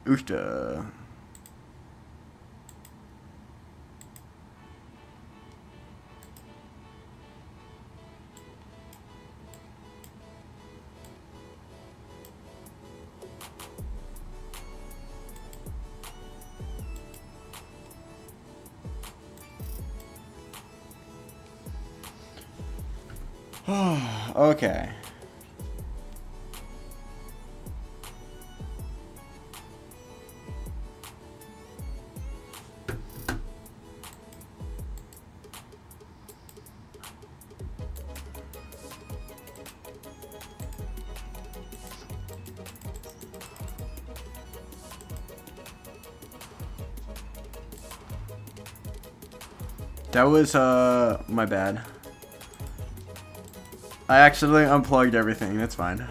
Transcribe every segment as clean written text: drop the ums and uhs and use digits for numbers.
Oofta. Okay. That was my bad. I accidentally unplugged everything. That's fine.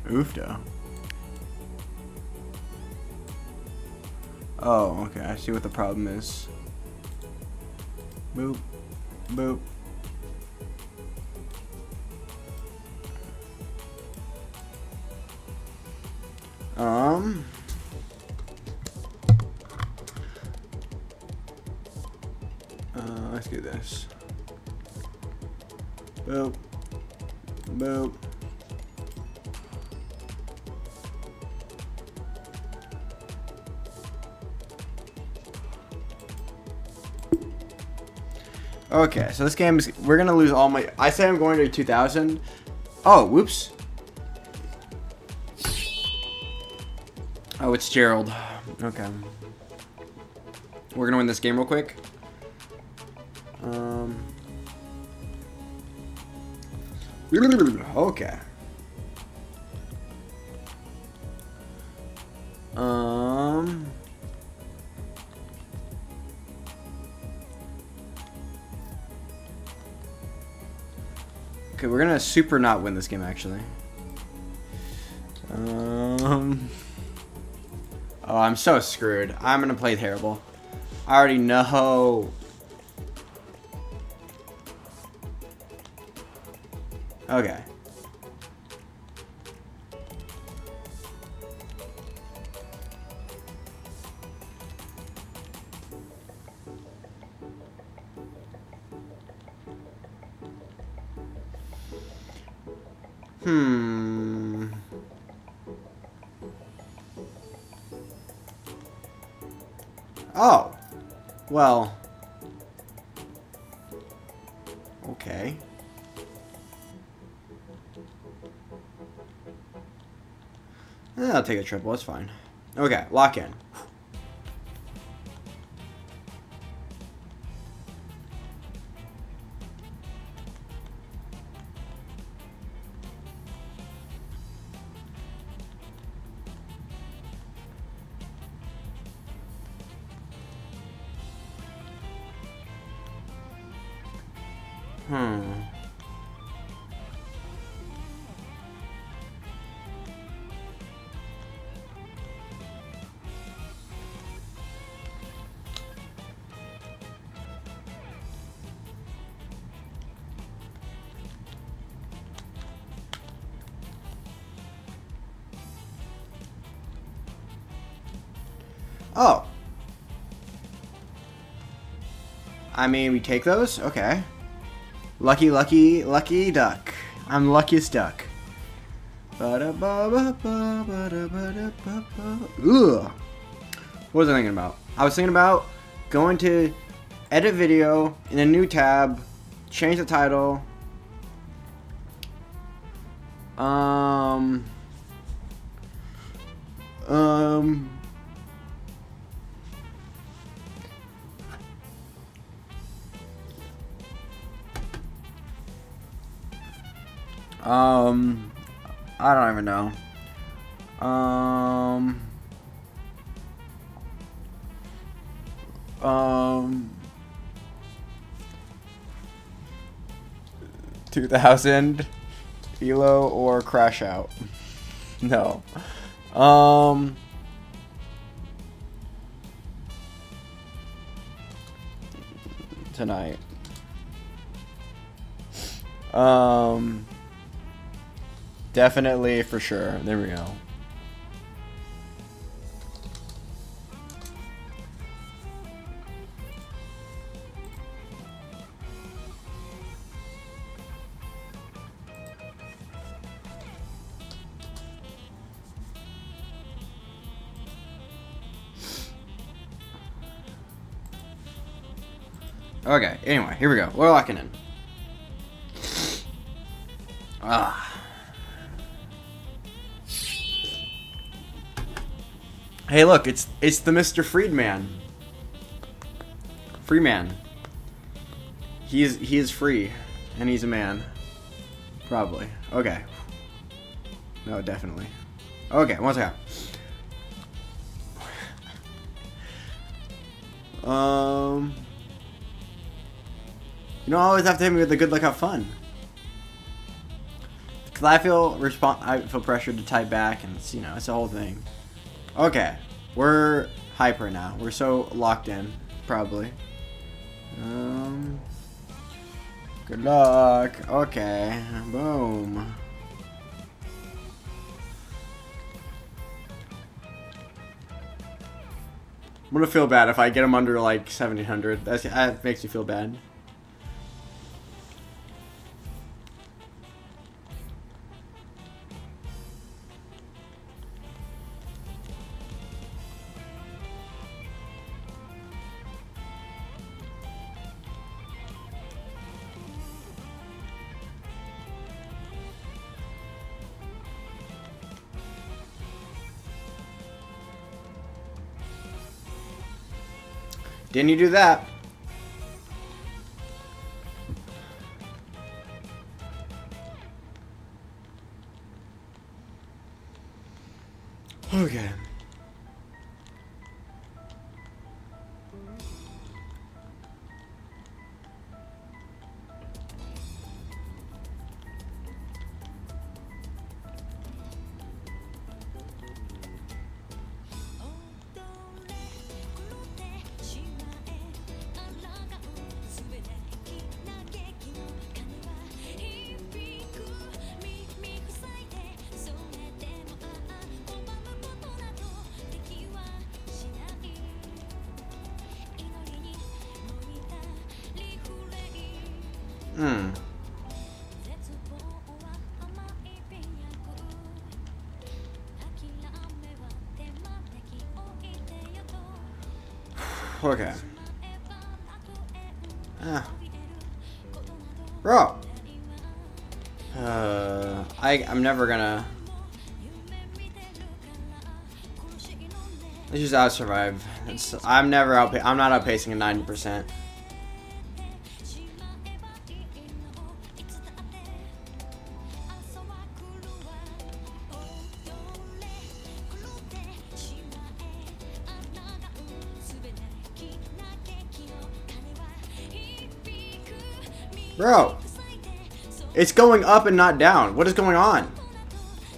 Oofda. Oh, okay. I see what the problem is. Boop. Boop. Let's do this. Boop. Boop. Okay, so this game is, we're gonna lose all my, I say I'm going to 2000. Oh, whoops. Oh, it's Gerald. Okay. We're gonna win this game real quick. Okay. Okay, we're gonna super not win this game actually. Oh, I'm so screwed. I'm gonna play terrible. I already know. Okay. Oh. Well. Okay. I'll take a triple, it's fine. Okay, lock in. Oh. I mean, we take those? Okay. Lucky, lucky, lucky duck. I'm luckiest duck. Ugh. What was I thinking about? I was thinking about going to edit video in a new tab, change the title. I don't even know. 2000 Elo or Crash Out. No. Tonight. Definitely, for sure. There we go. Okay, anyway, here we go. We're locking in. Hey, look, it's the Mr. Freedman. Freeman. He is free, and he's a man. Probably. Okay. No, definitely. Okay, one second. You don't always have to hit me with the good luck, have fun. Cause I feel pressured to type back, and it's, you know, it's a whole thing. Okay, we're hyper now. We're so locked in, probably. Good luck. Okay, boom. I'm gonna feel bad if I get him under like 1700. That makes me feel bad. Didn't you do that? Okay. Okay. Bro. I'm never gonna. Let's just out survive. I'm not outpacing a 90%. Bro, it's going up and not down. What is going on?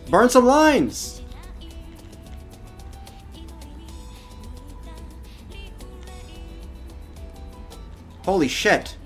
Burn some lines. Holy shit.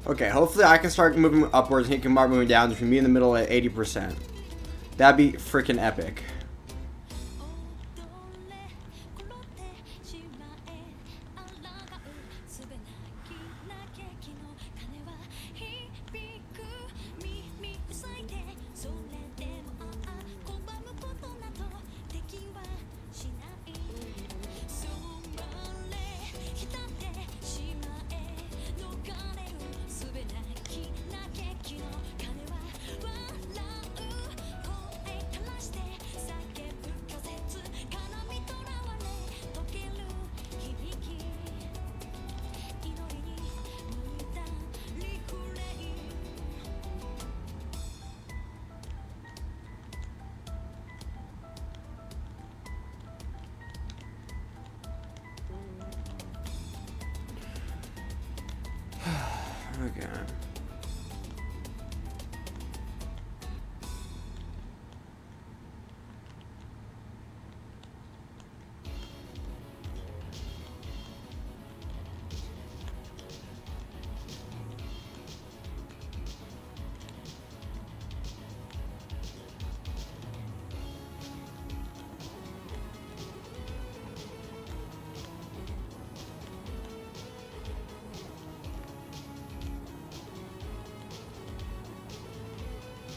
Okay, hopefully I can start moving upwards and he can start moving down. Just be in the middle at 80%. That'd be freaking epic.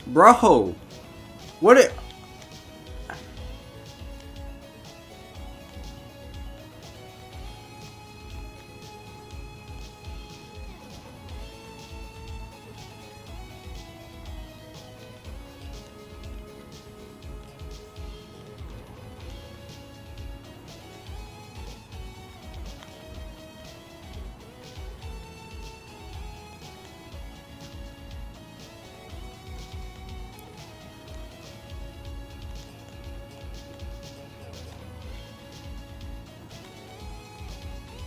Bro. What it...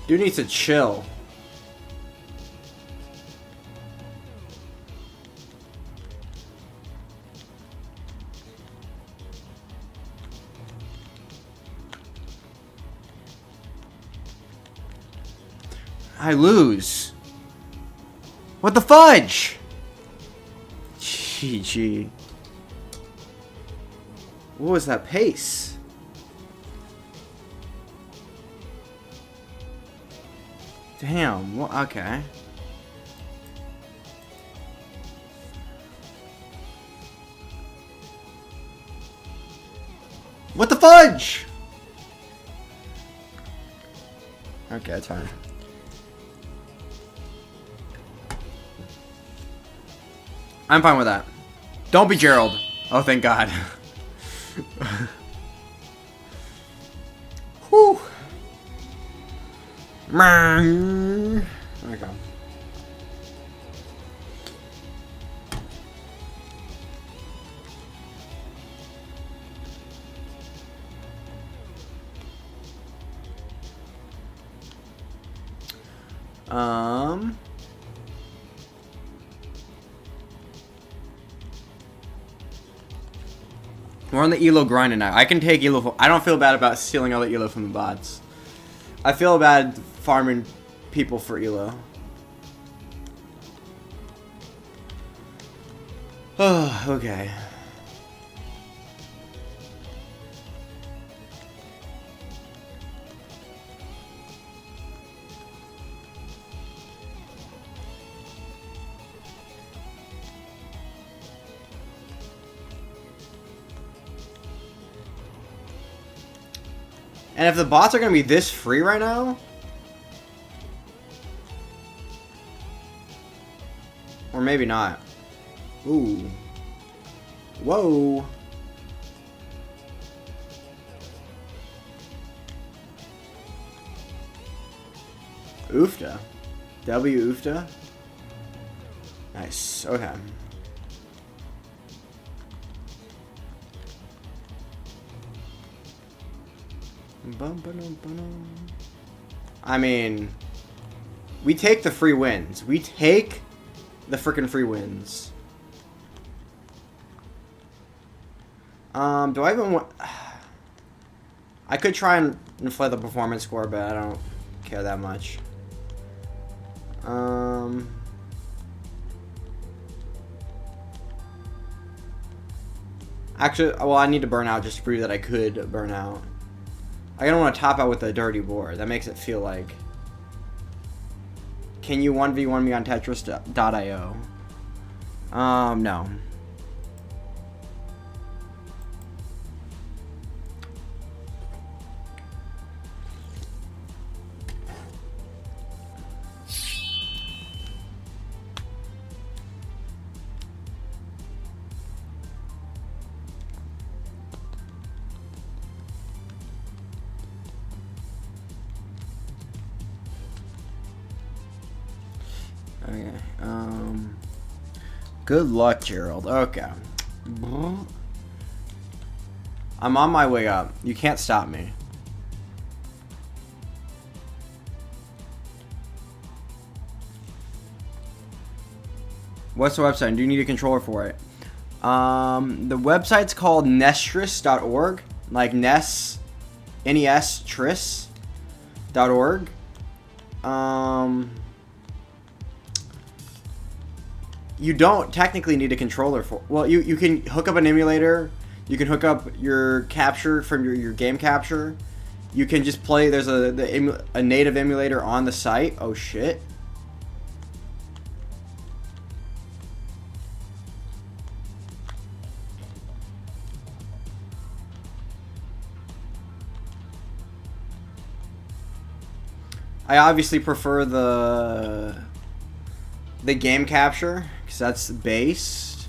Dude needs to chill. I lose. What the fudge? GG. What was that pace? Damn, well, okay. What the fudge? Okay, it's fine. I'm fine with that. Don't be Gerald. Oh, thank God. Whew. Okay. We're on the elo grind now. I can take elo. I don't feel bad about stealing all the elo from the bots. I feel bad farming people for elo. Oh, okay. And if the bots are going to be this free right now... Or maybe not. Ooh. Whoa. Oofta. W Oofta. Nice. Okay. I mean, we take the free wins. We take the freaking free wins. Do I even want... I could try and inflate the performance score, but I don't care that much. Actually, well, I need to burn out just to prove that I could burn out. I don't want to top out with a dirty board. That makes it feel like... Can you 1v1 me on Tetris.io? No. Okay, good luck, Gerald. Okay. I'm on my way up. You can't stop me. What's the website? Do you need a controller for it? The website's called nestris.org. Like NES, NES Tris.org. You don't technically need a controller for... Well, you can hook up an emulator. You can hook up your capture from your game capture. You can just play... There's a native emulator on the site. Oh, shit. I obviously prefer the game capture because that's based.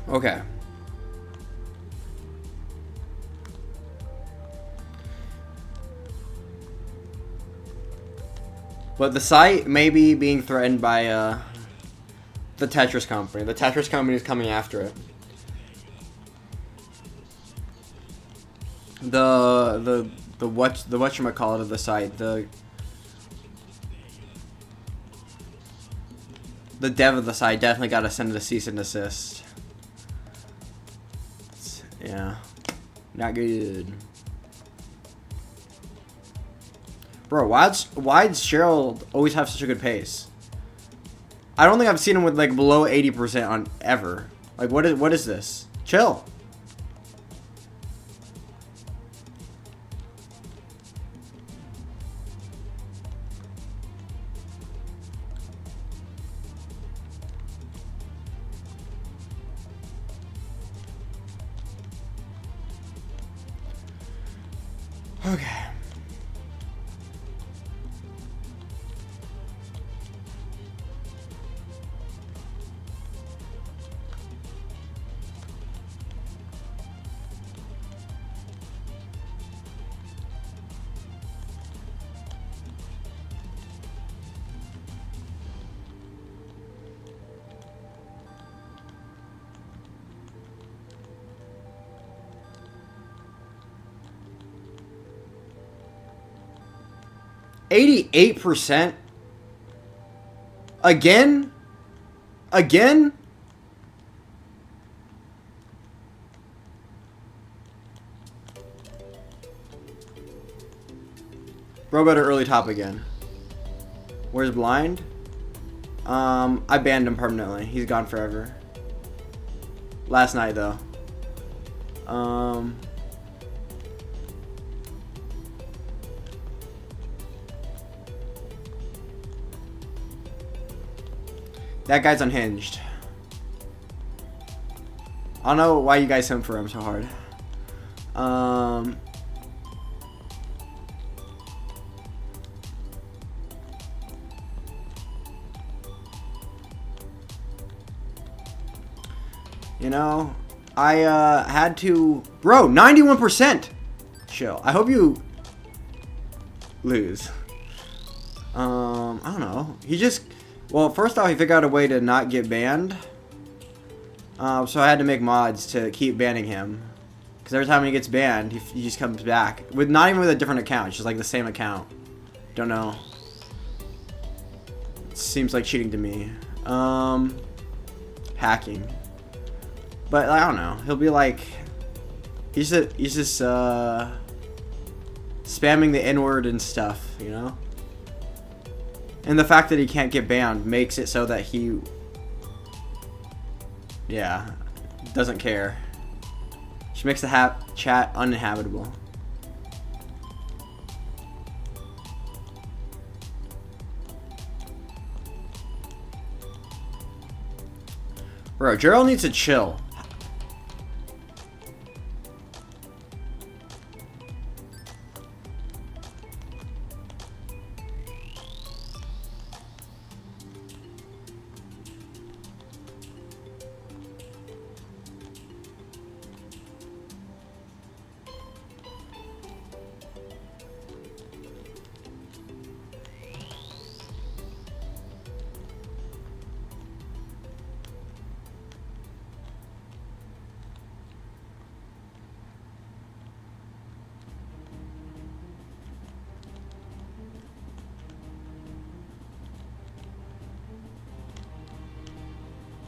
Okay. But the site may be being threatened by the Tetris company. The Tetris company is coming after it. The whatchamacallit of the site, the dev of the site definitely got to send it a cease and desist. Yeah, not good. Bro, why'd Cheryl always have such a good pace? I don't think I've seen him with like below 80% on ever. Like what is this? Chill. Okay. $88%? Again? Again? Bro better early top again. Where's Blind? I banned him permanently. He's gone forever. Last night though. That guy's unhinged. I don't know why you guys him for him so hard. You know, I had to... Bro, 91%! Chill. I hope you lose. I don't know. He just... Well, first off, he figured out a way to not get banned. So I had to make mods to keep banning him. Because every time he gets banned, he just comes back. Not even with a different account. It's just like the same account. Don't know. It seems like cheating to me. Hacking. But I don't know. He'll be like... He's just spamming the N-word and stuff, you know? And the fact that he can't get banned makes it so that he... Yeah. Doesn't care. Just makes the chat uninhabitable. Bro, Gerald needs to chill.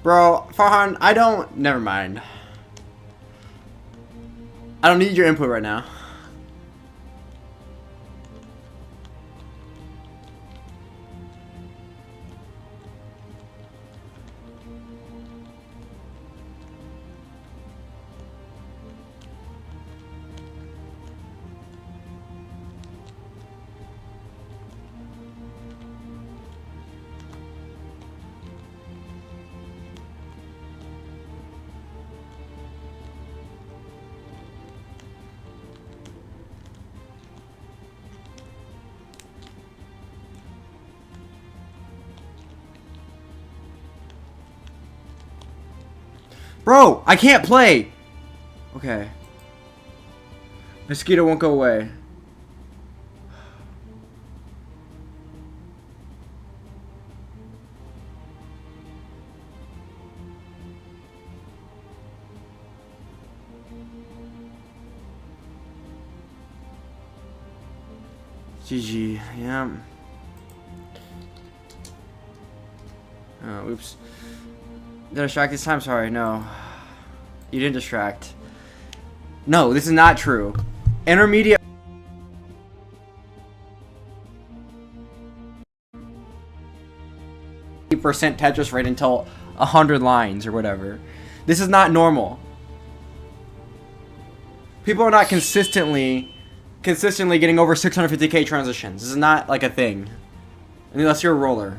Bro, Farhan, I don't... Never mind. I don't need your input right now. Bro, I can't play! Okay. Mosquito won't go away. GG, yeah. Oh, oops. Did I distract this time? Sorry, no. You didn't distract. No, this is not true. Intermediate. % Tetris rate until 100 lines or whatever. This is not normal. People are not consistently getting over 650k transitions. This is not like a thing. Unless you're a roller.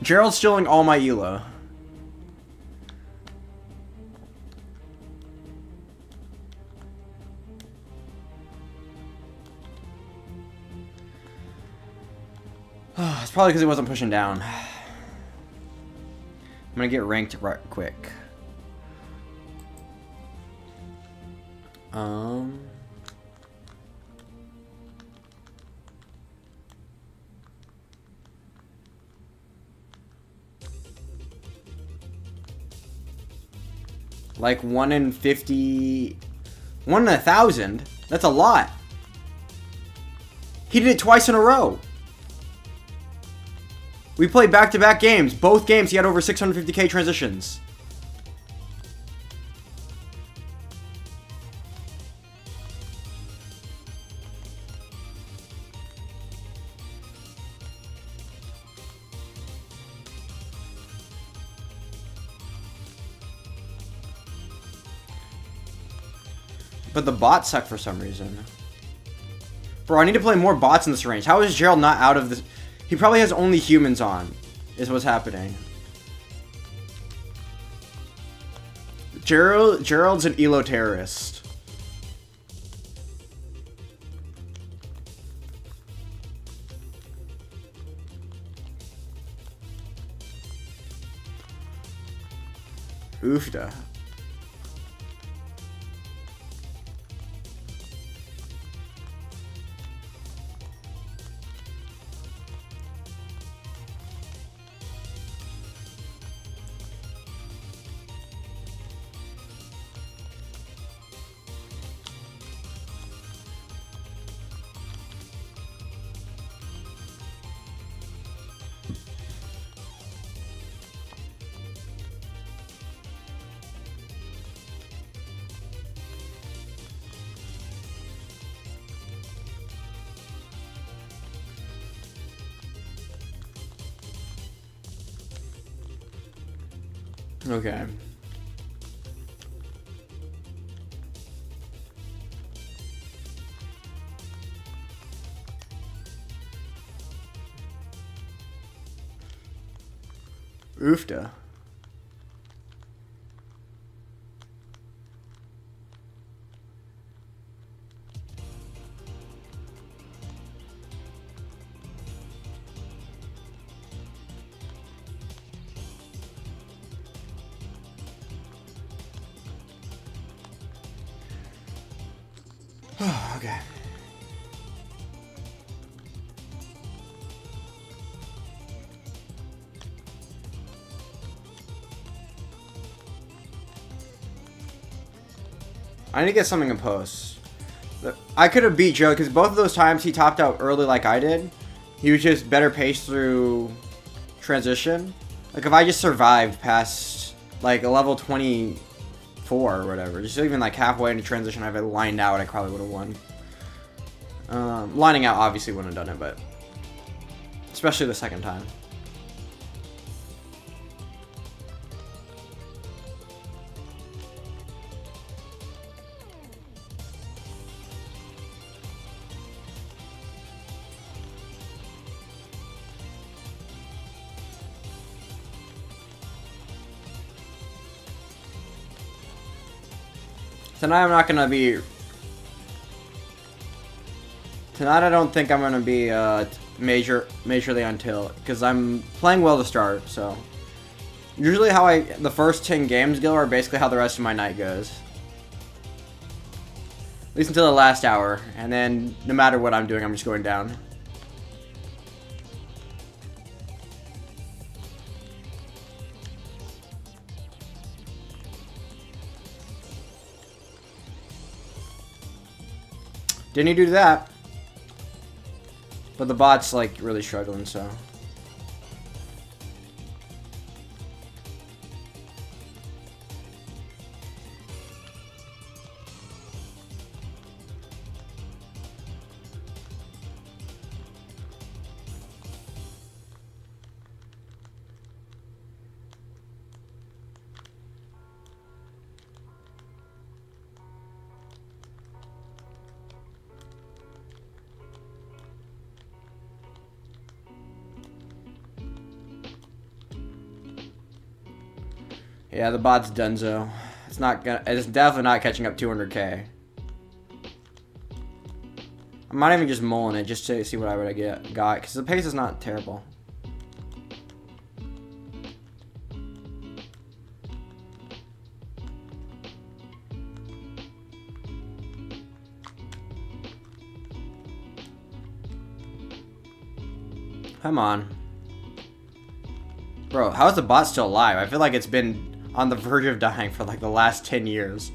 Gerald's stealing all my ELO. It's probably because he wasn't pushing down. I'm gonna get ranked right quick. Like 1 in 50, 1 in 1,000. That's a lot. He did it twice in a row. We played back-to-back games. Both games he had over 650k transitions. But the bots suck for some reason. Bro, I need to play more bots in this range. How is Gerald not out of this? He probably has only humans on, is what's happening. Gerald's an elo terrorist. Oofda. Okay. Oofda. Okay. I need to get something in post. I could have beat Joe because both of those times he topped out early like I did. He was just better paced through transition. Like if I just survived past like a level 24 or whatever, just even like halfway into transition, if I lined out, I probably would have won. Lining out obviously wouldn't have done it, but especially the second time. Tonight I'm not gonna be... Tonight I don't think I'm gonna be majorly on tilt because I'm playing well to start. So usually how the first 10 games go are basically how the rest of my night goes. At least until the last hour, and then no matter what I'm doing, I'm just going down. Didn't he do that? But the bot's like really struggling, so. Yeah, the bot's donezo. It's definitely not catching up 200k. I'm not even just mulling it just to see what I would got because the pace is not terrible. Come on. Bro, how is the bot still alive? I feel like it's been on the verge of dying for like the last 10 years.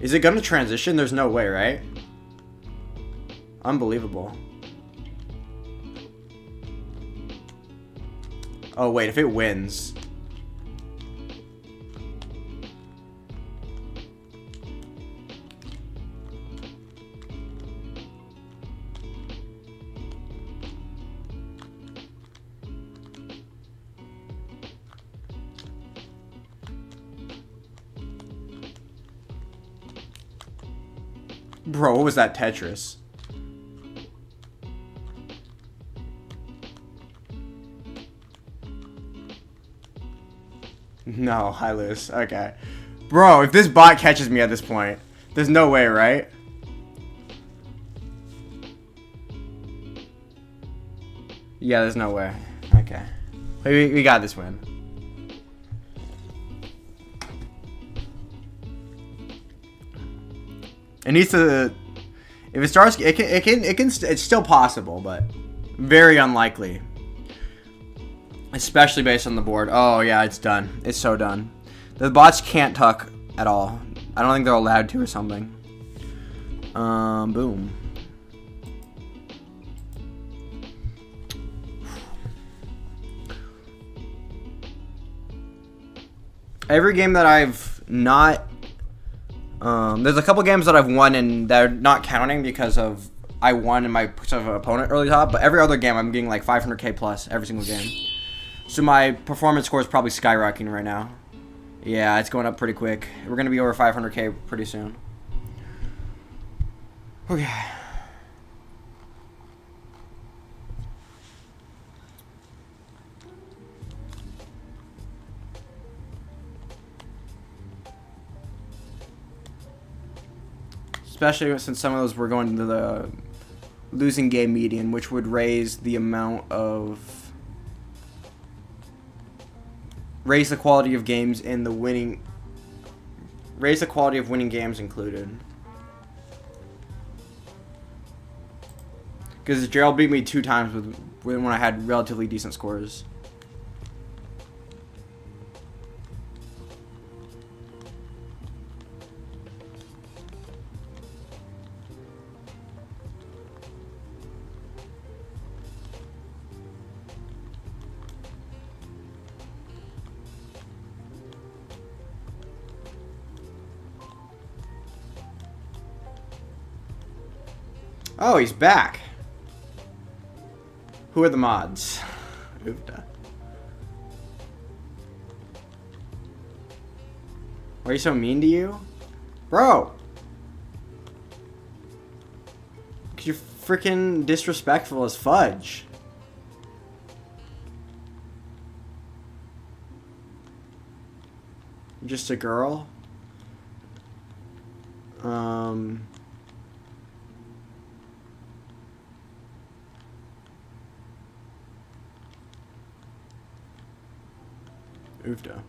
Is it gonna transition? There's no way, right? Unbelievable. Oh wait, if it wins. Bro, what was that Tetris? No, I lose. Okay. Bro, if this bot catches me at this point, there's no way, right? Yeah, there's no way. Okay. We got this win. It needs to. If it starts, it's still possible, but very unlikely. Especially based on the board. Oh yeah, it's done. It's so done. The bots can't tuck at all. I don't think they're allowed to or something. Boom. Every game that I've not. There's a couple games that I've won and they're not counting because of I won and my opponent early top, but every other game I'm getting like 500k plus every single game. So my performance score is probably skyrocketing right now. Yeah, it's going up pretty quick. We're going to be over 500k pretty soon. Okay. Especially since some of those were going to the losing game median, which would raise the quality of games in the winning, raise the quality of winning games included. Because Gerald beat me 2 times when I had relatively decent scores. Oh, he's back. Who are the mods? Oofda. Why are you so mean to you? Bro! Cause you're freaking disrespectful as fudge. You're just a girl? Oofda.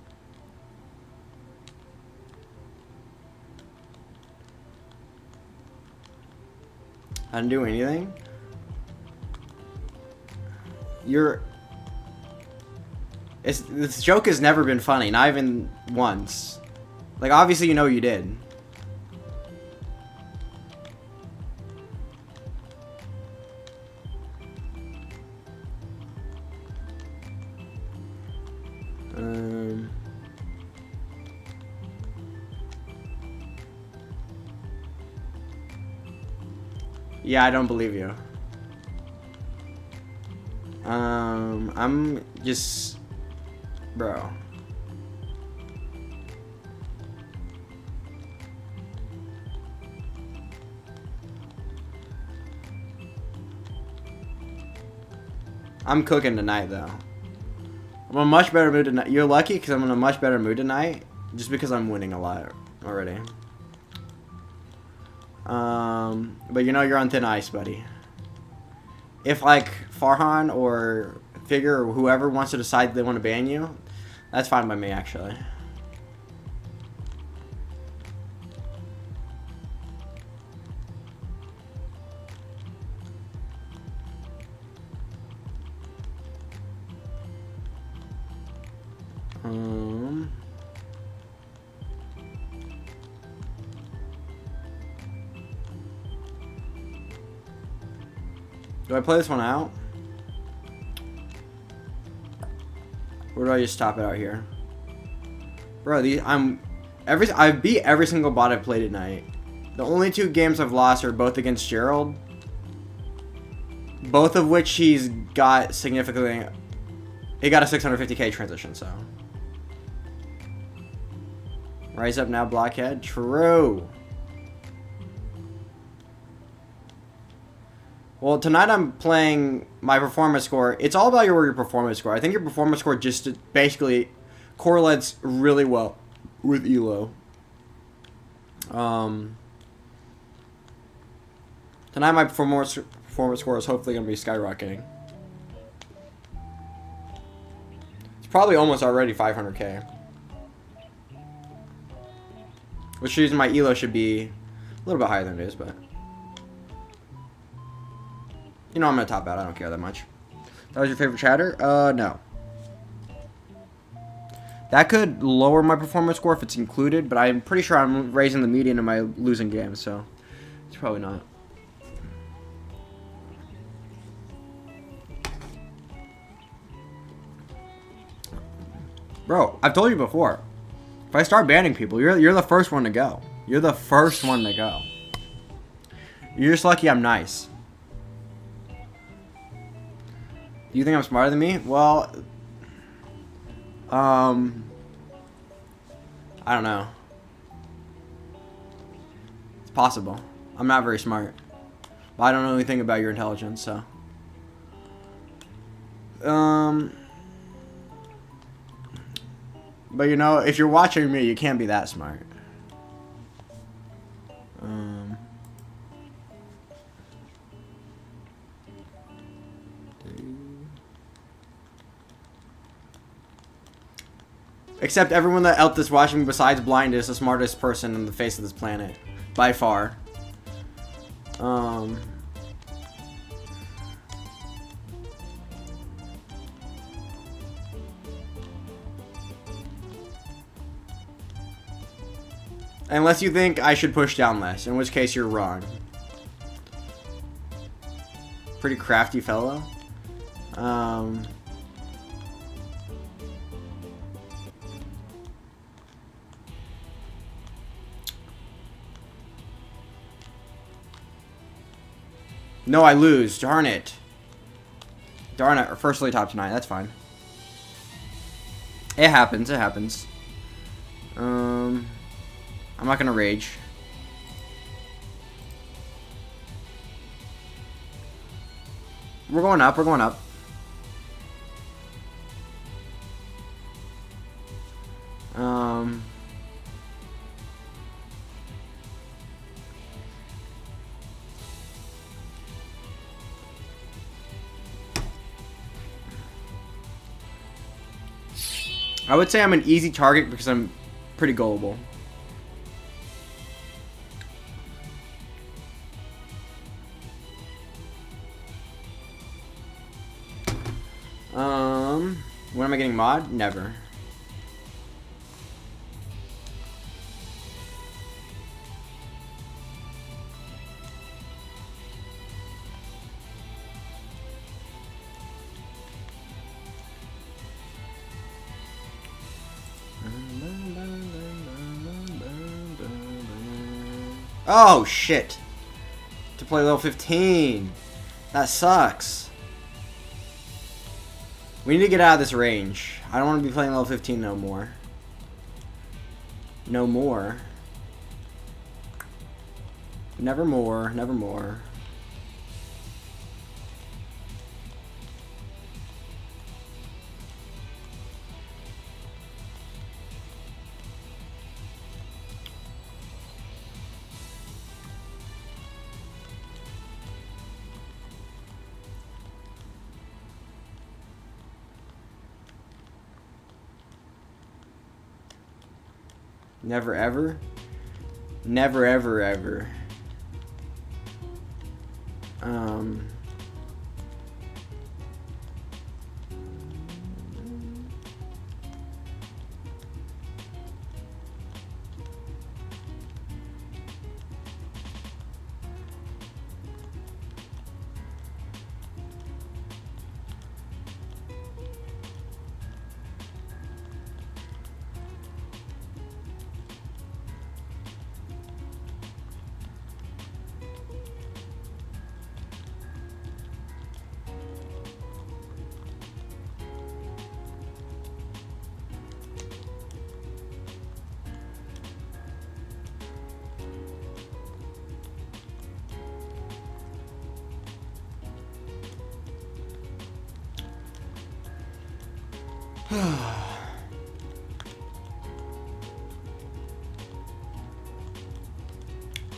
I didn't do anything. This joke has never been funny, not even once. Like, obviously you know you did. Yeah, I don't believe you. I'm just... Bro. I'm cooking tonight, though. I'm in a much better mood tonight. You're lucky because I'm in a much better mood tonight. Just because I'm winning a lot already. But you know you're on thin ice, buddy. If, like, Farhan or Figure or whoever wants to decide they want to ban you, that's fine by me, actually. Do I play this one out? Or do I just stop it out here? Bro, I beat every single bot I've played tonight. The only 2 games I've lost are both against Gerald. Both of which he's got significantly... He got a 650k transition, so... Rise up now, Blockhead. True. Well, tonight I'm playing my performance score. It's all about your performance score. I think your performance score just basically correlates really well with ELO. Tonight my performance score is hopefully going to be skyrocketing. It's probably almost already 500k. Which means my ELO should be a little bit higher than it is, but... You know I'm going to top out. I don't care that much. That was your favorite chatter? No. That could lower my performance score if it's included, but I'm pretty sure I'm raising the median in my losing games, so it's probably not. Bro, I've told you before. If I start banning people, you're the first one to go. You're the first one to go. You're just lucky I'm nice. Do you think I'm smarter than me? Well, I don't know. It's possible. I'm not very smart. But I don't know anything about your intelligence, so. But you know, if you're watching me, you can't be that smart. Except everyone else that's watching me besides Blind is the smartest person on the face of this planet. By far. Unless you think I should push down less, in which case you're wrong. Pretty crafty fellow. No, I lose. Darn it. Darn it. Firstly, top tonight. That's fine. It happens. It happens. I'm not gonna rage. We're going up. We're going up. I would say I'm an easy target because I'm pretty gullible. When am I getting mod? Never. Oh shit. To play level 15. That sucks. We need to get out of this range. I don't want to be playing level 15 no more. No more. Nevermore. Nevermore. Never ever? Never ever ever.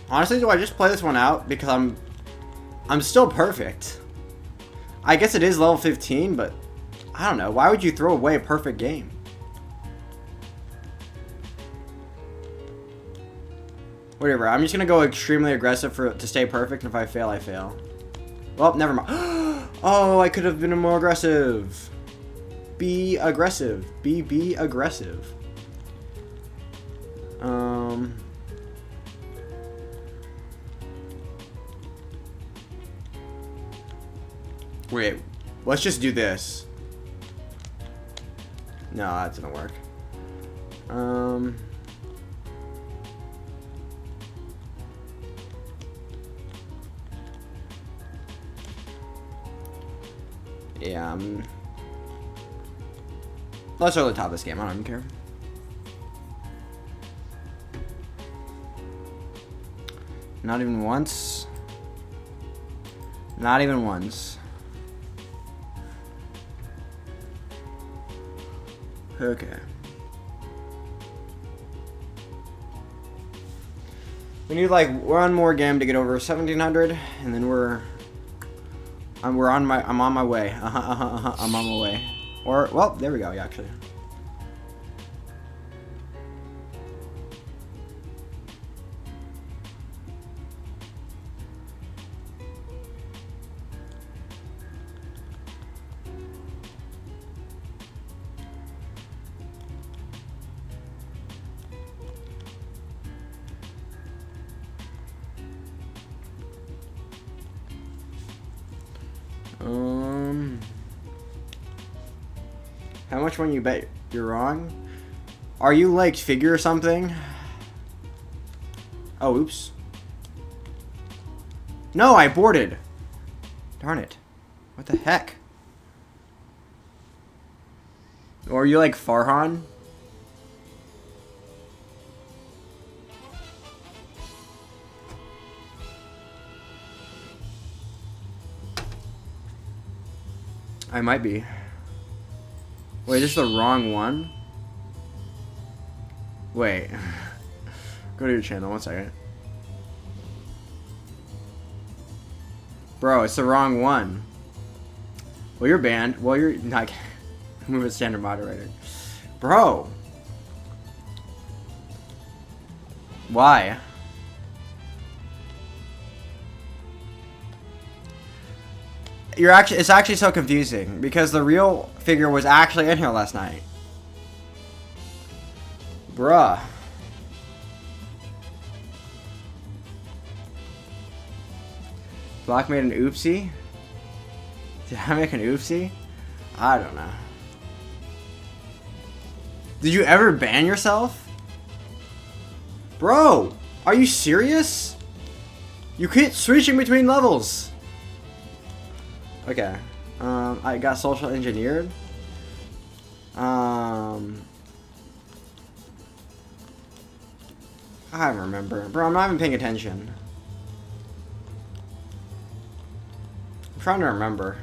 Honestly, do I just play this one out because I'm still perfect? I guess it is level 15, but I don't know. Why would you throw away a perfect game? Whatever. I'm just gonna go extremely aggressive to stay perfect, and if I fail, I fail. Well, never mind. Oh, I could have been more aggressive. Be aggressive. Be aggressive. Wait, let's just do this. No, that didn't work. Yeah, let's really top this game. I don't even care. Not even once. Not even once. Okay. We need like one more game to get over 1700, and then I'm on my way. I'm on my way. Or well, there we go. Yeah, actually. How much when you bet you're wrong? Are you like figure or something? Oh, oops. No, I aborted. Darn it. What the heck? Or are you like Farhan? I might be. Wait, this is the wrong one? Wait. Go to your channel, 1 second. Bro, it's the wrong one. Well, you're banned. Well, you're not... Move a standard moderator. Bro. Why? It's actually so confusing because the real figure was actually in here last night. Bruh. Block made an oopsie? Did I make an oopsie? I don't know. Did you ever ban yourself? Bro, are you serious? You keep switching between levels. Okay. I got social engineered. I don't remember. Bro, I'm not even paying attention. I'm trying to remember.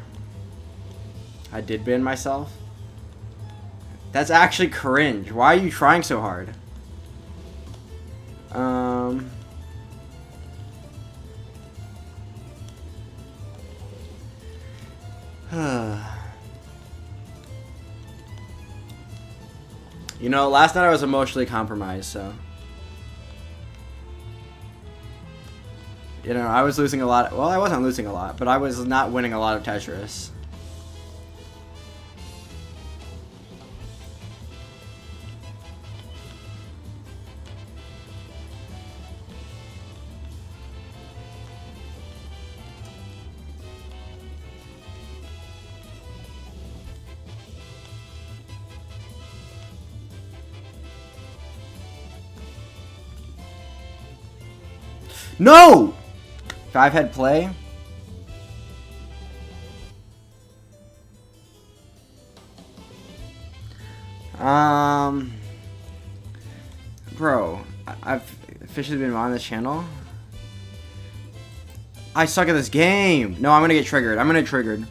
I did ban myself. That's actually cringe. Why are you trying so hard? You know, last night I was emotionally compromised, so. You know, I was losing a lot. Well, I wasn't losing a lot, but I was not winning a lot of Tetris. No! 5-head play. Bro, I've officially been on this channel. I suck at this game. No, I'm gonna get triggered. I'm gonna get triggered.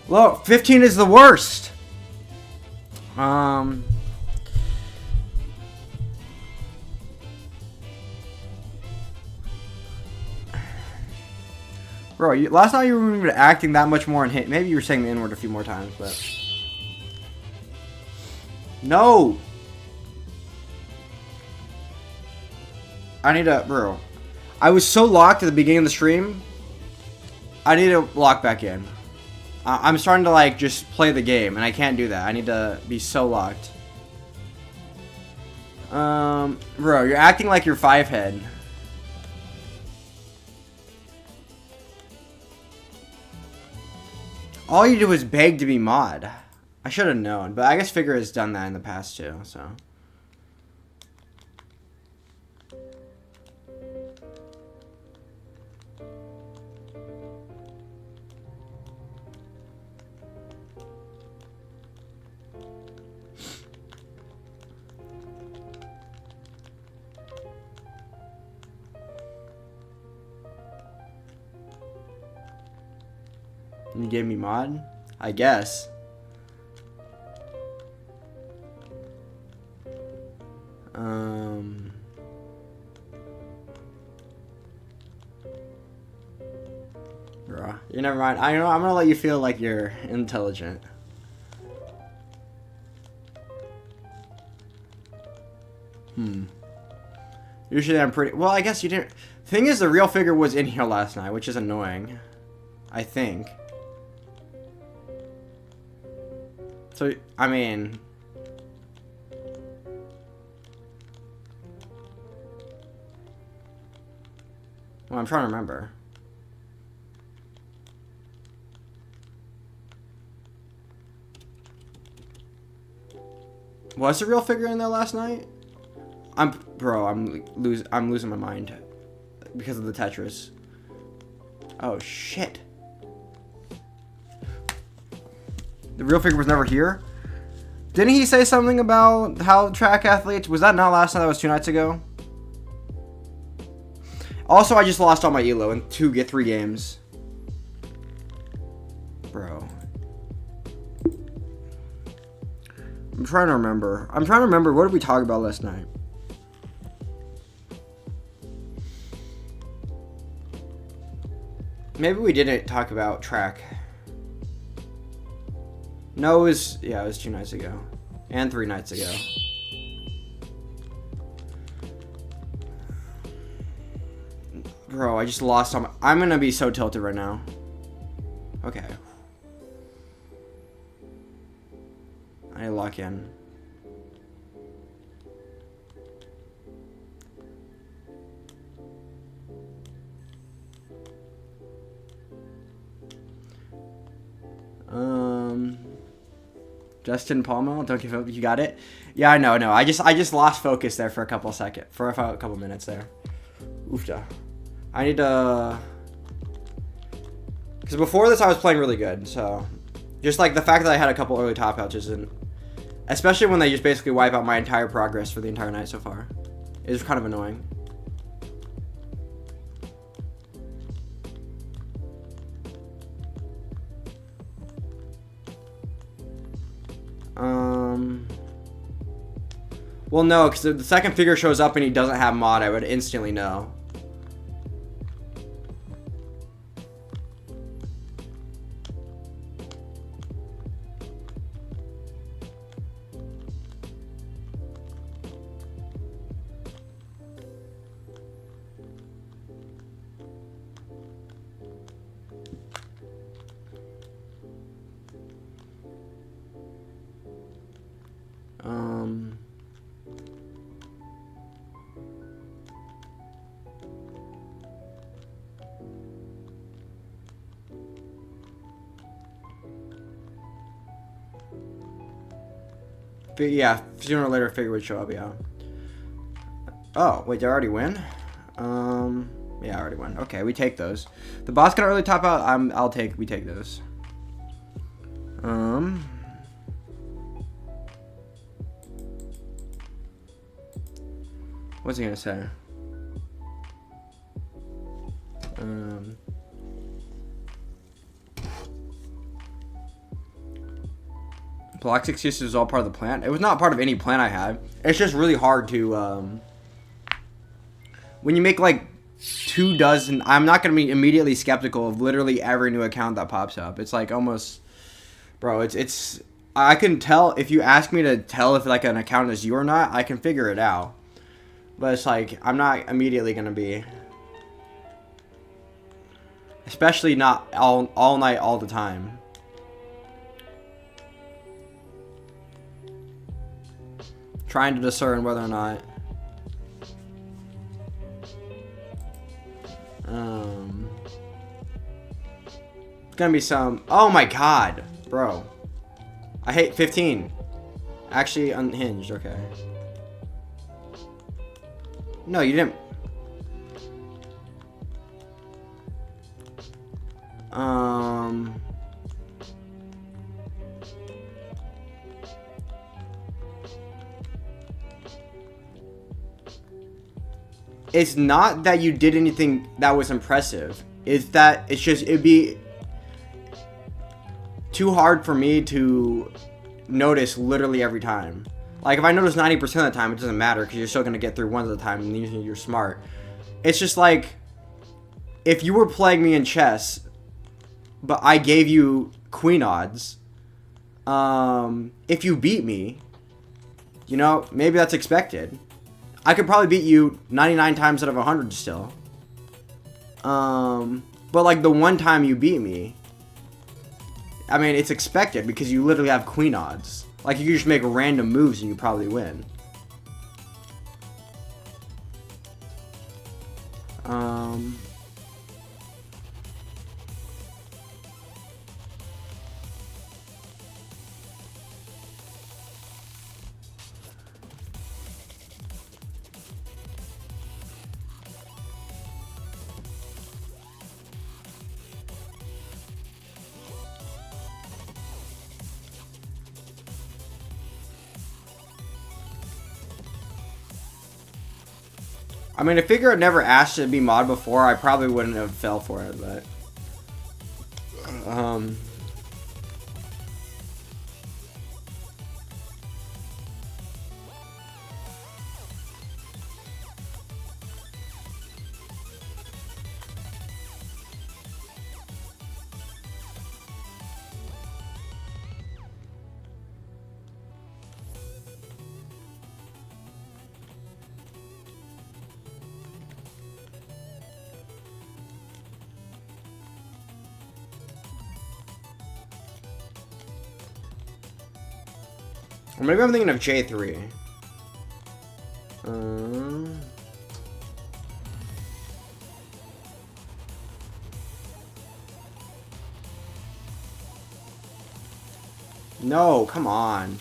Look, 15 is the worst. Bro, last night you were even acting that much more in hit. Maybe you were saying the N-word a few more times, but... No! I need to... Bro. I was so locked at the beginning of the stream. I need to lock back in. I'm starting to, like, just play the game, and I can't do that. I need to be so locked. Bro, you're acting like you're 5-head. All you do is beg to be mod. I should have known, but I guess Figure has done that in the past too, so. You gave me mod? I guess. Bruh. You never mind. I know I'm gonna let you feel like you're intelligent. Usually I'm pretty... Well, I guess you didn't... Thing is, the real Figure was in here last night, which is annoying. I think. So, I mean... Well, I'm trying to remember. Was the real Figure in there last night? I'm losing my mind because of the Tetris. Oh shit. The real Figure was never here? Didn't he say something about how track athletes... Was that not last night? That was 2 nights ago? Also, I just lost all my ELO in 3 games. Bro. I'm trying to remember. What did we talk about last night? Maybe we didn't talk about track. No, it was 2 nights ago. And 3 nights ago. Bro, I just lost some. I'm gonna be so tilted right now. Okay. I need to lock in. Justin Palmo, don't give up. You got it. Yeah, I know. No, I just lost focus there for a couple seconds, for a couple minutes there. Oofda. I need to, because before this I was playing really good. So, just like the fact that I had a couple early top outs, and especially when they just basically wipe out my entire progress for the entire night so far, is kind of annoying. Well, no, because if the second figure shows up and he doesn't have mod, I would instantly know. Yeah, sooner or later a figure would show up, yeah. Oh, wait, did I already win? Yeah, I already won. Okay, we take those. The boss can early top out, we take those. What's he gonna say? Block 6 uses is all part of the plan. It was not part of any plan I had. It's just really hard to, when you make like 2 dozen, I'm not going to be immediately skeptical of literally every new account that pops up. It's like almost, bro, it's, I can tell, if you ask me to tell if like an account is you or not, I can figure it out. But it's like, I'm not immediately going to be, especially not all night, all the time. Trying to discern whether or not it's gonna be some. Oh my god, bro, I hate 15. Actually unhinged. Okay, no, you didn't. It's not that you did anything that was impressive. It's that it's just, it'd be too hard for me to notice literally every time. Like, if I notice 90% of the time, it doesn't matter because you're still going to get through one at a time and usually you're smart. It's just like, if you were playing me in chess, but I gave you queen odds, if you beat me, you know, maybe that's expected. I could probably beat you 99 times out of 100 still. But like the one time you beat me, I mean, it's expected because you literally have queen odds. Like, you just make random moves and you probably win. I mean, if figure had never asked to be mod before, I probably wouldn't have fell for it, but Or maybe I'm thinking of J3. No, come on.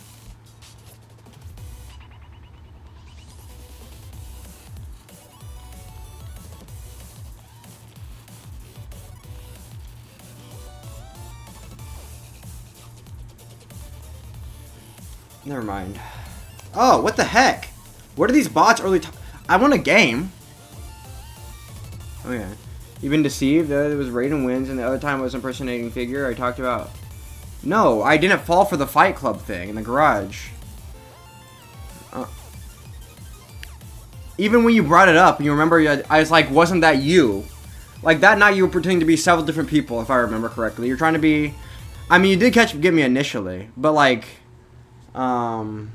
Never mind. Oh, what the heck? What are these bots early? I want a game. Okay. You've been deceived. The other was Raiden wins, and the other time was impersonating figure. I talked about. No, I didn't fall for the Fight Club thing in the garage. Even when you brought it up, you remember, I was like, wasn't that you? Like, that night you were pretending to be several different people, if I remember correctly. You're trying to be... I mean, you did get me initially, but, like... I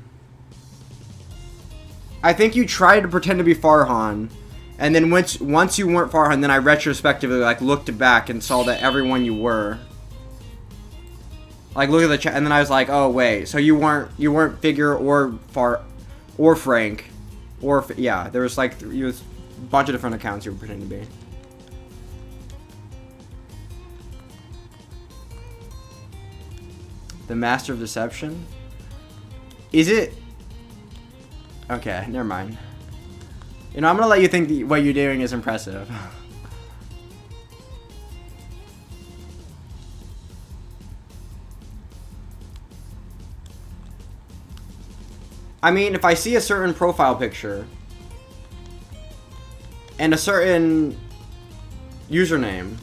think you tried to pretend to be Farhan, and then once you weren't Farhan, then I retrospectively, like, looked back and saw that everyone you were... Like, look at the chat, and then I was like, oh, wait, so you weren't Figure or Frank, yeah, there was, like, a bunch of different accounts you were pretending to be. The Master of Deception? Is it? Okay, never mind. You know, I'm gonna let you think what you're doing is impressive. I mean, if I see a certain profile picture and a certain username,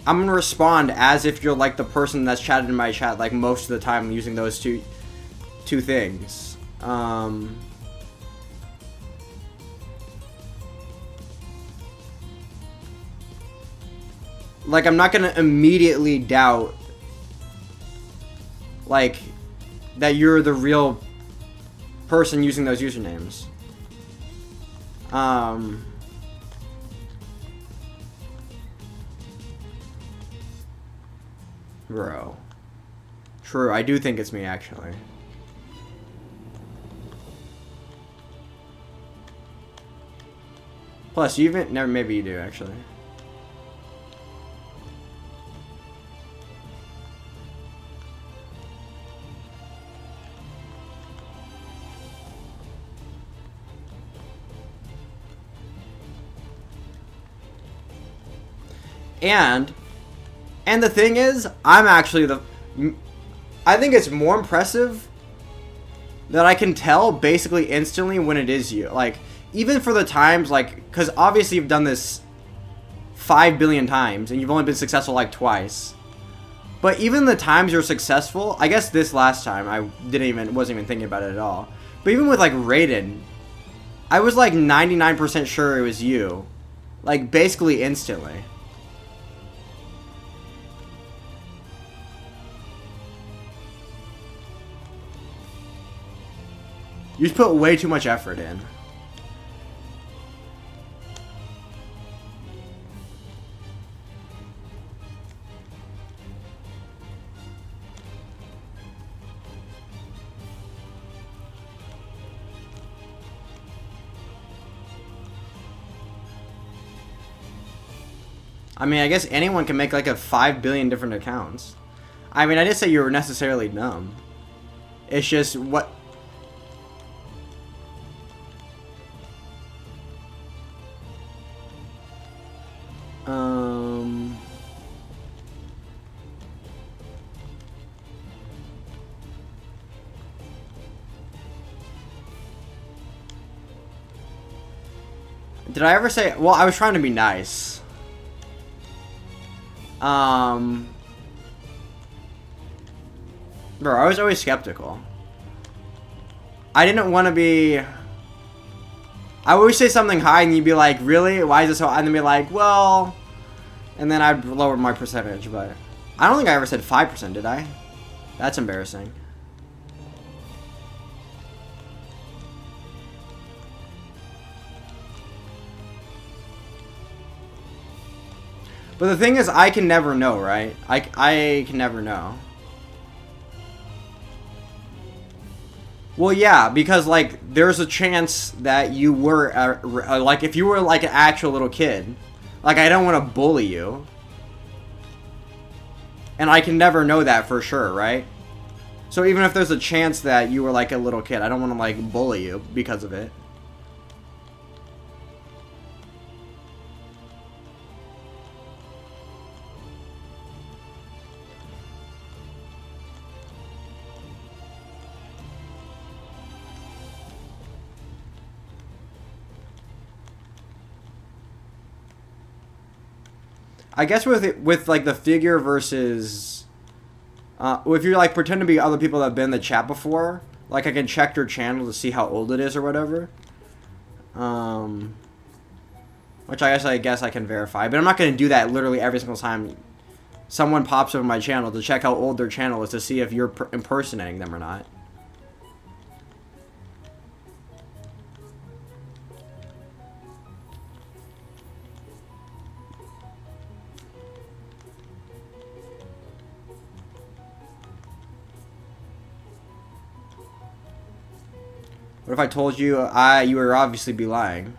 I'm gonna respond as if you're like the person that's chatted in my chat like most of the time using those two things. Like, I'm not gonna immediately doubt like that you're the real person using those usernames. Bro. True, I do think it's me, actually. Plus, you even... Never, maybe you do, actually. And the thing is, I'm actually I think it's more impressive that I can tell basically instantly when it is you. Like, even for the times, like, because obviously you've done this 5 billion times and you've only been successful like twice. But even the times you're successful, I guess this last time I wasn't even thinking about it at all. But even with like Raiden, I was like 99% sure it was you. Like, basically instantly. You just put way too much effort in. I mean, I guess anyone can make like a 5 billion different accounts. I mean, I didn't say you were necessarily dumb. It's just what... Did I ever say... Well, I was trying to be nice. Bro, I was always skeptical. I didn't want to be... I always say something high and you'd be like, really? Why is it so high? And then be like, well... And then I'd lower my percentage, but... I don't think I ever said 5%, did I? That's embarrassing. But the thing is, I can never know, right? I can never know. Well, yeah, because like there's a chance that you were like if you were like an actual little kid, like I don't want to bully you, and I can never know that for sure, right? So even if there's a chance that you were like a little kid, I don't want to like bully you because of it. I guess with like the figure versus, if you like pretend to be other people that have been in the chat before, like I can check your channel to see how old it is or whatever. Which I guess I can verify, but I'm not going to do that literally every single time someone pops up on my channel to check how old their channel is to see if you're impersonating them or not. What if I told you you would obviously be lying?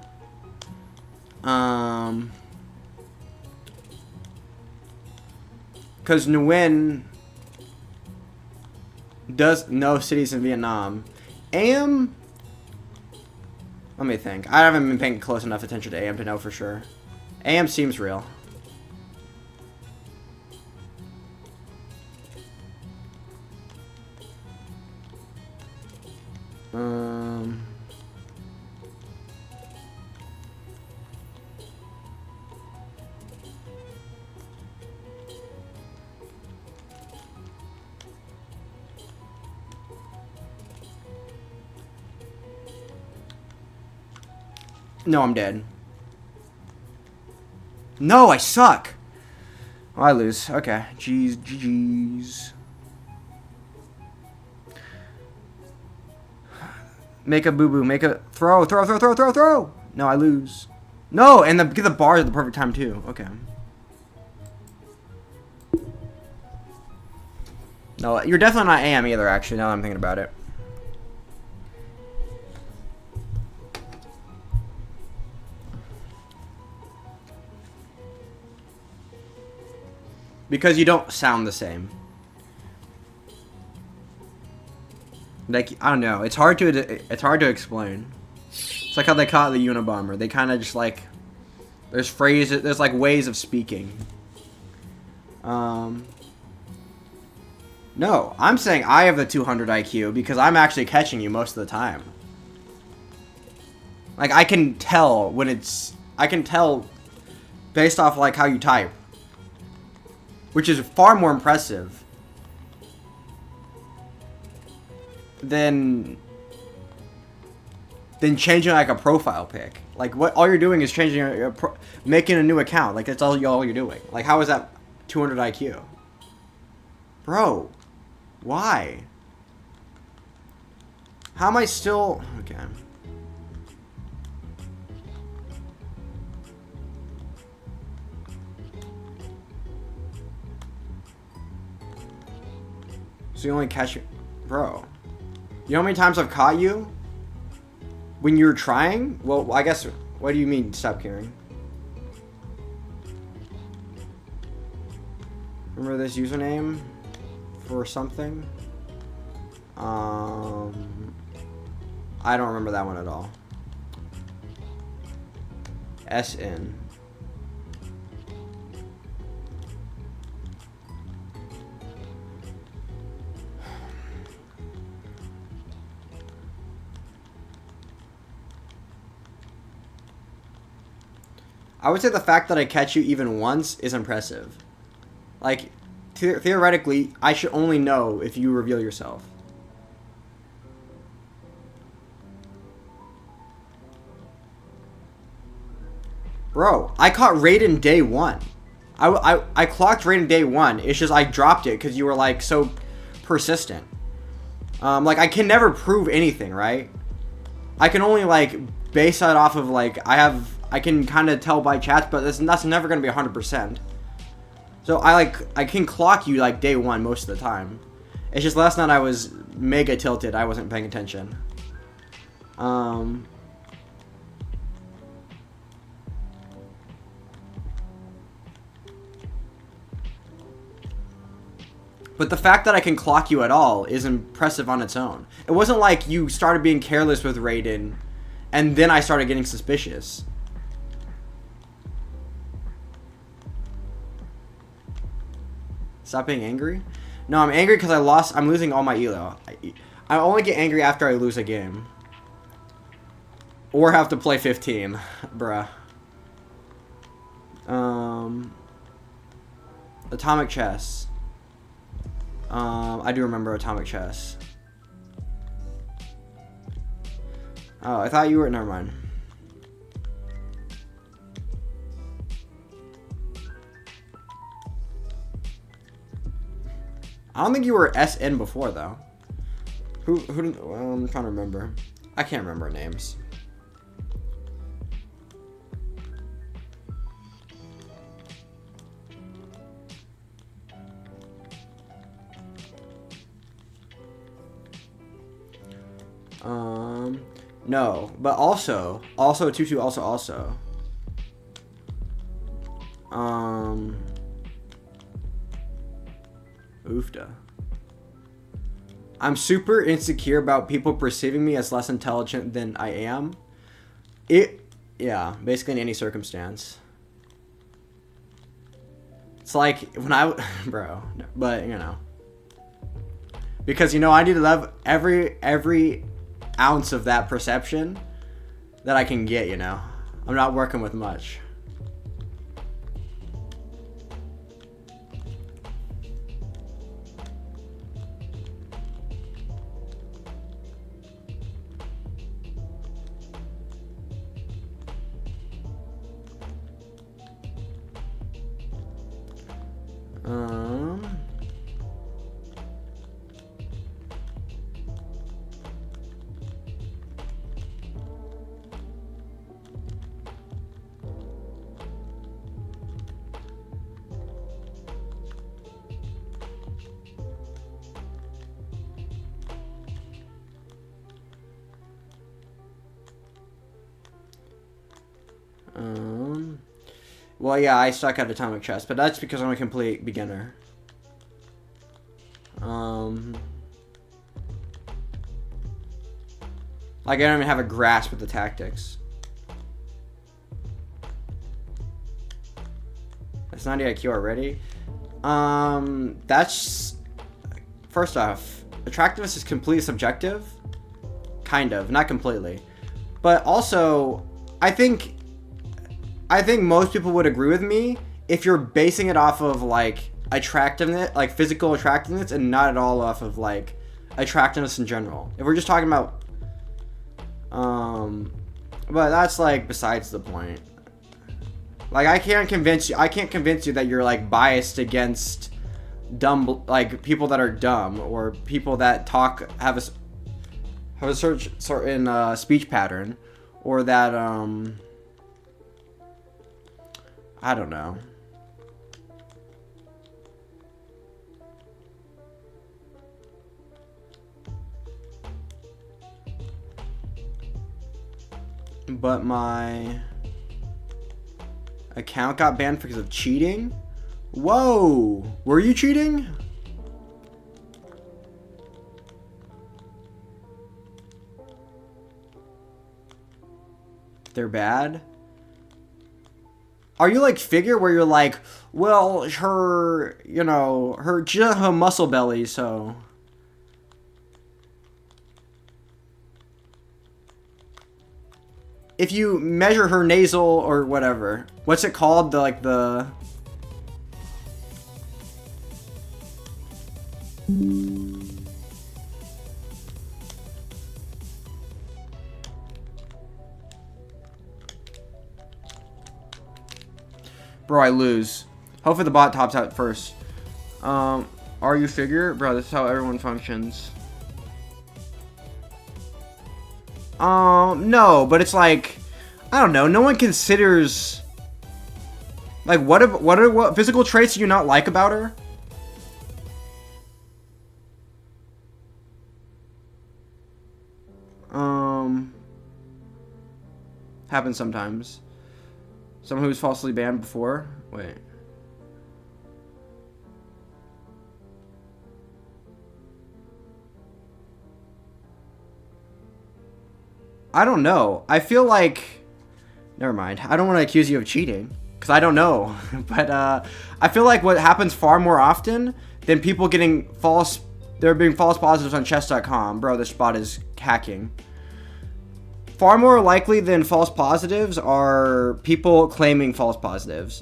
Because Nguyen does know cities in Vietnam. AM? Let me think. I haven't been paying close enough attention to AM to know for sure. AM seems real. No, I'm dead. No, I suck. Oh, I lose. Okay. Jeez, GG's. Make a boo-boo. Make a throw. No, I lose. No, and get the bars at the perfect time, too. Okay. No, you're definitely not AM either, actually, now that I'm thinking about it. Because you don't sound the same. Like, I don't know. It's hard to explain. It's like how they caught the Unabomber. They kind of just like, there's phrases, there's like ways of speaking. No, I'm saying I have the 200 IQ because I'm actually catching you most of the time. Like, I can tell when it's, I can tell based off like how you type. Which is far more impressive than changing like a profile pic. Like what all you're doing is changing making a new account. Like that's all you're doing. Like how is that 200 IQ? Bro, why? How am I still okay? So you only catch it, bro. You know how many times I've caught you? When you're trying? Well, I guess, what do you mean, stop caring? Remember this username for something? I don't remember that one at all. SN. I would say the fact that I catch you even once is impressive. Like, theoretically, I should only know if you reveal yourself. Bro, I caught Raiden day one. I clocked Raiden day one. It's just I dropped it because you were, like, so persistent. Like, I can never prove anything, right? I can only, like, base that off of, like, I can kind of tell by chats, but that's never going to be 100%. So I can clock you like day one most of the time. It's just last night I was mega tilted. I wasn't paying attention. But the fact that I can clock you at all is impressive on its own. It wasn't like you started being careless with Raiden, and then I started getting suspicious. Stop being angry? No, I'm angry because I'm losing all my elo. I only get angry after I lose a game. Or have to play 15. Bruh. Atomic Chess. I do remember Atomic Chess. Oh, I thought you were... Never mind. I don't think you were SN before, though. Who didn't... Well, I'm trying to remember. I can't remember names. No, but also 2-2 also. Oofda. I'm super insecure about people perceiving me as less intelligent than I am. Yeah, basically in any circumstance. It's like when bro, but you know. Because, you know, I need to love every ounce of that perception that I can get, you know. I'm not working with much. Well, yeah, I suck at Atomic Chess, but that's because I'm a complete beginner. Like, I don't even have a grasp of the tactics. That's 90 IQ already? That's... First off, attractiveness is completely subjective. Kind of, not completely. But also, I think most people would agree with me if you're basing it off of, like, attractiveness, like physical attractiveness, and not at all off of, like, attractiveness in general. If we're just talking about, but that's, like, besides the point. Like, I can't convince you that you're, like, biased against dumb, like, people that are dumb, or people that have a certain speech pattern, or that, I don't know. But my account got banned because of cheating? Whoa! Were you cheating? They're bad? Are you like Figure where you're like, well, her, you know, she doesn't have a muscle belly, so... If you measure her nasal or whatever, what's it called? The Bro, I lose. Hopefully the bot tops out first. Are you Figure? Bro, this is how everyone functions. No, but it's like, I don't know, no one considers, like, what physical traits do you not like about her? Happens sometimes. Someone who was falsely banned before. Wait. I don't know. I feel like... Never mind. I don't want to accuse you of cheating. Because I don't know. But I feel like what happens far more often than people getting false... There being false positives on chess.com. Bro, this bot is hacking. Far more likely than false positives are people claiming false positives.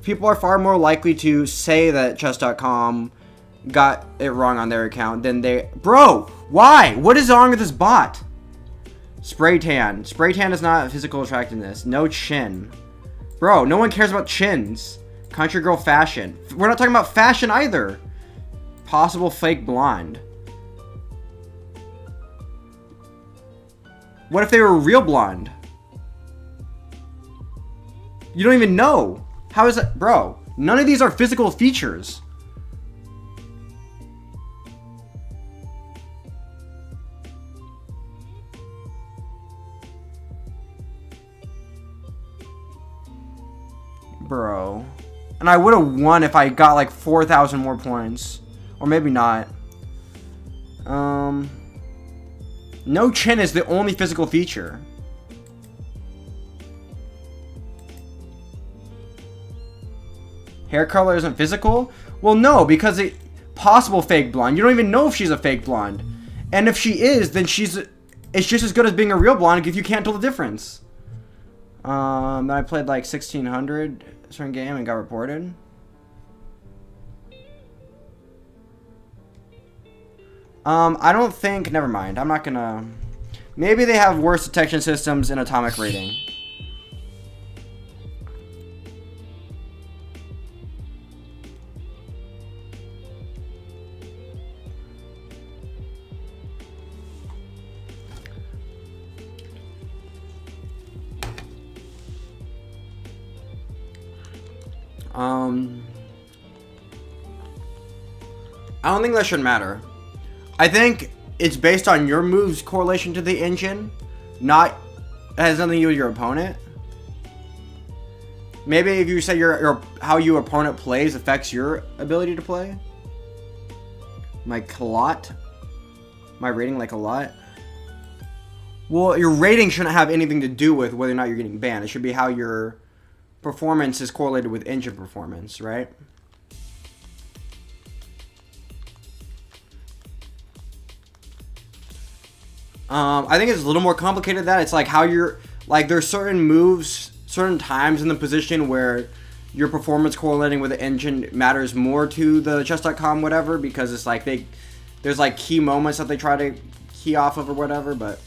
People are far more likely to say that chess.com got it wrong on their account than they... Bro, why? What is wrong with this bot? Spray tan. Spray tan is not physical attractiveness. No chin. Bro, no one cares about chins. Country girl fashion. We're not talking about fashion either. Possible fake blonde. What if they were real blonde? You don't even know. How is that? Bro, none of these are physical features. Bro. And I would have won if I got like 4,000 more points. Or maybe not. No chin is the only physical feature. Hair color isn't physical? Well, no, because possible fake blonde. You don't even know if she's a fake blonde. And if she is, then it's just as good as being a real blonde if you can't tell the difference. I played like 1600 certain game and got reported. I don't think... Never mind. I'm not gonna... Maybe they have worse detection systems in atomic rating. I don't think that should matter. I think it's based on your move's correlation to the engine, not... It has nothing to do with your opponent. Maybe if you say how your opponent plays affects your ability to play. My clot. My rating like a lot. Well, your rating shouldn't have anything to do with whether or not you're getting banned. It should be how your performance is correlated with engine performance, right? I think it's a little more complicated than that. It's like how you're... Like, there's certain moves, certain times in the position where your performance correlating with the engine matters more to the chess.com whatever, because it's like there's like key moments that they try to key off of or whatever, but...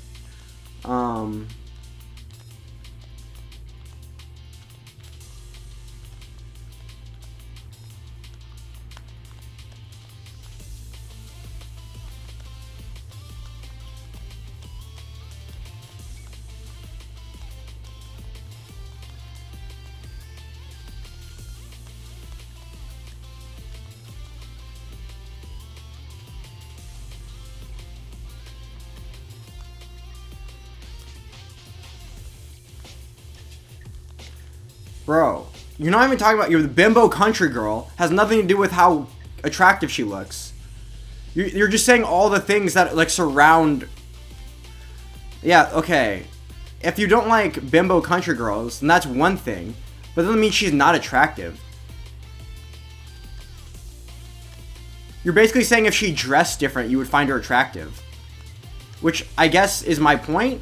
Bro, you're not even talking about... You're the bimbo country girl. Has nothing to do with how attractive she looks. You're just saying all the things that, like, surround... Yeah, okay. If you don't like bimbo country girls, then that's one thing. But that doesn't mean she's not attractive. You're basically saying if she dressed different, you would find her attractive. Which, I guess, is my point.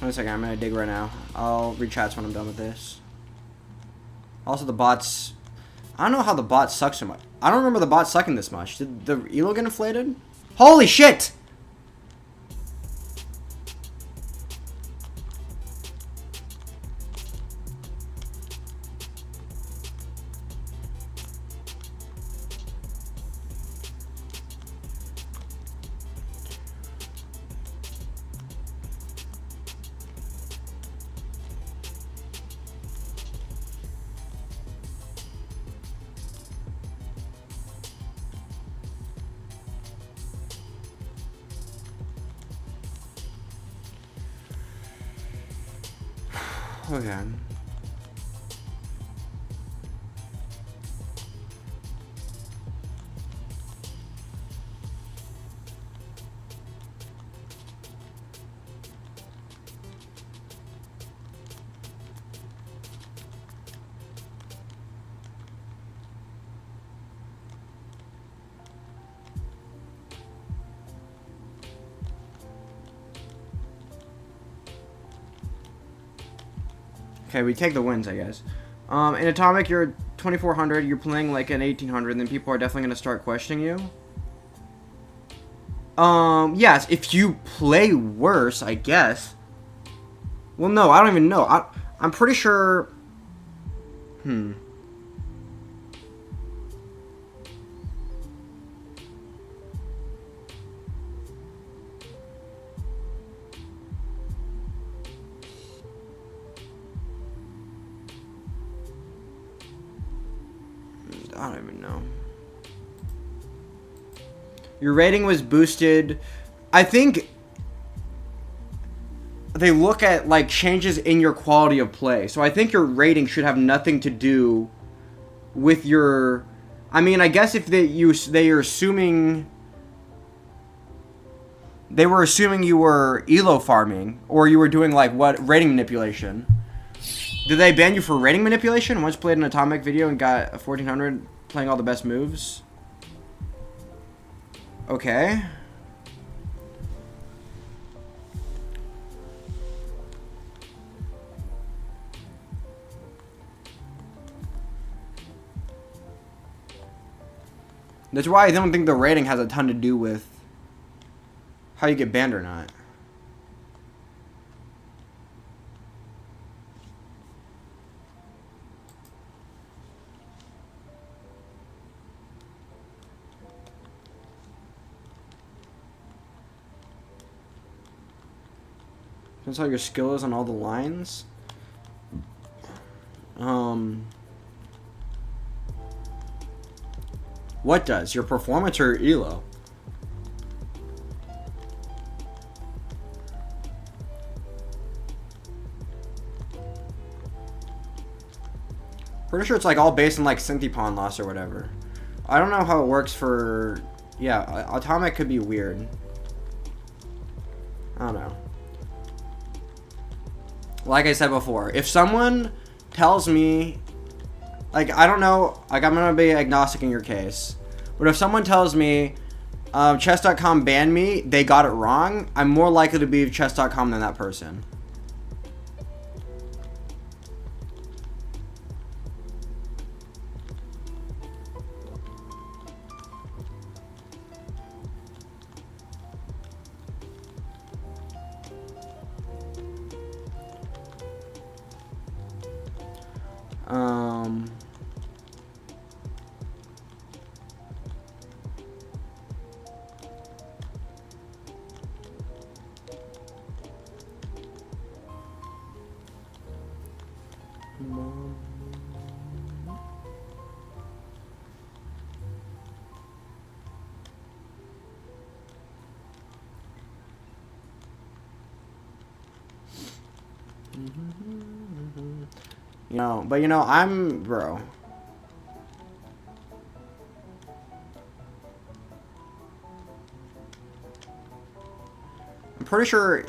One second, I'm gonna dig right now. I'll read chats when I'm done with this. Also, the bots... I don't know how the bot sucks so much. I don't remember the bot sucking this much. Did the elo get inflated? Holy shit! Okay. Okay, we take the wins, I guess. In Atomic, you're 2400, you're playing like an 1800, then people are definitely going to start questioning you. Yes, if you play worse, I guess. Well, no, I don't even know. I'm pretty sure... I don't even know. Your rating was boosted. I think they look at like changes in your quality of play. So I think your rating should have nothing to do with your... I mean, I guess if they are assuming... They were assuming you were elo farming or you were doing like what rating manipulation. Did they ban you for rating manipulation? Once played an Atomic video and got a 1400 playing all the best moves? Okay. That's why I don't think the rating has a ton to do with how you get banned or not. That's how your skill is on all the lines. What does? Your performance or your elo? Pretty sure it's like all based on like Synthipon loss or whatever. I don't know how it works for... Yeah, Atomic could be weird. I don't know. Like I said before, if someone tells me, like, I don't know, like, I'm going to be agnostic in your case, but if someone tells me chess.com banned me, they got it wrong, I'm more likely to believe chess.com than that person. You know, but you know, bro. I'm pretty sure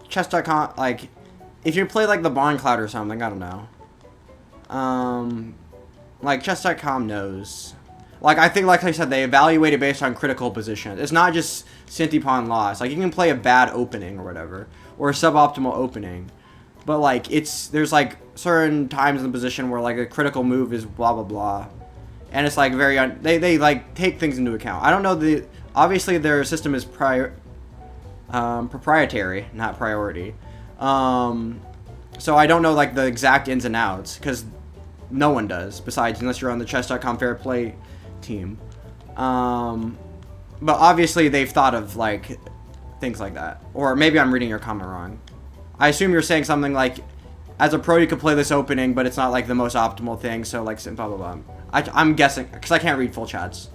chess.com, like, if you play like the Bond Cloud or something, I don't know. Like chess.com knows. Like, I think, like I said, they evaluate it based on critical position. It's not just Synthipon loss. Like, you can play a bad opening or whatever, or a suboptimal opening. But, like, there's, like, certain times in the position where, like, a critical move is blah, blah, blah. And it's, like, they like, take things into account. I don't know, obviously their system is proprietary, not priority. So I don't know, like, the exact ins and outs, because no one does, besides, unless you're on the chess.com fair play team. But obviously they've thought of, like, things like that. Or maybe I'm reading your comment wrong. I assume you're saying something like, as a pro you could play this opening, but it's not like the most optimal thing, so like blah blah blah. I'm guessing, because I can't read full chats.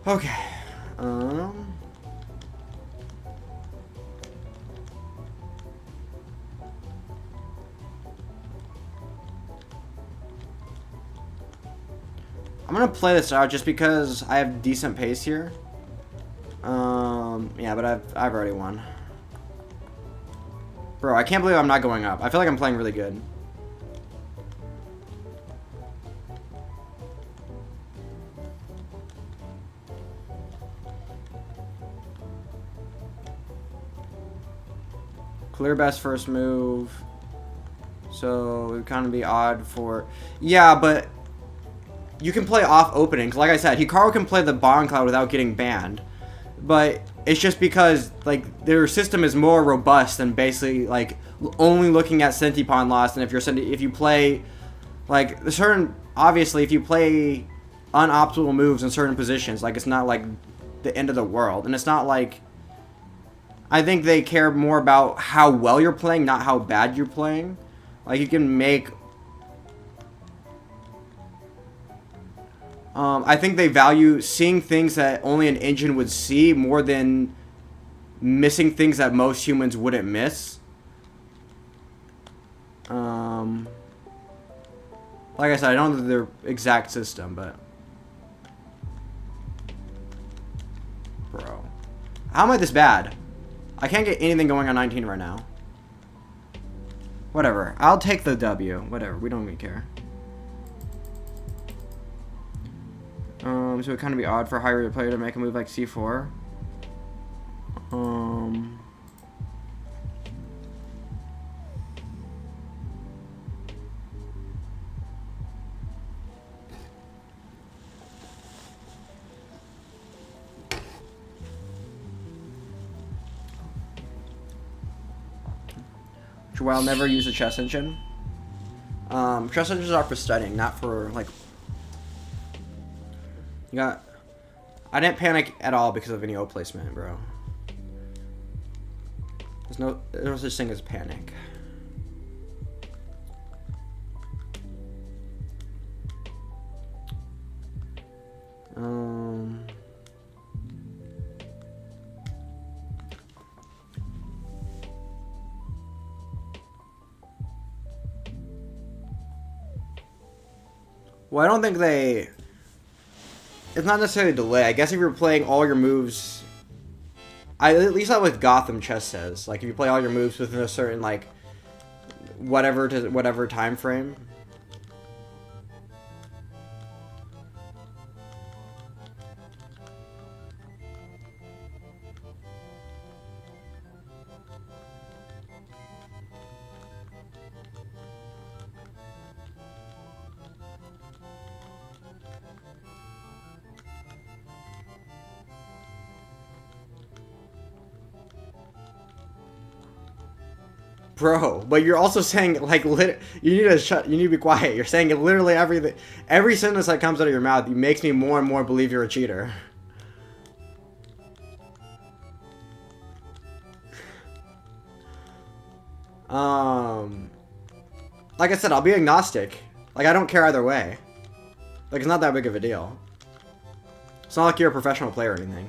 Okay. I'm gonna play this out just because I have decent pace here. Yeah, but I've already won. Bro, I can't believe I'm not going up. I feel like I'm playing really good. Clear best first move. So it would kind of be odd for... Yeah, but you can play off openings. Like I said, Hikaru can play the Bond Cloud without getting banned. But it's just because, like, their system is more robust than basically, like, only looking at Centipon loss. And if you play, like, obviously, if you play unoptimal moves in certain positions, like, it's not, like, the end of the world. And it's not, like... I think they care more about how well you're playing, not how bad you're playing. Like, you can make... I think they value seeing things that only an engine would see more than missing things that most humans wouldn't miss. Like I said, I don't know their exact system, but... Bro. How am I this bad? I can't get anything going on 19 right now. Whatever. I'll take the W. Whatever. We don't even care. So it'd kind of be odd for a higher player to make a move like C4. While never use a chess engine. Chess engines are for studying, not for, like... I didn't panic at all because of any O placement, bro. There's no such thing as panic. Well, I don't think they... It's not necessarily a delay. I guess if you're playing all your moves... at least not with Gotham Chess says. Like, if you play all your moves within a certain, like... whatever time frame... Bro, but you're also saying, like, you need to be quiet. You're saying literally everything. Every sentence that comes out of your mouth makes me more and more believe you're a cheater. Like I said, I'll be agnostic. Like, I don't care either way. Like, it's not that big of a deal. It's not like you're a professional player or anything.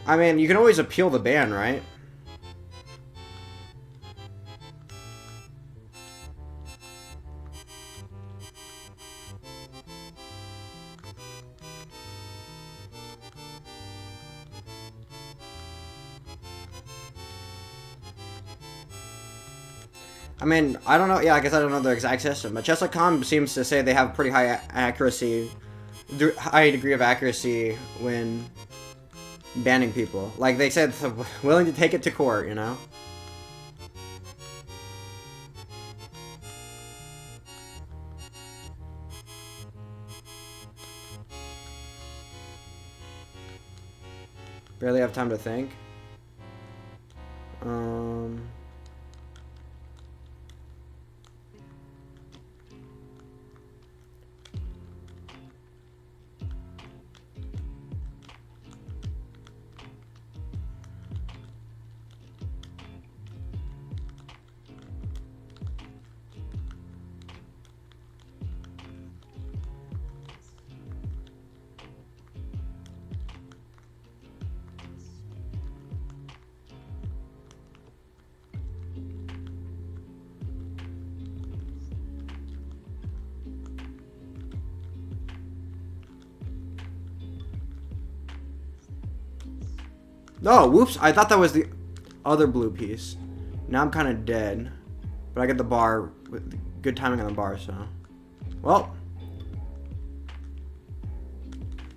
I mean, you can always appeal the ban, right? I mean, I don't know. Yeah, I guess I don't know the exact system, but Chess.com seems to say they have pretty high accuracy, high degree of accuracy when banning people. Like, they said, willing to take it to court, you know? Barely have time to think. No, whoops. I thought that was the other blue piece. Now I'm kind of dead. But I get the bar with good timing on the bar, so. Well.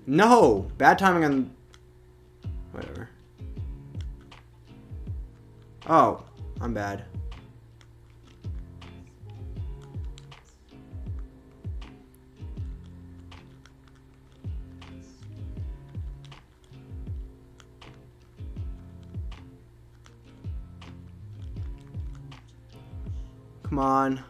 No! Bad timing on... Whatever. Oh, I'm bad. Come on.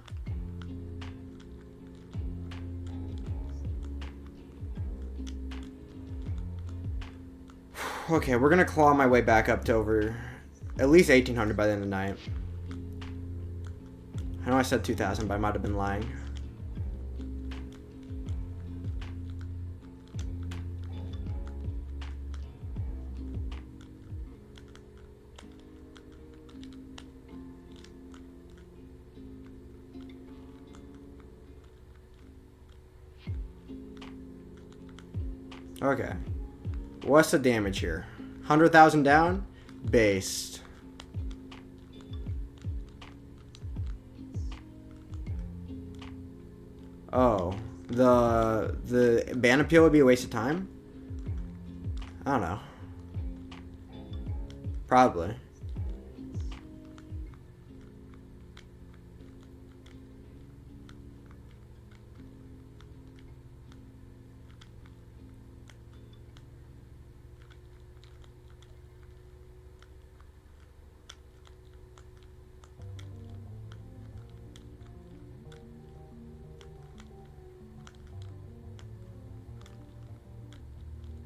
Okay, we're gonna claw my way back up to over at least 1,800 by the end of the night. I know I said 2,000, but I might have been lying. Okay. What's the damage here? 100,000 down? Based. Oh. The ban appeal would be a waste of time? I don't know. Probably.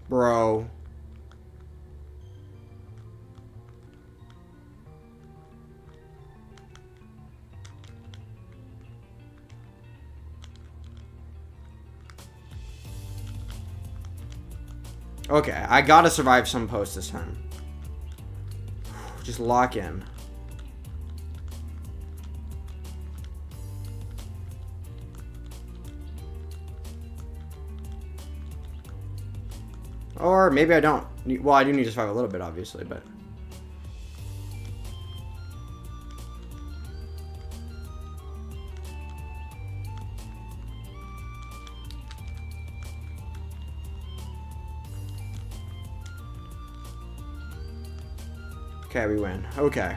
Bro. Okay, I gotta survive some post this time. Just lock in. Or maybe I don't. Well, I do need to survive a little bit, obviously, but... Okay, we win. Okay.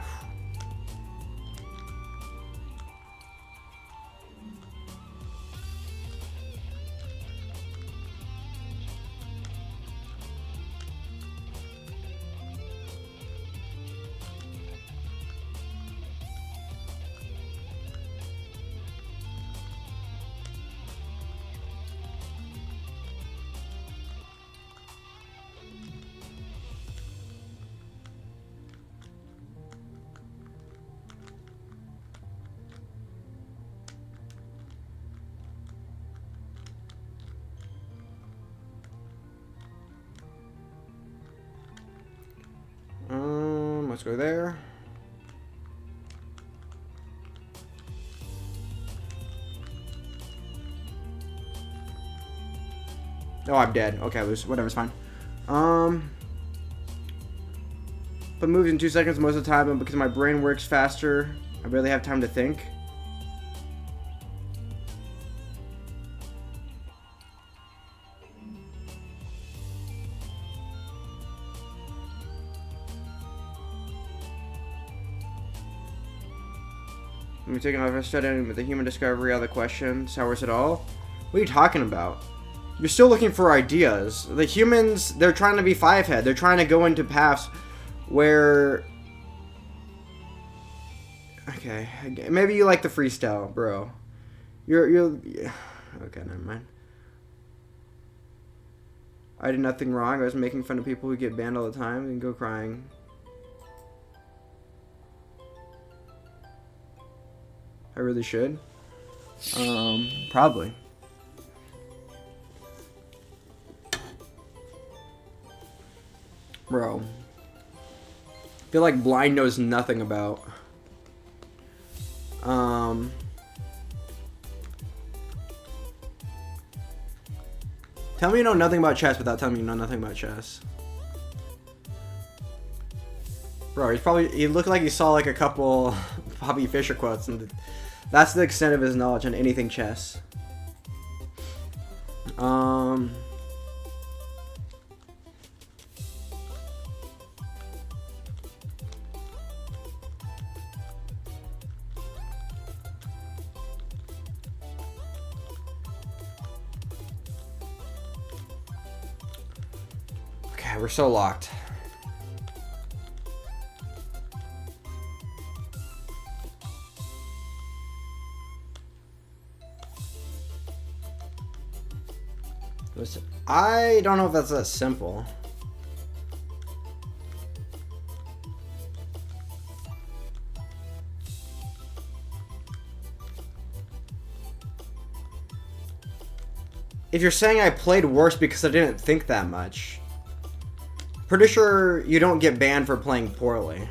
Let's go there. Oh, I'm dead. Okay, whatever's fine. But moves in 2 seconds most of the time, and because my brain works faster, I barely have time to think. We're taking off our study with the human discovery, all the questions. How was it all? What are you talking about? You're still looking for ideas. The humans, they're trying to be five-head. They're trying to go into paths where... Okay, maybe you like the freestyle, bro. You're... Okay, never mind. I did nothing wrong. I was making fun of people who get banned all the time and go crying. I really should. Probably. Bro. I feel like Blind knows nothing about. Tell me you know nothing about chess without telling me you know nothing about chess. Bro, he looked like he saw like a couple Bobby Fischer quotes, and that's the extent of his knowledge on anything chess. Okay, we're so locked. Listen, I don't know if that's that simple. If you're saying I played worse because I didn't think that much, pretty sure you don't get banned for playing poorly.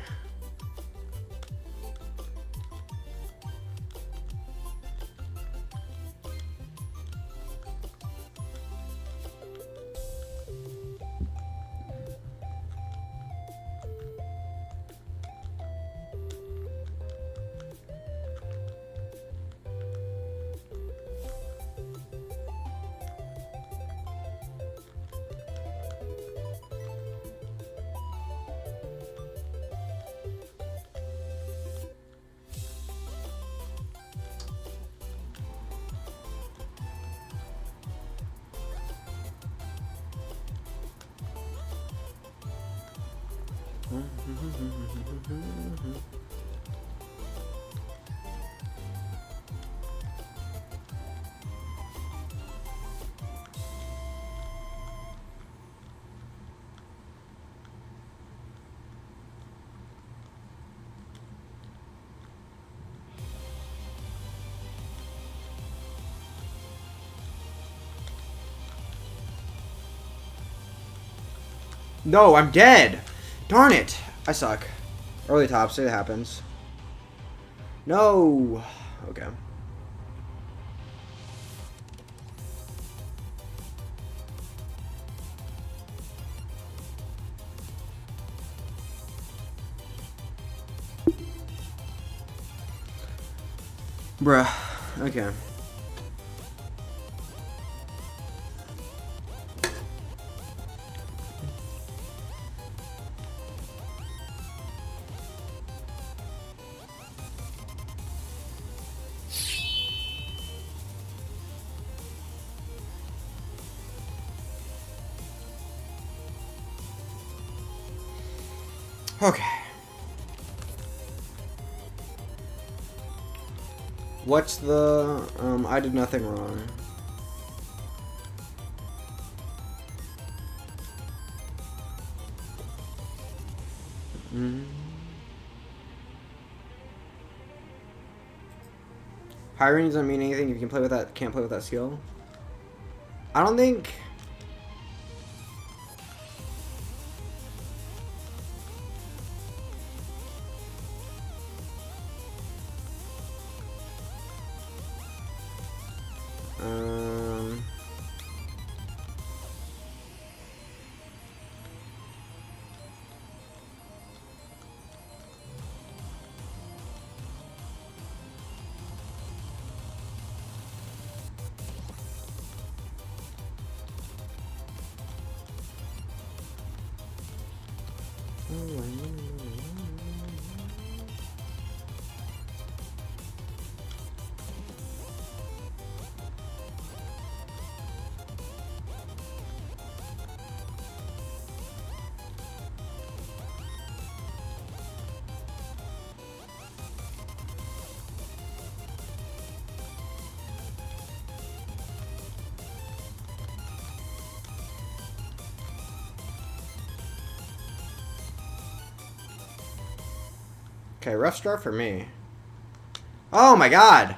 No, I'm dead! Darn it! I suck. Early tops, it happens. No! Okay. Bruh. Okay. Okay. What's the, I did nothing wrong. Hiring doesn't mean anything if you can play with that, can't play with that skill. I don't think... Okay, rough start for me. Oh my god!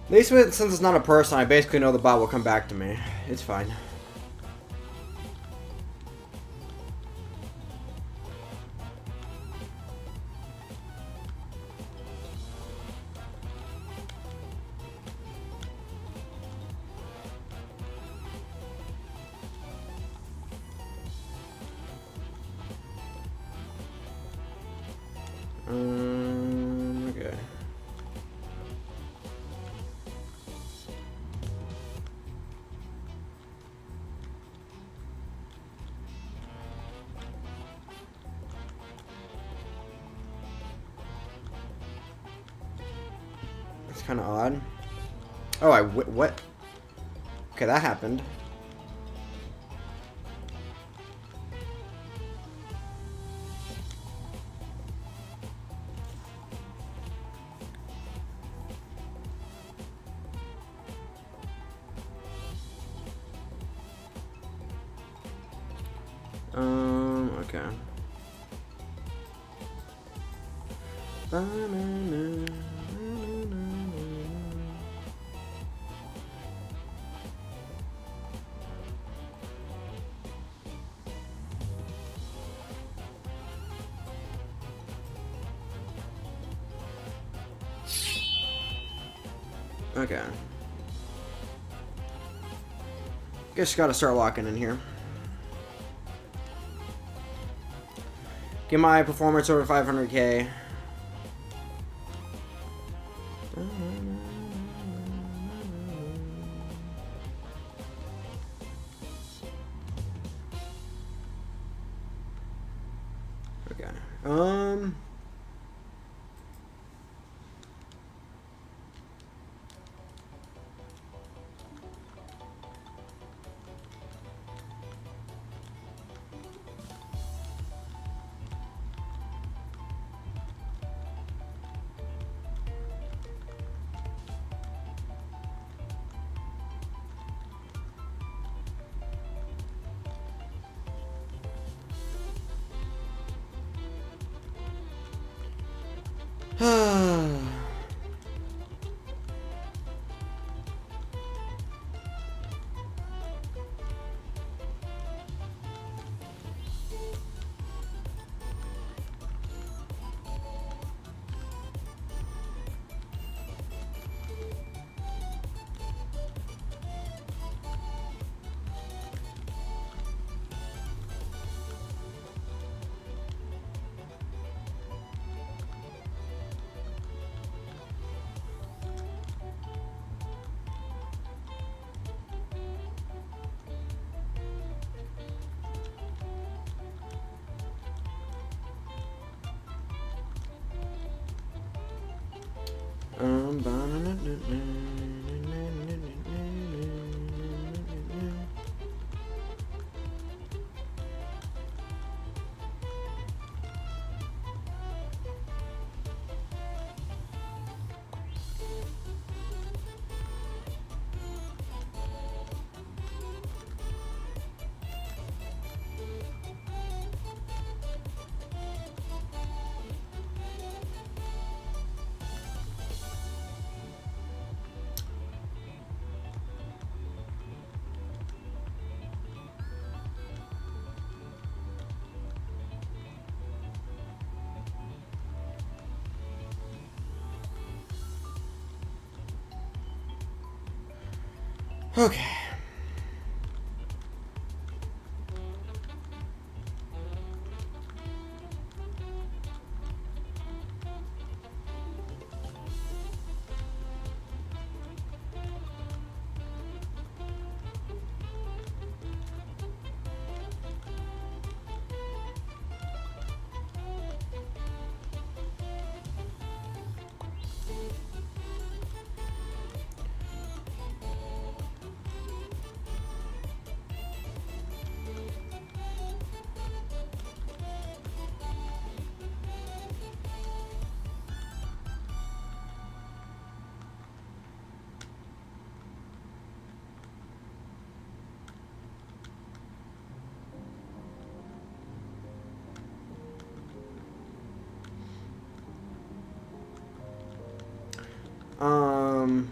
At least since it's not a person, I basically know the bot will come back to me. It's fine. Okay. It's kind of odd. Oh, what? Okay, that happened. Okay. Okay. Guess gotta start locking in here. Get my performance over 500k. Okay. Okay. Um,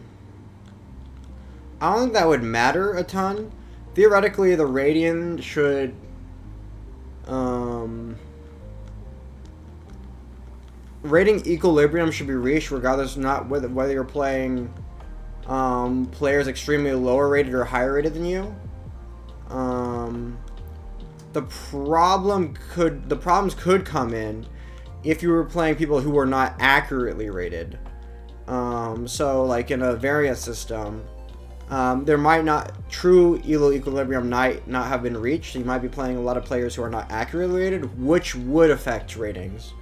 I don't think that would matter a ton. Theoretically, the rating should, rating equilibrium should be reached regardless not whether you're playing players extremely lower rated or higher rated than you. The problems could come in if you were playing people who were not accurately rated. So like in a variance system, there might not true elo equilibrium might not have been reached. So you might be playing a lot of players who are not accurately rated, which would affect ratings.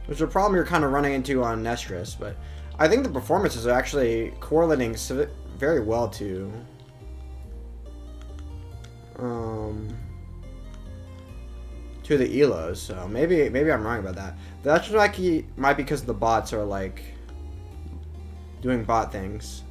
Which is a problem you're kind of running into on Tetris, but I think the performances are actually correlating very well to the elos. So maybe I'm wrong about that. That's might be because the bots are like doing bot things.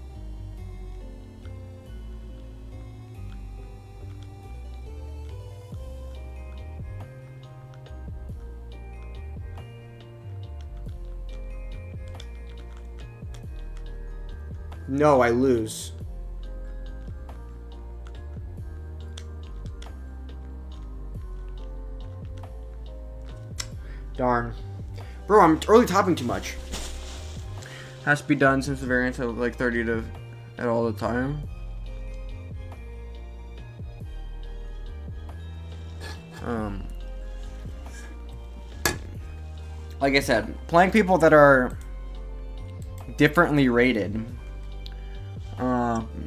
No, I lose. Darn. Bro, I'm early topping too much. Has to be done since the variance of like 30 to at all the time. Like I said, playing people that are differently rated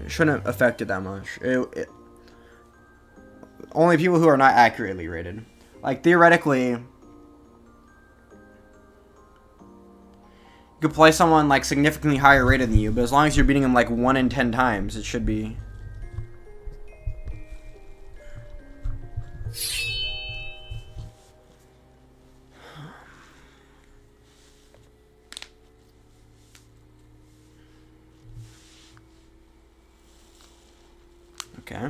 shouldn't affect it that much. Only people who are not accurately rated. Like theoretically, you could play someone like significantly higher rated than you, but as long as you're beating them like 1 in 10 times, it should be. Okay.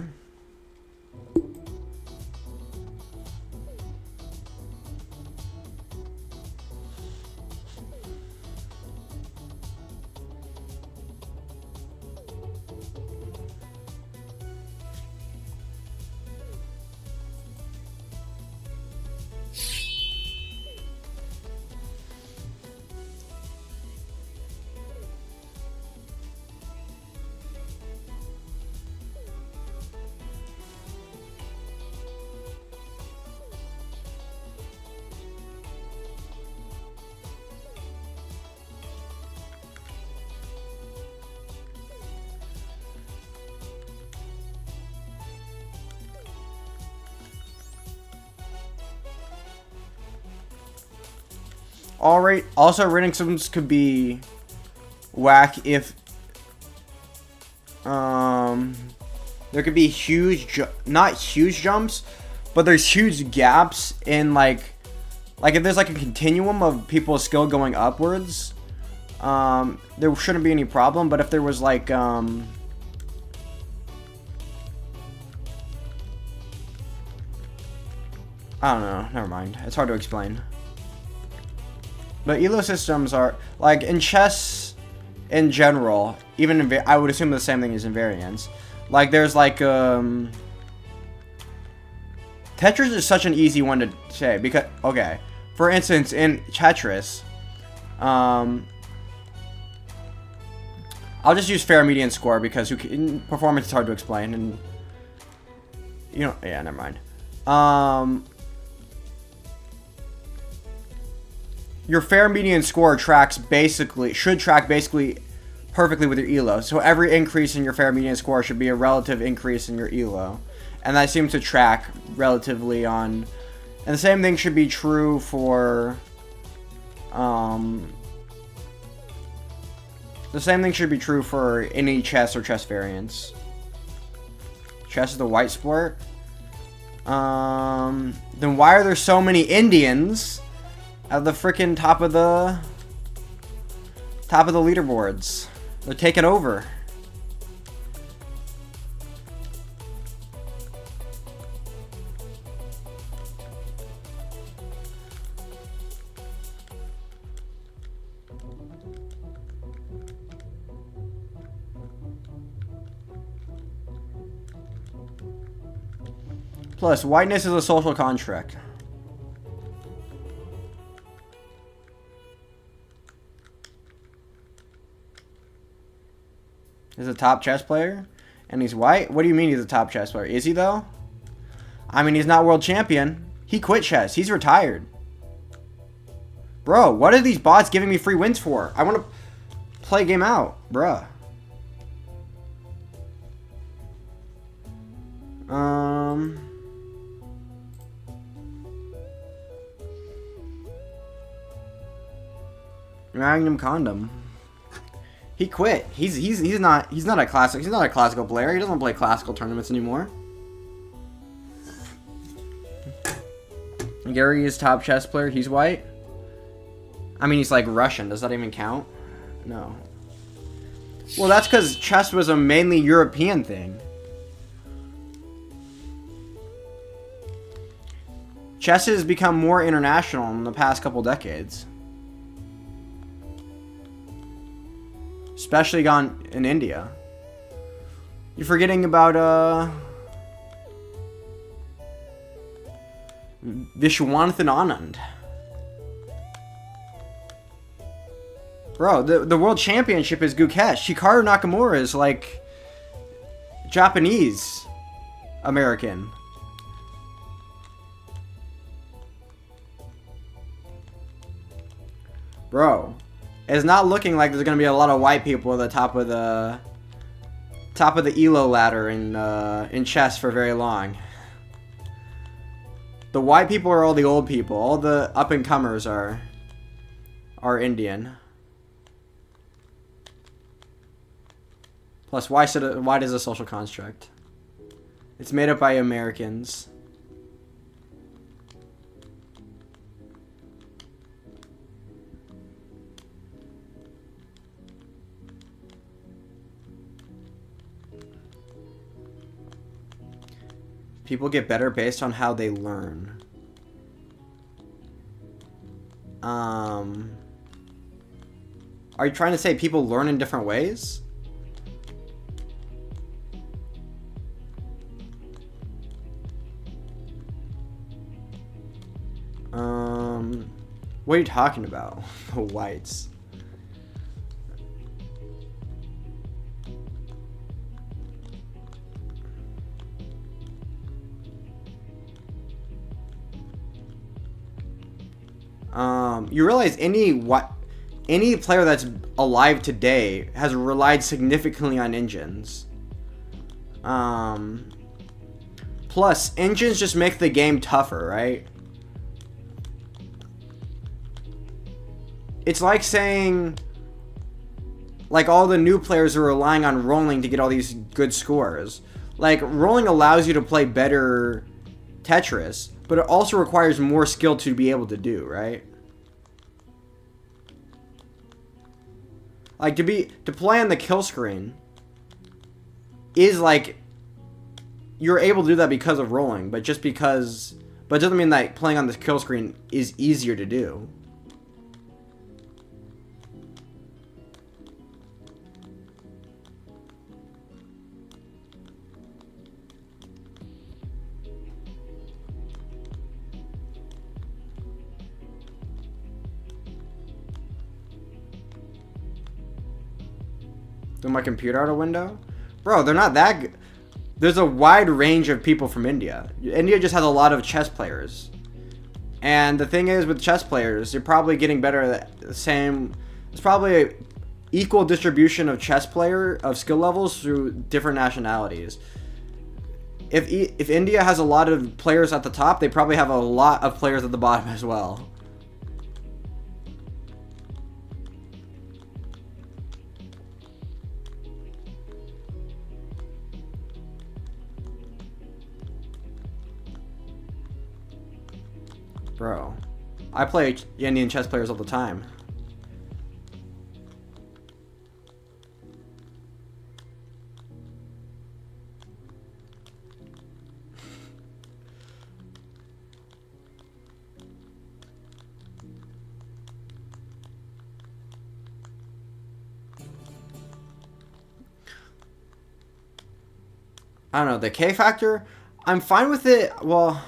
Also, rating systems could be whack if there could be not huge jumps, but there's huge gaps in like if there's like a continuum of people's skill going upwards, there shouldn't be any problem. But if there was like I don't know, never mind. It's hard to explain. But elo systems are, like, in chess in general, even in, I would assume the same thing as in variance. Like, there's, like, Tetris is such an easy one to say, because, okay, for instance, in Tetris, I'll just use fair median score, because performance is hard to explain, and, you know, yeah, never mind. Your fair median score should track basically perfectly with your elo. So every increase in your fair median score should be a relative increase in your elo. And that seems to track relatively on... And the same thing should be true for... the same thing should be true for any chess or chess variants. Chess is the white sport? Then why are there so many Indians at the frickin' top of the leaderboards? They're taking over. Plus, whiteness is a social construct. He's a top chess player, and he's white? What do you mean he's a top chess player? Is he, though? I mean, he's not world champion. He quit chess. He's retired. Bro, what are these bots giving me free wins for? I want to play a game out, bruh. Magnum Condom. He quit. He's not a classical player. He doesn't play classical tournaments anymore. Gary is top chess player. He's white. I mean, he's like Russian. Does that even count? No. Well, that's because chess was a mainly European thing. Chess has become more international in the past couple decades. Especially gone in India. You're forgetting about, Vishwanathan Anand. Bro, the world championship is Gukesh. Hikaru Nakamura is like Japanese American. Bro, it's not looking like there's gonna be a lot of white people at the top of the ELO ladder in chess for very long. The white people are all the old people. All the up and comers are Indian. Plus, why does a social construct? It's made up by Americans. People get better based on how they learn. Are you trying to say people learn in different ways? What are you talking about? The whites. You realize any player that's alive today has relied significantly on engines. Plus, engines just make the game tougher, right? It's like saying, like, all the new players are relying on rolling to get all these good scores. Like, rolling allows you to play better Tetris, but it also requires more skill to be able to do, right? Like, to play on the kill screen is like, you're able to do that because of rolling, but it doesn't mean that playing on the kill screen is easier to do. Throw my computer out a window? Bro, they're not that good. There's a wide range of people from India. India just has a lot of chess players. And the thing is, with chess players, you're probably getting better at the same... It's probably an equal distribution of of skill levels through different nationalities. If India has a lot of players at the top, they probably have a lot of players at the bottom as well. Bro, I play Indian chess players all the time. I don't know, the K factor, I'm fine with it. Well,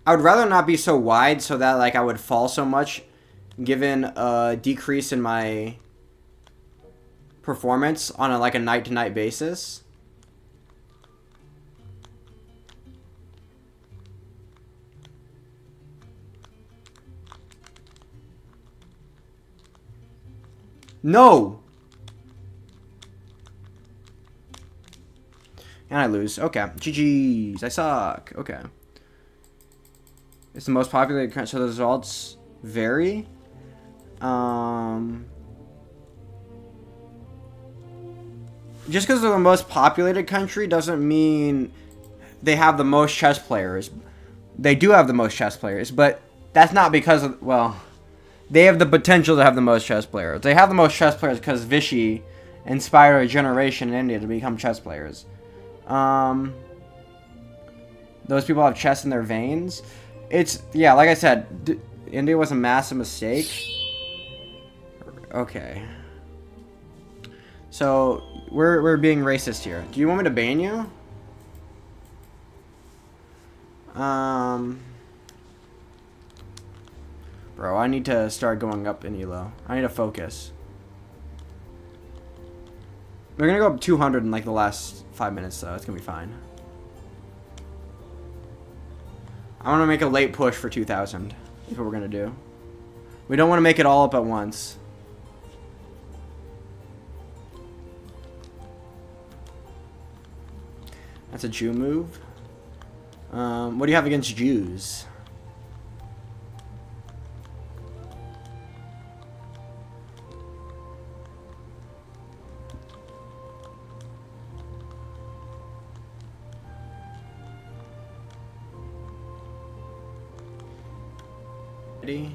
I would rather not be so wide so that like I would fall so much, given a decrease in my performance on a night-to-night basis. No! And I lose. Okay. GG's. I suck. Okay. It's the most populated country, so the results vary. Just because they're the most populated country doesn't mean they have the most chess players. They do have the most chess players, but that's not because of, well, they have the potential to have the most chess players. They have the most chess players because Vichy inspired a generation in India to become chess players. Those people have chess in their veins. It's, yeah, like I said, India was a massive mistake. Okay. So, we're being racist here. Do you want me to ban you? Bro, I need to start going up in elo. I need to focus. We're gonna go up 200 in like the last 5 minutes, though. It's gonna be fine. I want to make a late push for 2,000. That's what we're gonna do. We don't want to make it all up at once. That's a Jew move. What do you have against Jews? Ready?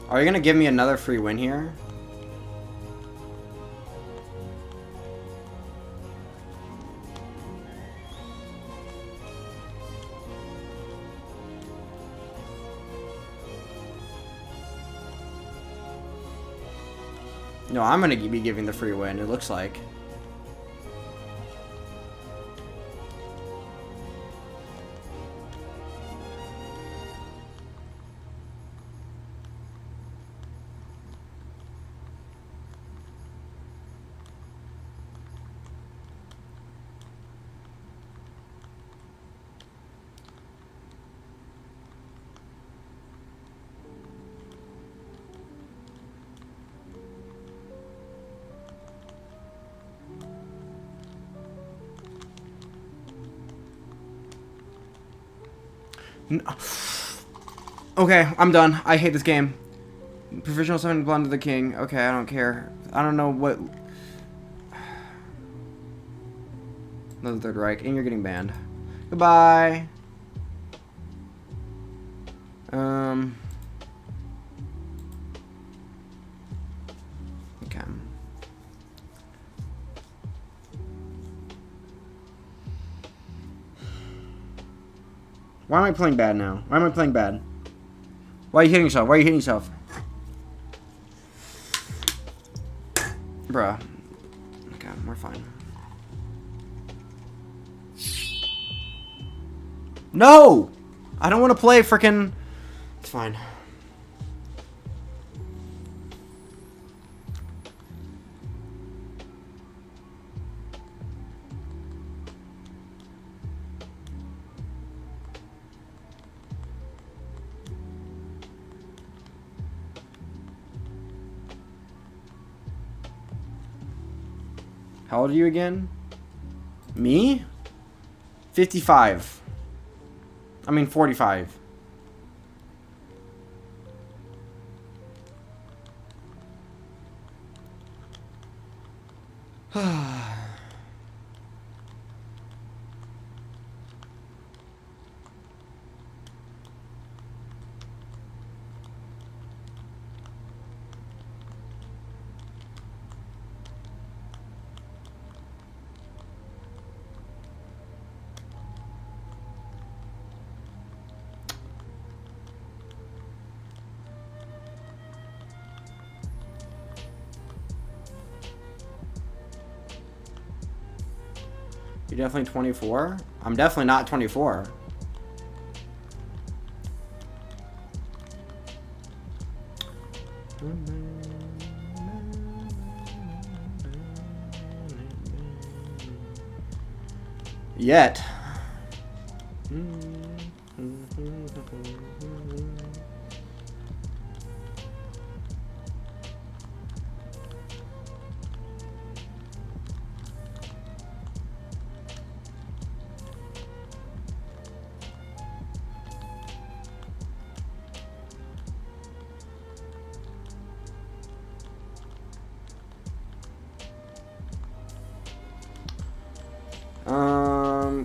Are you gonna give me another free win here? No, I'm gonna be giving the free win, it looks like. Okay, I'm done. I hate this game. Provisional summon Blunder the King. Okay, I don't care. I don't know what... Another Third Reich, and you're getting banned. Goodbye. Okay. Why am I playing bad now? Why am I playing bad? Why are you hitting yourself? Why are you hitting yourself? Bruh. Okay, we're fine. No! I don't want to play frickin'... It's fine. How old are you again? Me? 55. I mean 45. You're definitely 24? I'm definitely not 24. Yet.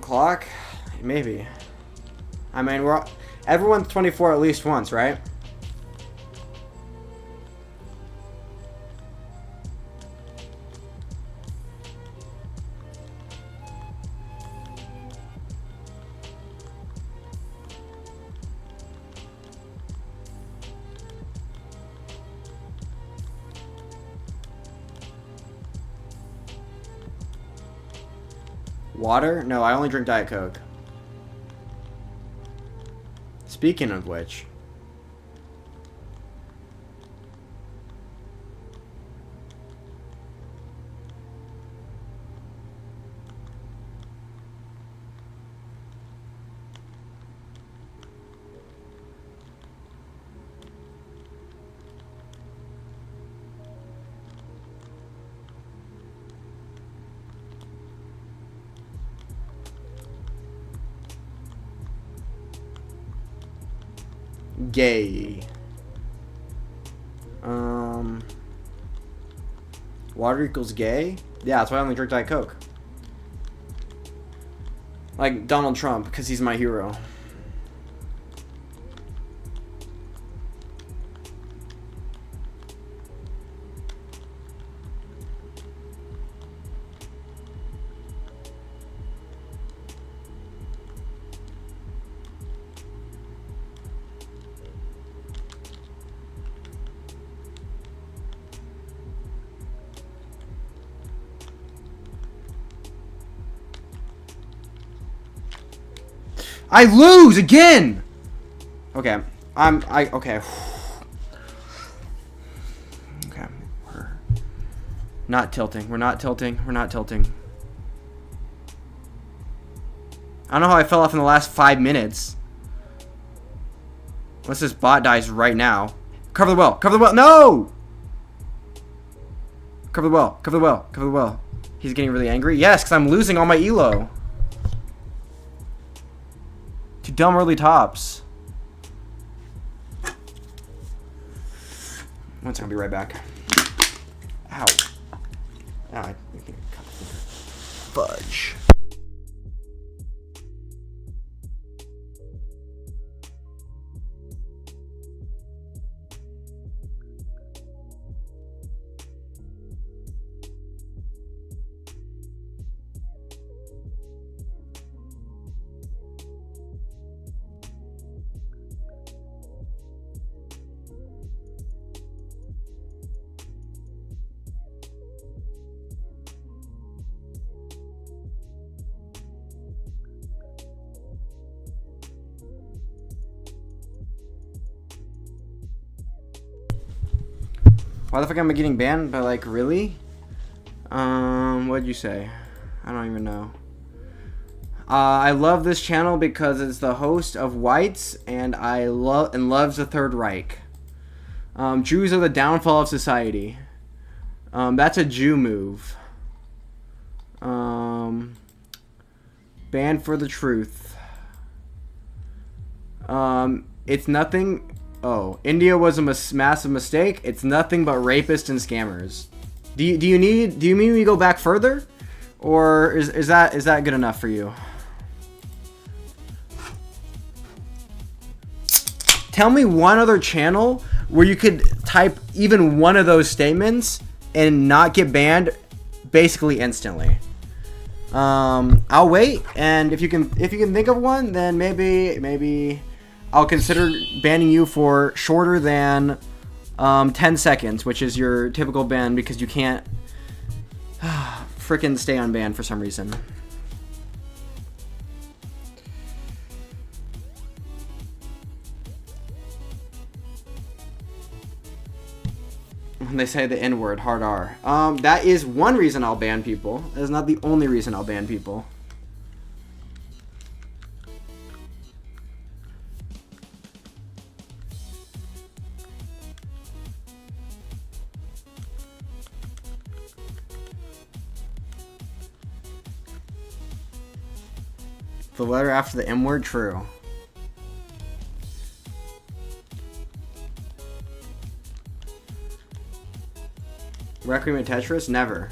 Clock? Maybe. I mean, everyone's 24 at least once, right? Water? No, I only drink Diet Coke. Speaking of which. Gay. Water equals gay? Yeah, that's why I only drink Diet Coke. Like Donald Trump, because he's my hero. I lose again. Okay, okay. Okay, we're not tilting. We're not tilting. We're not tilting. I don't know how I fell off in the last 5 minutes. Unless this bot dies right now. Cover the well. Cover the well. No. Cover the well. Cover the well. Cover the well. He's getting really angry. Yes, because I'm losing all my elo. To dumb early tops. One second, I'll be right back. Ow. Ow, I can't cut the finger. Fudge. Why the fuck am I getting banned? But like, really? What'd you say? I don't even know. I love this channel because it's the host of Whites, and loves the Third Reich. Jews are the downfall of society. That's a Jew move. Banned for the truth. It's nothing. Oh, India was a massive mistake. It's nothing but rapists and scammers. Do you mean we go back further, or is that good enough for you? Tell me one other channel where you could type even one of those statements and not get banned basically instantly. I'll wait, and if you can think of one, then maybe I'll consider banning you for shorter than 10 seconds, which is your typical ban because you can't frickin' stay unbanned for some reason. when they say the N-word, hard R. That is one reason I'll ban people. That is not the only reason I'll ban people. The letter after the M word, true. Requiem at Tetris? Never.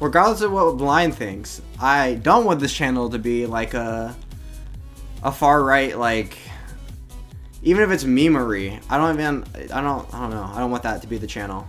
Regardless of what Blind thinks, I don't want this channel to be like a far right, like, even if it's memery. I don't know. I don't want that to be the channel.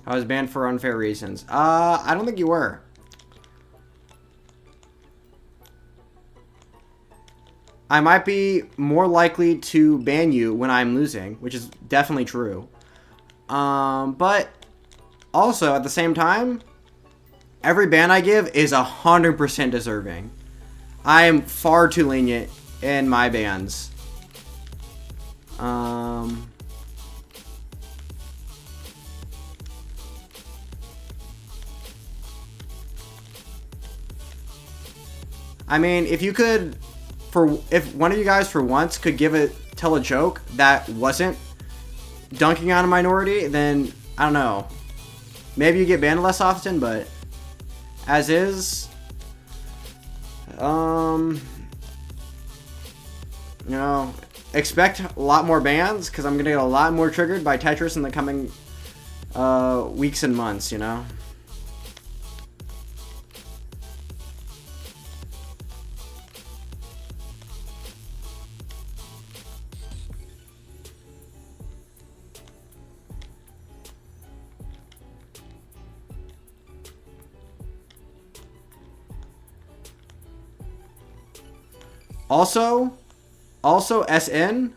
I was banned for unfair reasons. I don't think you were. I might be more likely to ban you when I'm losing, which is definitely true. But also, at the same time, every ban I give is 100% deserving. I am far too lenient in my bans. I mean, if you could, if one of you guys for once could tell a joke that wasn't dunking on a minority, then I don't know. Maybe you get banned less often, but as is, you know, expect a lot more bans because I'm gonna get a lot more triggered by Tetris in the coming weeks and months. You know. Also SN,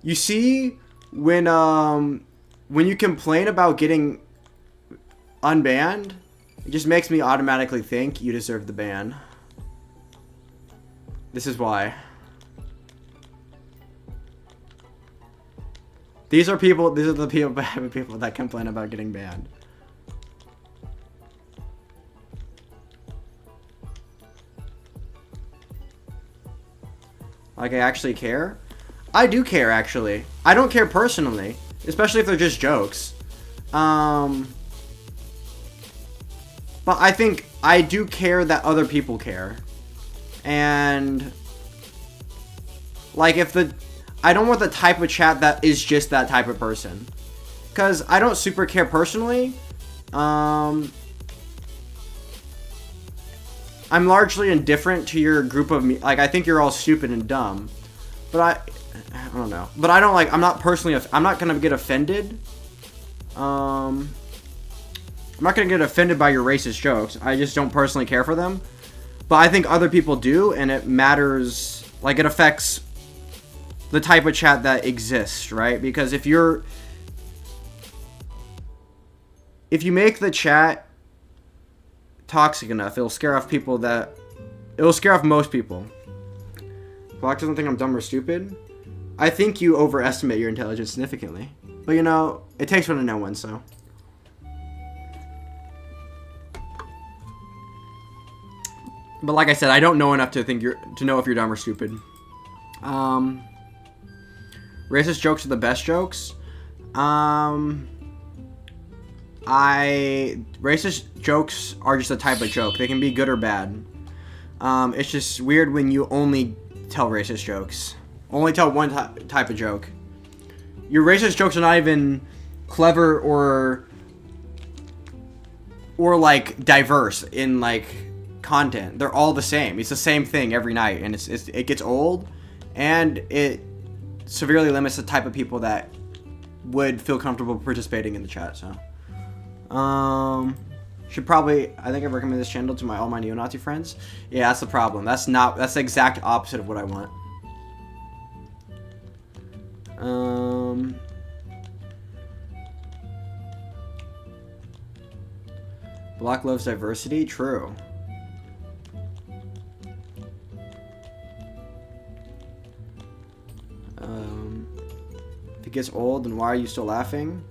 you see when you complain about getting unbanned, it just makes me automatically think you deserve the ban. This is why. These are the people that complain about getting banned. Like, I actually care? I do care, actually. I don't care personally, especially if they're just jokes. But I think I do care that other people care. And, like, I don't want the type of chat that is just that type of person. Because I don't super care personally. I'm largely indifferent to your group of me. Like, I think you're all stupid and dumb. But I don't know. But I don't like, I'm not going to get offended. I'm not going to get offended by your racist jokes. I just don't personally care for them. But I think other people do, and it matters, like, it affects the type of chat that exists, right? Because if you make the chat toxic enough, it'll scare off most people. Block doesn't think I'm dumb or stupid. I think you overestimate your intelligence significantly. But you know, it takes one to know one, so. But like I said, I don't know enough to know if you're dumb or stupid. Racist jokes are the best jokes. Racist jokes are just a type of joke. They can be good or bad. It's just weird when you only tell racist jokes. Only tell one type of joke. Your racist jokes are not even clever or like diverse in like content. They're all the same. It's the same thing every night, and it gets old, and it severely limits the type of people that would feel comfortable participating in the chat. So, should probably, I think I recommend this channel to all my neo-Nazi friends. Yeah, that's the problem. That's the exact opposite of what I want. Black loves diversity. True. If it gets old, then why are you still laughing?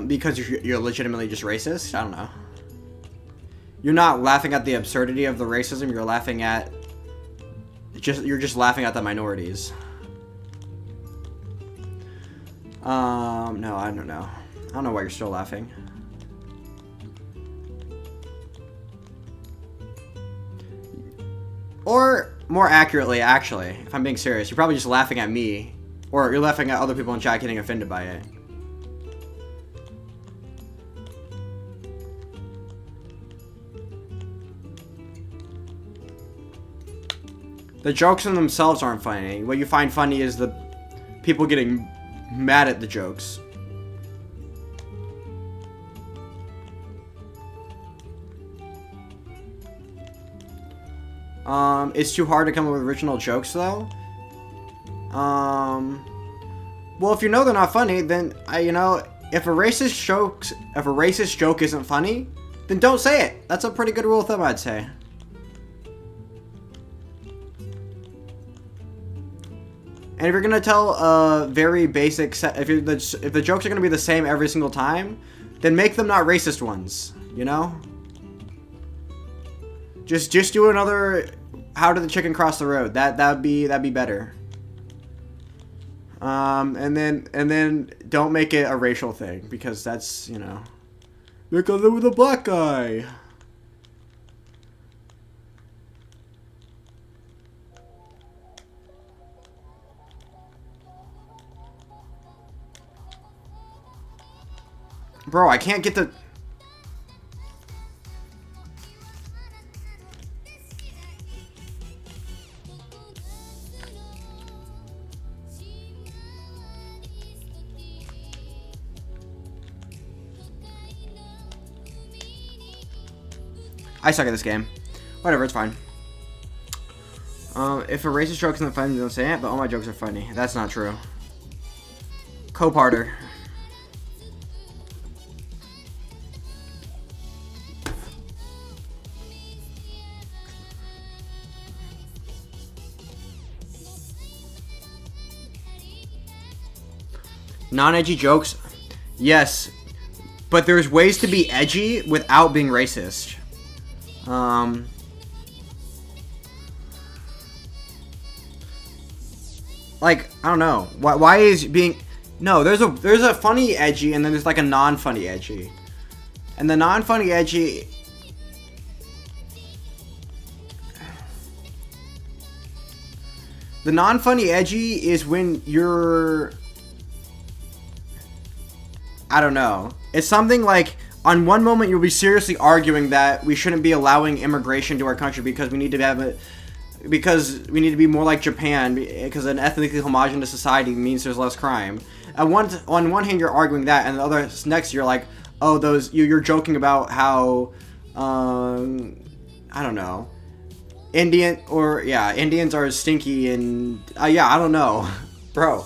Because you're legitimately just racist. I don't know. You're not laughing at the absurdity of the racism. You're laughing at you're just laughing at the minorities. No, I don't know. I don't know why you're still laughing. Or, more accurately, actually, if I'm being serious, you're probably just laughing at me. Or you're laughing at other people in chat getting offended by it. The jokes in themselves aren't funny. What you find funny is the people getting mad at the jokes. It's too hard to come up with original jokes, though. Well, if you know they're not funny, then if a racist joke isn't funny, then don't say it. That's a pretty good rule of thumb, I'd say. And if you're gonna tell a very basic set, if the jokes are gonna be the same every single time, then make them not racist ones. You know? Just do another "How did the chicken cross the road?" That'd be better. And then don't make it a racial thing, because that's, because it was a black guy. Bro, I can't get the... I suck at this game. Whatever, it's fine. If a racist joke isn't funny, don't say it, but all my jokes are funny. That's not true. Co-parter. Non-edgy jokes? Yes. But there's ways to be edgy without being racist. Like, I don't know. Why is being... No, there's a funny edgy, and then there's like a non-funny edgy. And the non-funny edgy... The non-funny edgy is when you're... I don't know. It's something like, on one moment you'll be seriously arguing that we shouldn't be allowing immigration to our country because we need to have it... Because we need to be more like Japan, because an ethnically homogenous society means there's less crime. On one hand, you're arguing that, and the other next, you're like, oh, you're joking about how, I don't know, Indians are stinky, and I don't know, bro.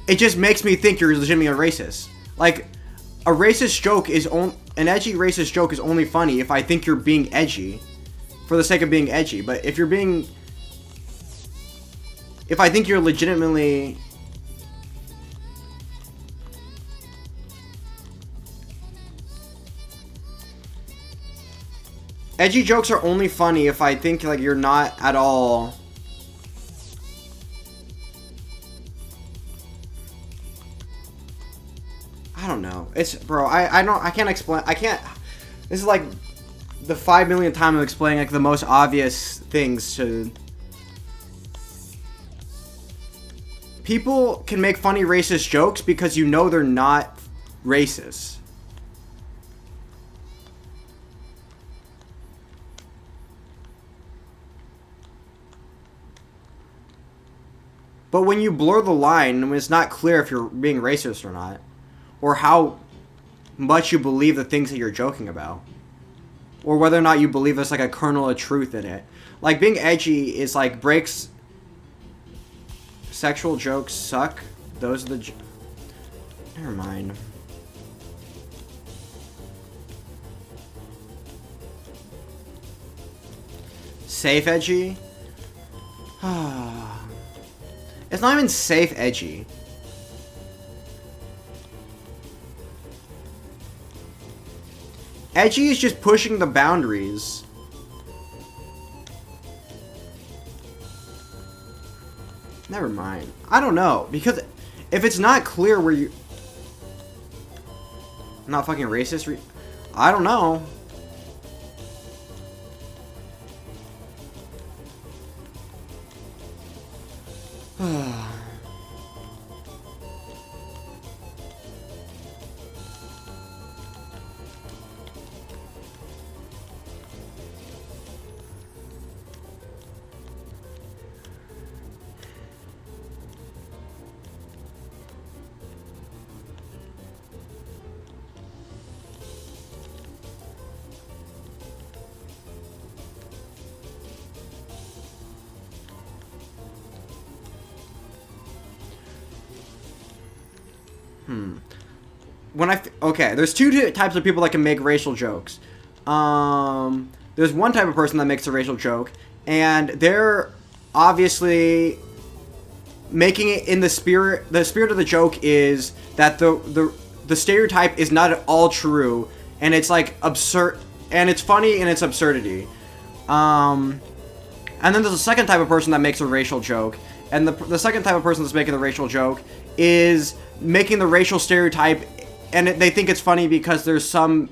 It just makes me think you're legitimately a racist. Like, a racist joke is an edgy racist joke is only funny if I think you're being edgy for the sake of being edgy. But if I think you're legitimately... Edgy jokes are only funny if I think like you're not at all... I don't know. It's, bro, I can't explain. This is like the 5 millionth time I'm explaining like the most obvious things to... People can make funny racist jokes because you know they're not racist. But when you blur the line, when it's not clear if you're being racist or not, or how much you believe the things that you're joking about, or whether or not you believe there's like a kernel of truth in it. Like being edgy is like breaks. Sexual jokes suck. Those are the. Never mind. Safe edgy? It's not even safe edgy. Edgy is just pushing the boundaries. Never mind. I don't know. Because if it's not clear where you... Not fucking racist? I don't know. Okay, there's two types of people that can make racial jokes. There's one type of person that makes a racial joke, and they're obviously making it in the spirit. The spirit of the joke is that the stereotype is not at all true, and it's like absurd, and it's funny in its absurdity. And then there's a second type of person that makes a racial joke, and the second type of person that's making the racial joke is making the racial stereotype, and they think it's funny because there's some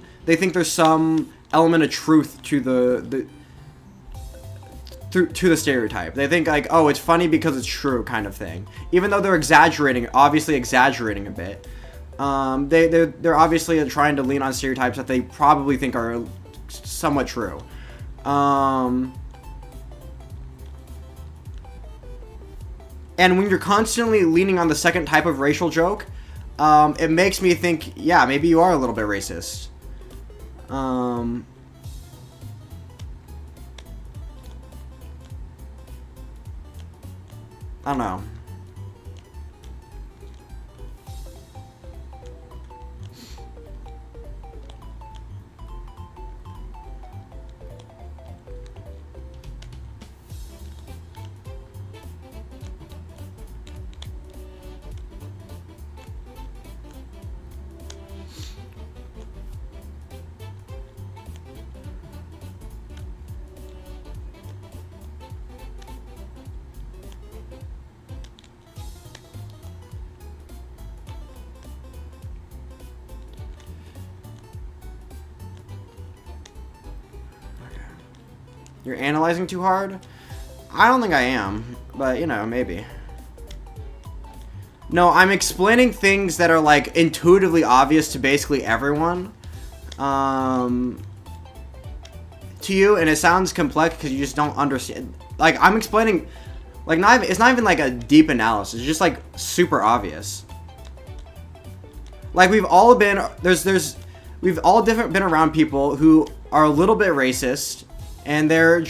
element of truth to the stereotype. They think like, oh, it's funny because it's true, kind of thing. Even though they're obviously exaggerating a bit. They're obviously trying to lean on stereotypes that they probably think are somewhat true. And when you're constantly leaning on the second type of racial joke, it makes me think, yeah, maybe you are a little bit racist. I don't know. You're analyzing too hard? I don't think I am, but you know, maybe. No, I'm explaining things that are like intuitively obvious to basically everyone. To you, and it sounds complex because you just don't understand. Like, I'm explaining, like, it's not even like a deep analysis. It's just like super obvious. Like, we've all been been around people who are a little bit racist. And their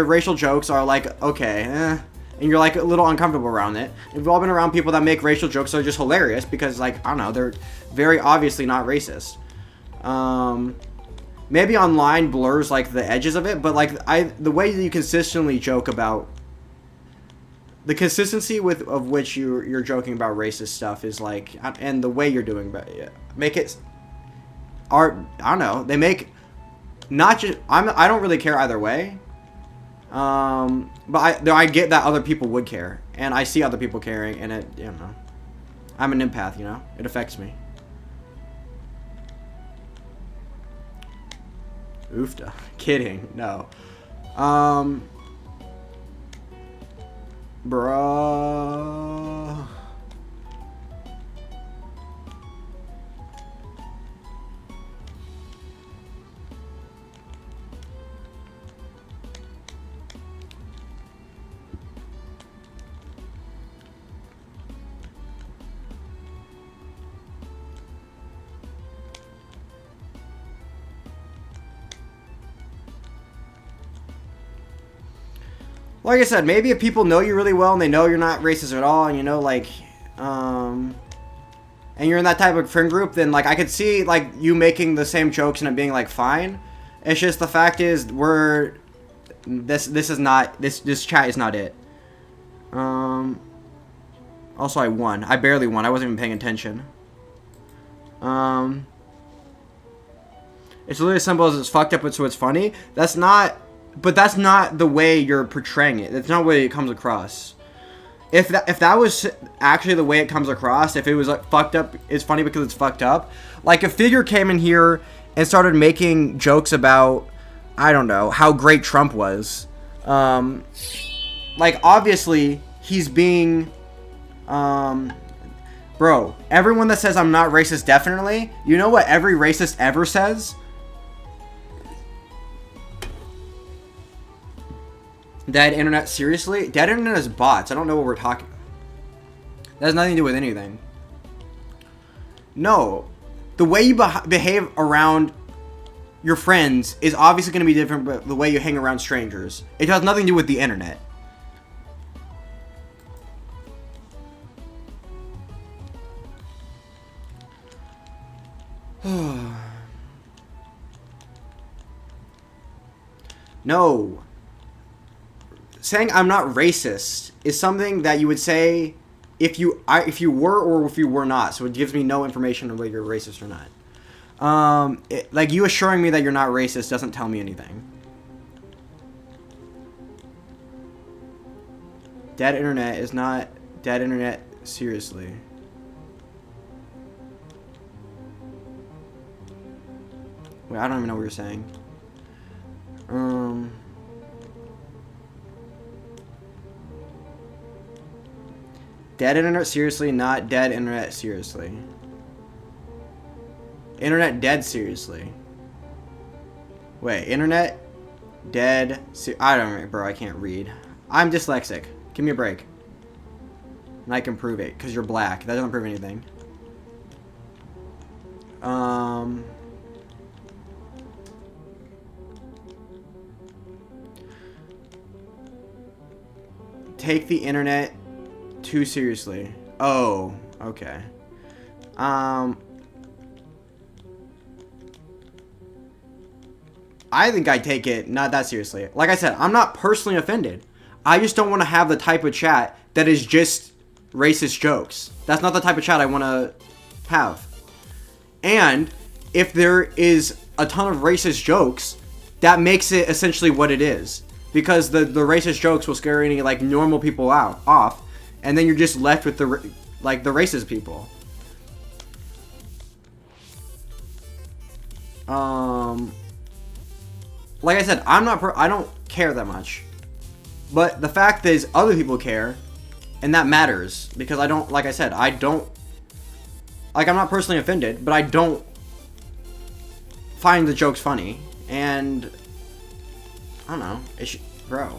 racial jokes are like, okay, and you're like a little uncomfortable around it. And we've all been around people that make racial jokes that are just hilarious because, like, I don't know, they're very obviously not racist. Maybe online blurs like the edges of it, but like the way that you consistently joke about the consistency of which you're joking about racist stuff is like, and the way you're doing about it, make it art. I don't know. They make. Not just I don't really care either way, but I get that other people would care, and I see other people caring, and it, you know, I'm an empath, you know, it affects me. Oofta, kidding, no, bruh. Like I said, maybe if people know you really well and they know you're not racist at all, and you know, like, and you're in that type of friend group, then, like, I could see, like, you making the same jokes and it being, like, fine. It's just the fact is, this is not, this chat is not it. Also, I won. I barely won. I wasn't even paying attention. It's literally as simple as it's fucked up, so it's funny. That's not the way you're portraying it. That's not the way it comes across. If that was actually the way it comes across, if it was like fucked up, it's funny because it's fucked up. Like if Figure came in here and started making jokes about, I don't know, how great Trump was. Like obviously he's being, bro, everyone that says I'm not racist, definitely, you know what every racist ever says? Dead internet, seriously? Dead internet is bots. I don't know what we're talking. That has nothing to do with anything. No. The way you behave around your friends is obviously going to be different from the way you hang around strangers. It has nothing to do with the internet. No. Saying I'm not racist is something that you would say if you were or if you were not. So it gives me no information on whether you're racist or not. Like you assuring me that you're not racist doesn't tell me anything. Dead internet is not dead internet, seriously. Wait, I don't even know what you're saying. Dead internet, seriously, not dead internet, seriously. Internet dead, seriously. Wait, internet dead, I don't know, bro, I can't read. I'm dyslexic. Give me a break. And I can prove it, because you're black. That doesn't prove anything. Take the internet too seriously. Oh, okay. I think I take it not that seriously. Like I said, I'm not personally offended. I just don't want to have the type of chat that is just racist jokes. That's not the type of chat I want to have. And if there is a ton of racist jokes, that makes it essentially what it is. Because the racist jokes will scare any like normal people off, and then you're just left with the racist people. Like I said, I don't care that much, but the fact is other people care, and that matters because I don't. Like I said, I don't. Like I'm not personally offended, but I don't find the jokes funny, and I don't know. Bro.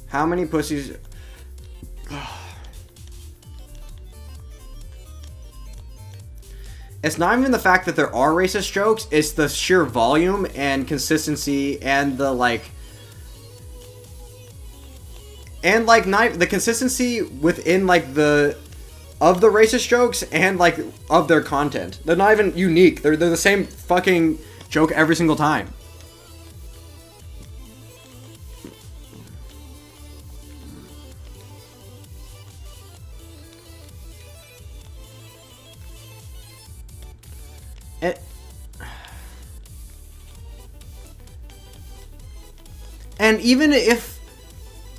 How many pussies? It's not even the fact that there are racist jokes, it's the sheer volume and consistency and the the consistency within like the racist jokes and like of their content. They're not even unique. They're the same fucking joke every single time. And even if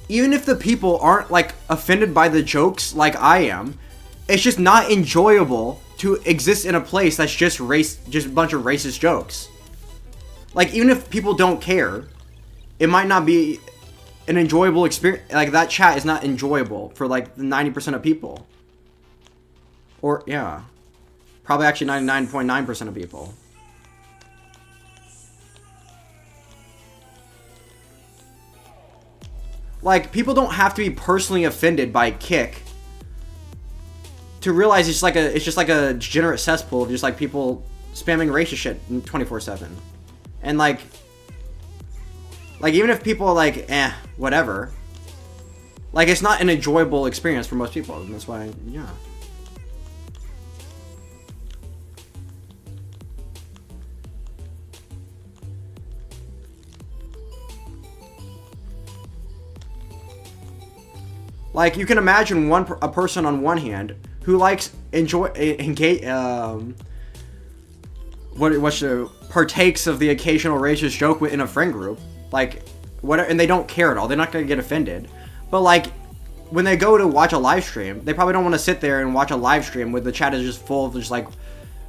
the people aren't like offended by the jokes like I am, it's just not enjoyable to exist in a place that's just a bunch of racist jokes. Like even if people don't care, it might not be an enjoyable experience. Like that chat is not enjoyable for like 90% of people. Or yeah, probably actually 99.9% of people. Like, people don't have to be personally offended by Kick to realize it's just like a degenerate cesspool of just like people spamming racist shit 24/7, and like even if people are like whatever, like it's not an enjoyable experience for most people, and that's why yeah. Like you can imagine a person on one hand who likes partakes of the occasional racist joke in a friend group, like whatever, and they don't care at all. They're not gonna get offended. But like when they go to watch a live stream, they probably don't want to sit there and watch a live stream where the chat is just full of just like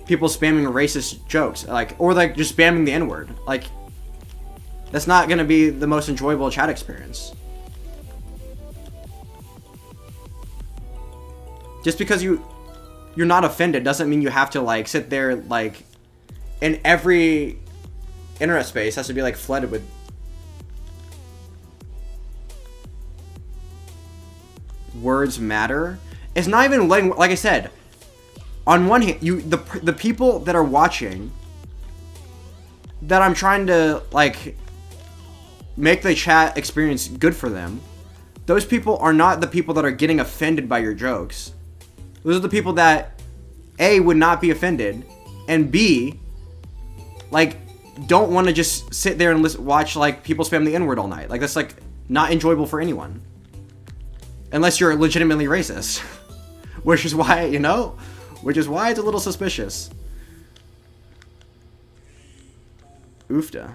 people spamming racist jokes, like or like just spamming the N-word. Like that's not gonna be the most enjoyable chat experience. Just because you're not offended doesn't mean you have to like sit there like in every internet space has to be like flooded with words matter. It's not even letting, like I said, on one hand, the people that are watching that I'm trying to like make the chat experience good for them, those people are not the people that are getting offended by your jokes. Those are the people that A, would not be offended, and B, like don't want to just sit there and watch like people spam the N-word all night. Like that's like not enjoyable for anyone. Unless you're legitimately racist. Which is why it's a little suspicious. Oofda.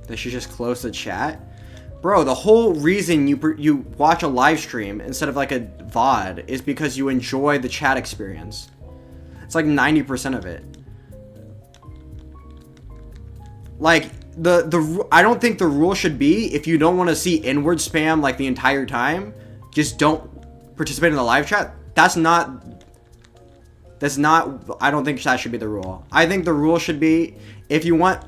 They should just close the chat? Bro, the whole reason you watch a live stream instead of like a VOD is because you enjoy the chat experience. It's like 90% of it. Like, I don't think the rule should be if you don't want to see N-word spam like the entire time, just don't participate in the live chat. That's not, I don't think that should be the rule. I think the rule should be if you want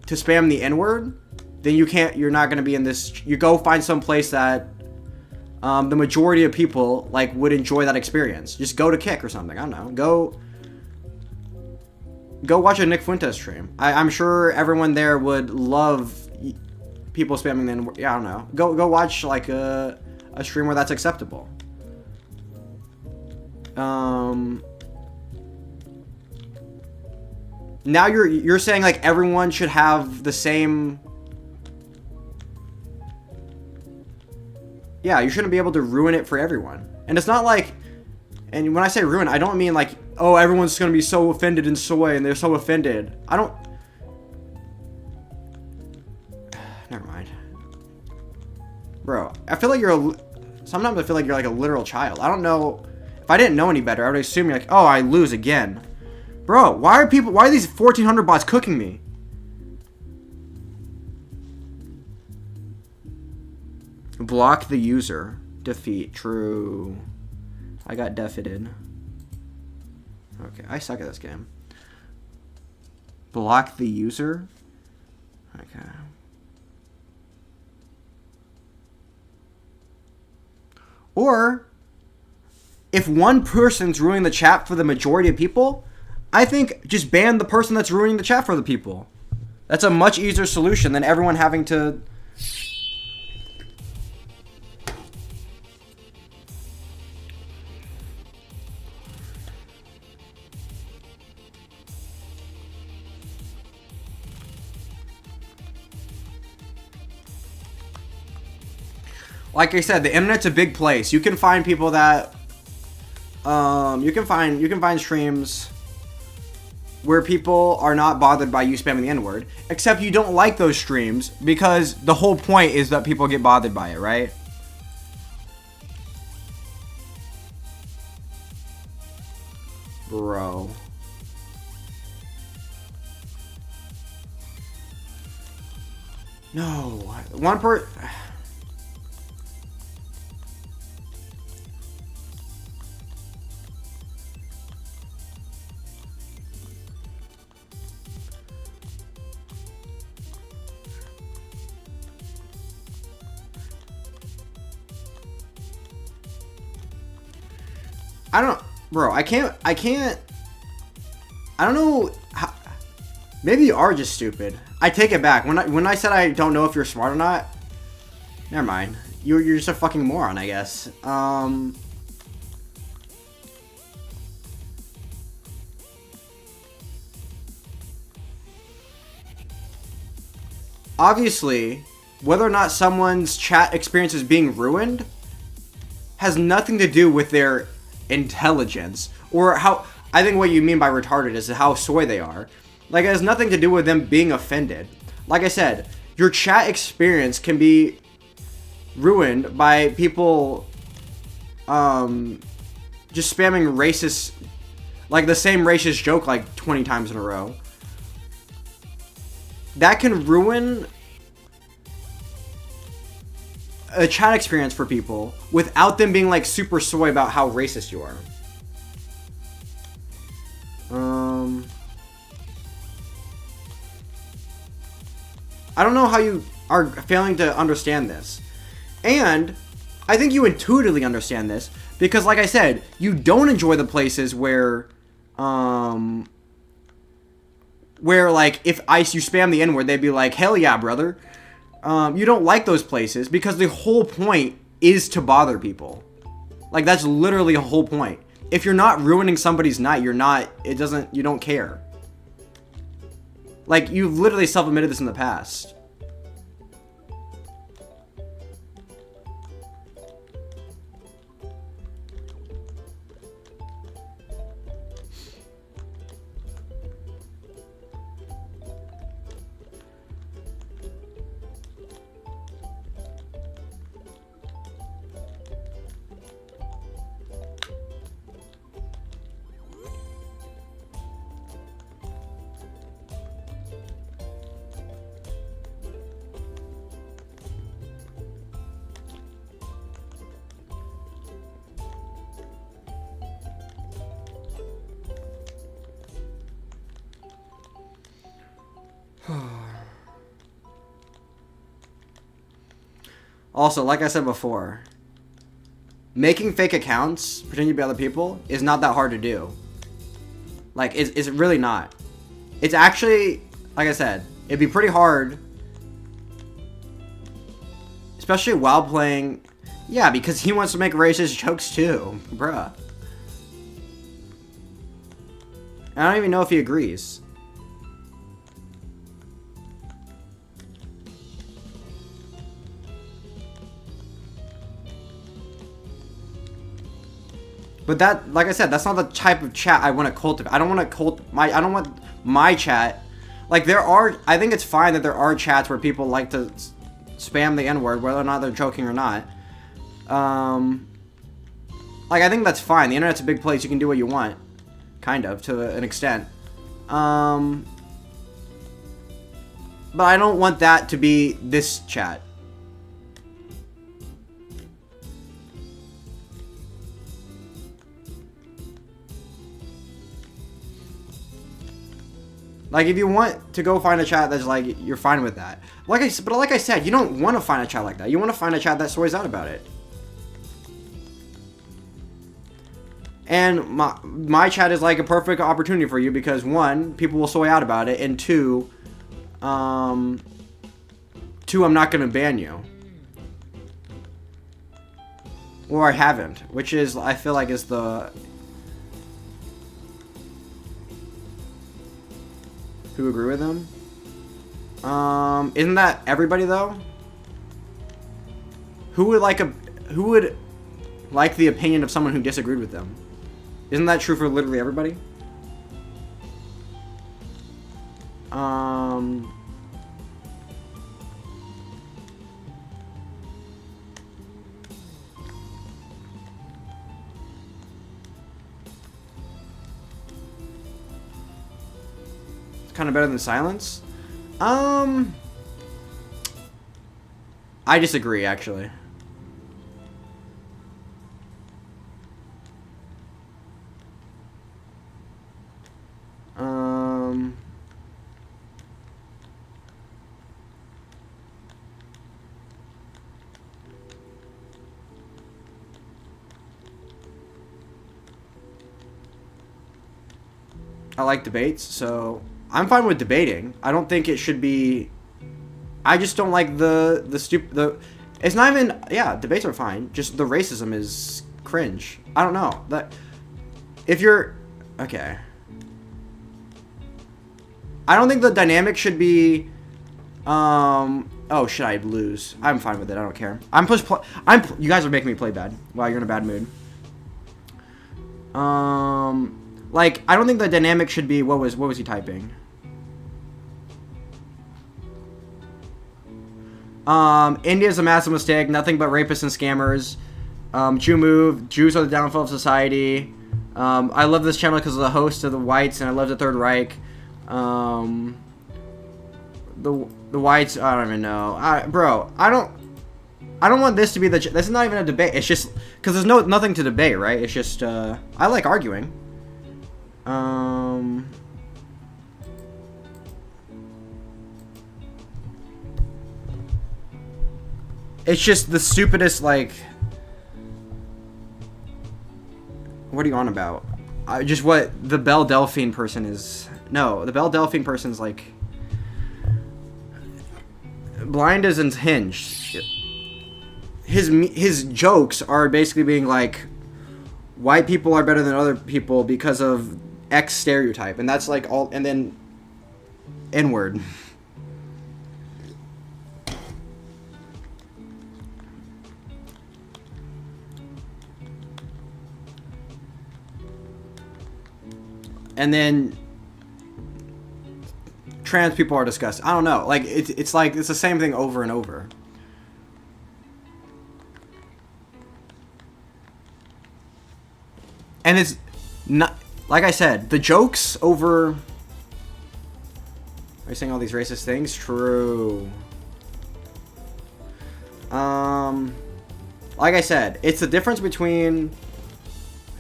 to spam the N-word, then you're not going to be in this, you go find some place that the majority of people like would enjoy that experience. Just go to Kick or something, I don't know. Go watch a Nick Fuentes stream. I'm sure everyone there would love people spamming the N-word. Yeah, I don't know. Go watch like a stream where that's acceptable. Now you're saying like everyone should have the same. Yeah, you shouldn't be able to ruin it for everyone. And it's not like, and when I say ruin, I don't mean like, oh, everyone's gonna be so offended in soy and they're so offended. I don't. Never mind, bro. I feel like sometimes I feel like you're like a literal child. I don't know. If I didn't know any better, I would assume you're like, oh, I lose again. Bro, why are these 1400 bots cooking me? Block the user. Defeat. True. I got defeated. Okay, I suck at this game. Block the user? Okay. Or, if one person's ruining the chat for the majority of people, I think just ban the person that's ruining the chat for the people. That's a much easier solution than everyone having to... Like I said, the internet's a big place. You can find people that... you can find streams where people are not bothered by you spamming the N-word, except you don't like those streams because the whole point is that people get bothered by it, right? Bro. No. One per... I don't... Bro, I can't... I don't know... How, maybe you are just stupid. I take it back. When I said I don't know if you're smart or not... Never mind. You're just a fucking moron, I guess. Obviously, whether or not someone's chat experience is being ruined has nothing to do with their intelligence or how... I think what you mean by retarded is how soy they are. Like, it has nothing to do with them being offended. Like I said, your chat experience can be ruined by people just spamming racist, like the same racist joke like 20 times in a row. That can ruin a chat experience for people without them being like super soy about how racist you are. I don't know how you are failing to understand this. And I think you intuitively understand this because, like I said, you don't enjoy the places where like if you spam the N-word, they'd be like, hell yeah, brother. You don't like those places because the whole point is to bother people. Like, that's literally a whole point. If you're not ruining somebody's night, you don't care. Like, you've literally self-admitted this in the past. Also, like I said before, making fake accounts, pretending to be other people, is not that hard to do. Like, it's really not. It's actually, like I said, it'd be pretty hard, especially while playing. Yeah, because he wants to make racist jokes too, bruh. I don't even know if he agrees. But that, like I said, that's not the type of chat I want to cultivate. I don't want my chat. Like, I think it's fine that there are chats where people like to spam the N-word, whether or not they're joking or not. Like, I think that's fine. The internet's a big place. You can do what you want. Kind of, to an extent. But I don't want that to be this chat. Like, if you want to go find a chat that's like, you're fine with that. But like I said, you don't want to find a chat like that. You want to find a chat that soys out about it. And my chat is like a perfect opportunity for you because, one, people will soy out about it, and two, I'm not going to ban you. Or I haven't, which is, I feel like, is the... Who agree with him? Isn't that everybody though? Who would like the opinion of someone who disagreed with them? Isn't that true for literally everybody? Kind of better than silence. I disagree, actually. I like debates, so I'm fine with debating. I don't think it should be. I just don't like the stupid. It's not even. Yeah, debates are fine. Just the racism is cringe. I don't know that. If you're okay, I don't think the dynamic should be. Oh, should I lose? I'm fine with it. I don't care. You guys are making me play bad. Wow, you're in a bad mood. Like, I don't think the dynamic should be. What was he typing? India's a massive mistake. Nothing but rapists and scammers. Jew move. Jews are the downfall of society. I love this channel because of the host of the whites, and I love the Third Reich. The whites. I don't even know. Bro, I don't want this to be this is not even a debate. It's just because there's nothing to debate, right? It's just I like arguing. It's just the stupidest, like. What are you on about? Just what the Belle Delphine person is. No, the Belle Delphine person's like. Blind as unhinged. His jokes are basically being like, white people are better than other people because of X stereotype, and that's like all, and then N-word. And then trans people are disgusting. I don't know. Like it's like it's the same thing over and over. And it's not, like I said, the jokes over. Are you saying all these racist things? True. Like I said, it's the difference between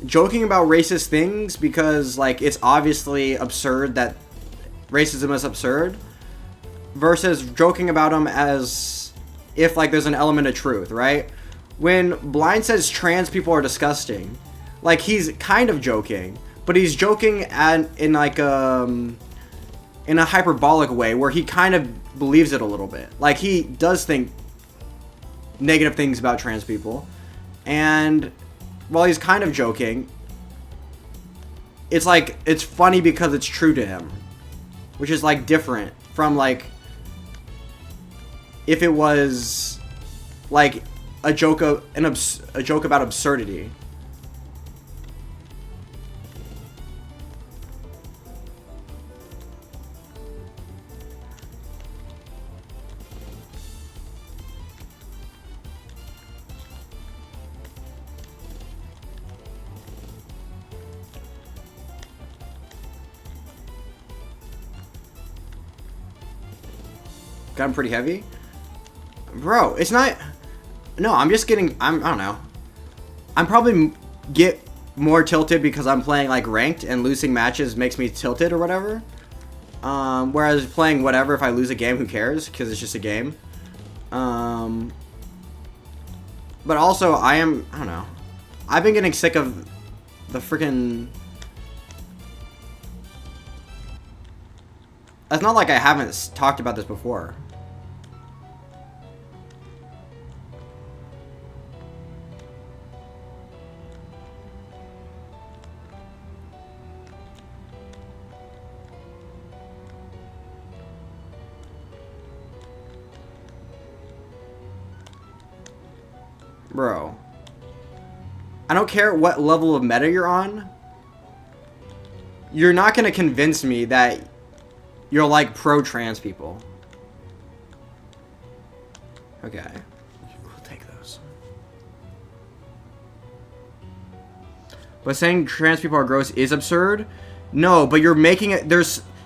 joking about racist things because, like, it's obviously absurd that racism is absurd, versus joking about them as if, like, there's an element of truth, right? When Blind says trans people are disgusting, like, he's kind of joking, but he's joking in a hyperbolic way where he kind of believes it a little bit. Like, he does think negative things about trans people, and while he's kind of joking, it's like, it's funny because it's true to him, which is, like, different from, like, if it was, like, a joke about absurdity. Got him pretty heavy? Bro, it's not. No, I'm just getting. I don't know. I'm probably get more tilted because I'm playing like ranked, and losing matches makes me tilted or whatever. Whereas playing whatever, if I lose a game, who cares? Because it's just a game. But also, I don't know. I've been getting sick of the freaking. It's not like I haven't talked about this before. Bro, I don't care what level of meta you're on. You're not going to convince me that you're like pro-trans people. Okay. We'll take those. But saying trans people are gross is absurd? No, but you're making it,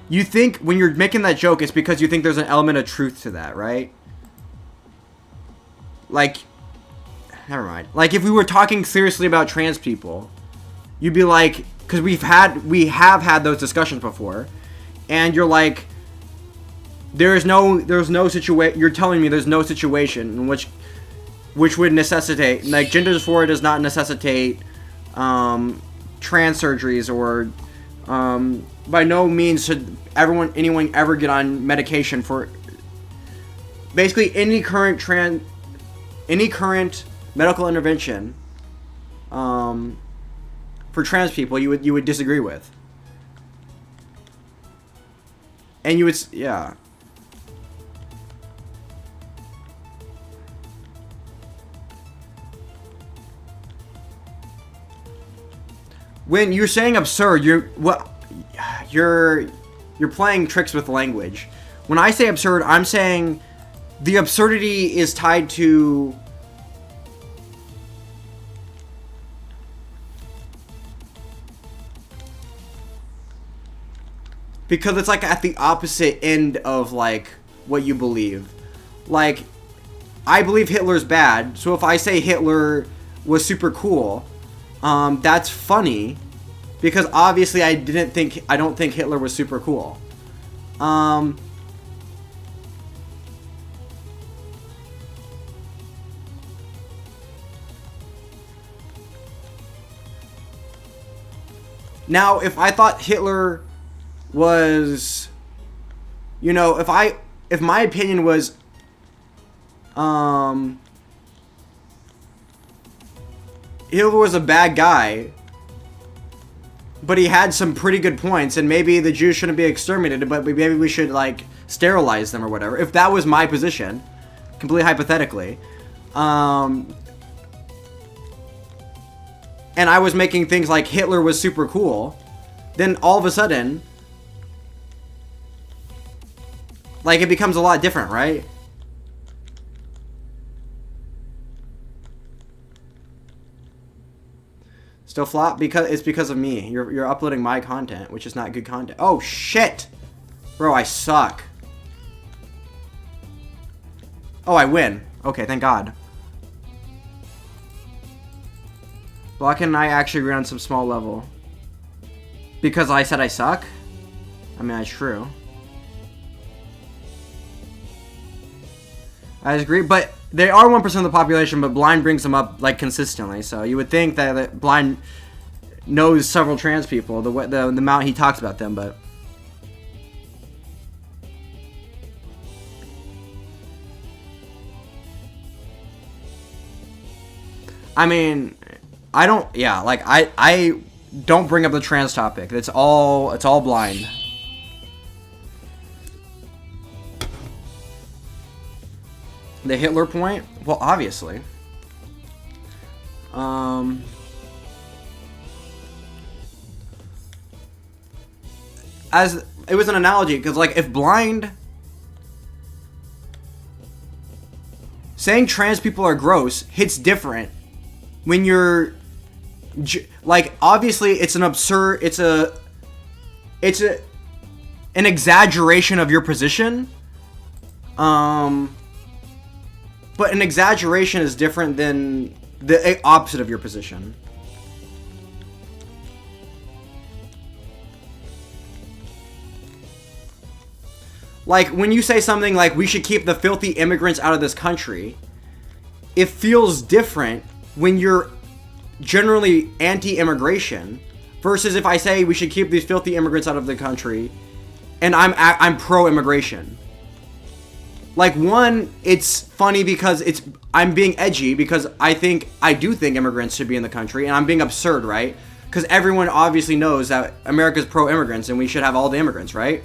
you think when you're making that joke, it's because you think there's an element of truth to that, right? like, never mind. Like, if we were talking seriously about trans people, you'd be like, because we have had those discussions before, and you're like, there's no situation. You're telling me there's no situation in which would necessitate, like, gender dysphoria does not necessitate trans surgeries, or by no means should anyone ever get on medication for basically any current medical intervention for trans people you would disagree with. And you would, yeah. When you're saying absurd, you're playing tricks with language. When I say absurd, I'm saying the absurdity is tied to because it's like at the opposite end of like what you believe. Like, I believe Hitler's bad, so if I say Hitler was super cool, that's funny because obviously I don't think Hitler was super cool. Now, if I thought Hitler was, you know, if my opinion was, Hitler was a bad guy, but he had some pretty good points, and maybe the Jews shouldn't be exterminated, but maybe we should, like, sterilize them or whatever. If that was my position, completely hypothetically, and I was making things like Hitler was super cool, then all of a sudden, like, it becomes a lot different, right? Still flop? It's because of me. You're uploading my content, which is not good content. Oh, shit! Bro, I suck. Oh, I win. Okay, thank God. Why can't I actually agree on some small level? Because I said I suck? I mean, that's true. I agree, but they are 1% of the population, but Blind brings them up, like, consistently. So you would think that Blind knows several trans people, the amount he talks about them, but... I mean, I don't bring up the trans topic. It's all Blind. The Hitler point? Well, obviously. As it was an analogy, because, like, if Blind saying trans people are gross hits different when you're like, obviously it's an exaggeration of your position. But an exaggeration is different than the opposite of your position. Like, when you say something like, we should keep the filthy immigrants out of this country, it feels different when you're generally anti-immigration versus if I say we should keep these filthy immigrants out of the country and I'm pro-immigration. Like, one, it's funny because I'm being edgy because I do think immigrants should be in the country, and I'm being absurd, right? Because everyone obviously knows that America's pro-immigrants and we should have all the immigrants, right?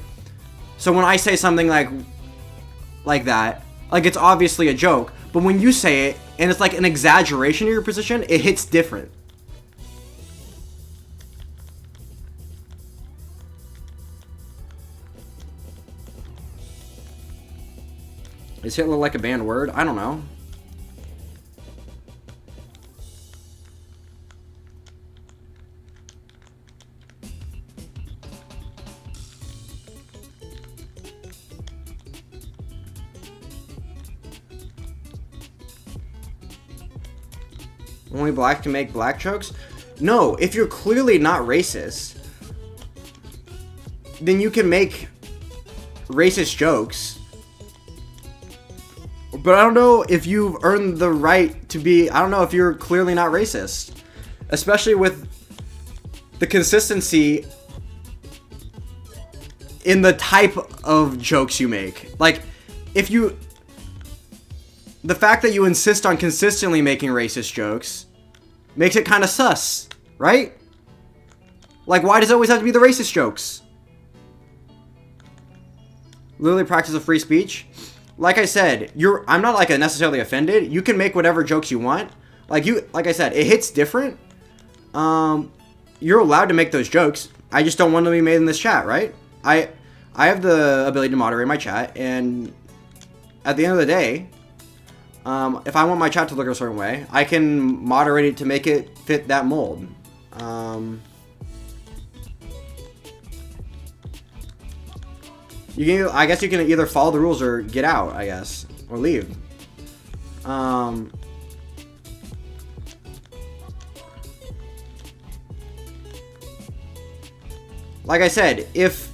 So when I say something like that, like, it's obviously a joke, but when you say it and it's like an exaggeration of your position, it hits different. Is Hitler like a banned word? I don't know. Only black can make black jokes? No, if you're clearly not racist, then you can make racist jokes. But I don't know if you've earned the right to be... I don't know if you're clearly not racist. Especially with the consistency in the type of jokes you make. Like, if you... The fact that you insist on consistently making racist jokes makes it kind of sus, right? Like, why does it always have to be the racist jokes? Literally practice of free speech. Like I said, I'm not like necessarily offended. You can make whatever jokes you want. Like I said, it hits different. You're allowed to make those jokes. I just don't want them to be made in this chat, right? I have the ability to moderate my chat, and at the end of the day, if I want my chat to look a certain way, I can moderate it to make it fit that mold. I guess you can either follow the rules or get out, I guess, or leave. Like I said, if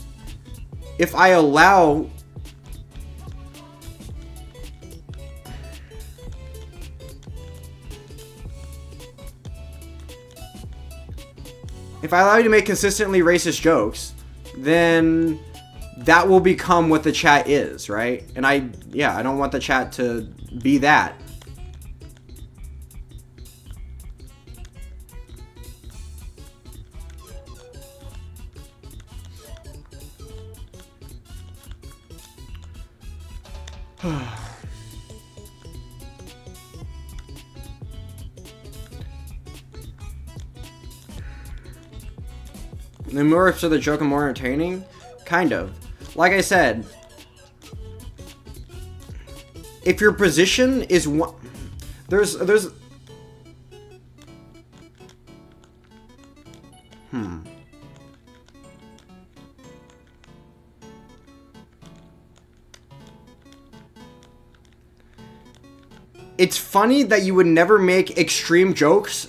I allow... If I allow you to make consistently racist jokes, then that will become what the chat is, right? And I don't want the chat to be that. The more so the joke and more entertaining? Kind of. Like I said, if your position is one... There's... It's funny that you would never make extreme jokes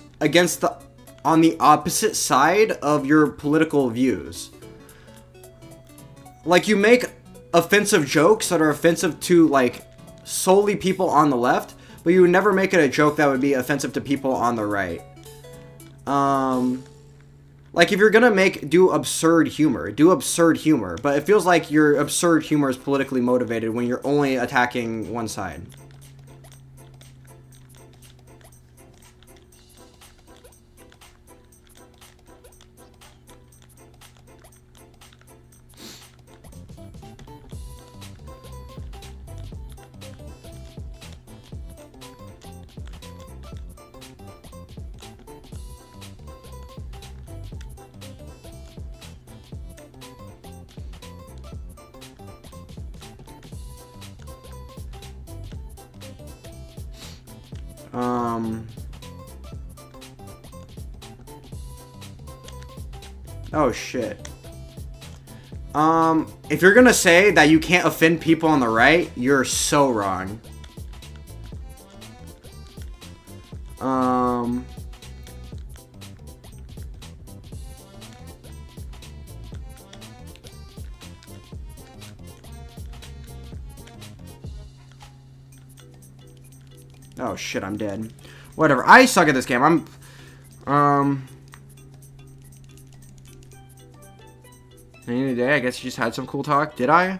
on the opposite side of your political views. Like, you make offensive jokes that are offensive to, like, solely people on the left, but you would never make it a joke that would be offensive to people on the right. Like, if you're gonna do absurd humor, do absurd humor, but it feels like your absurd humor is politically motivated when you're only attacking one side. Oh shit. If you're gonna say that you can't offend people on the right, you're so wrong. Oh shit, I'm dead. Whatever. I suck at this game. Any day, I guess you just had some cool talk. Did I?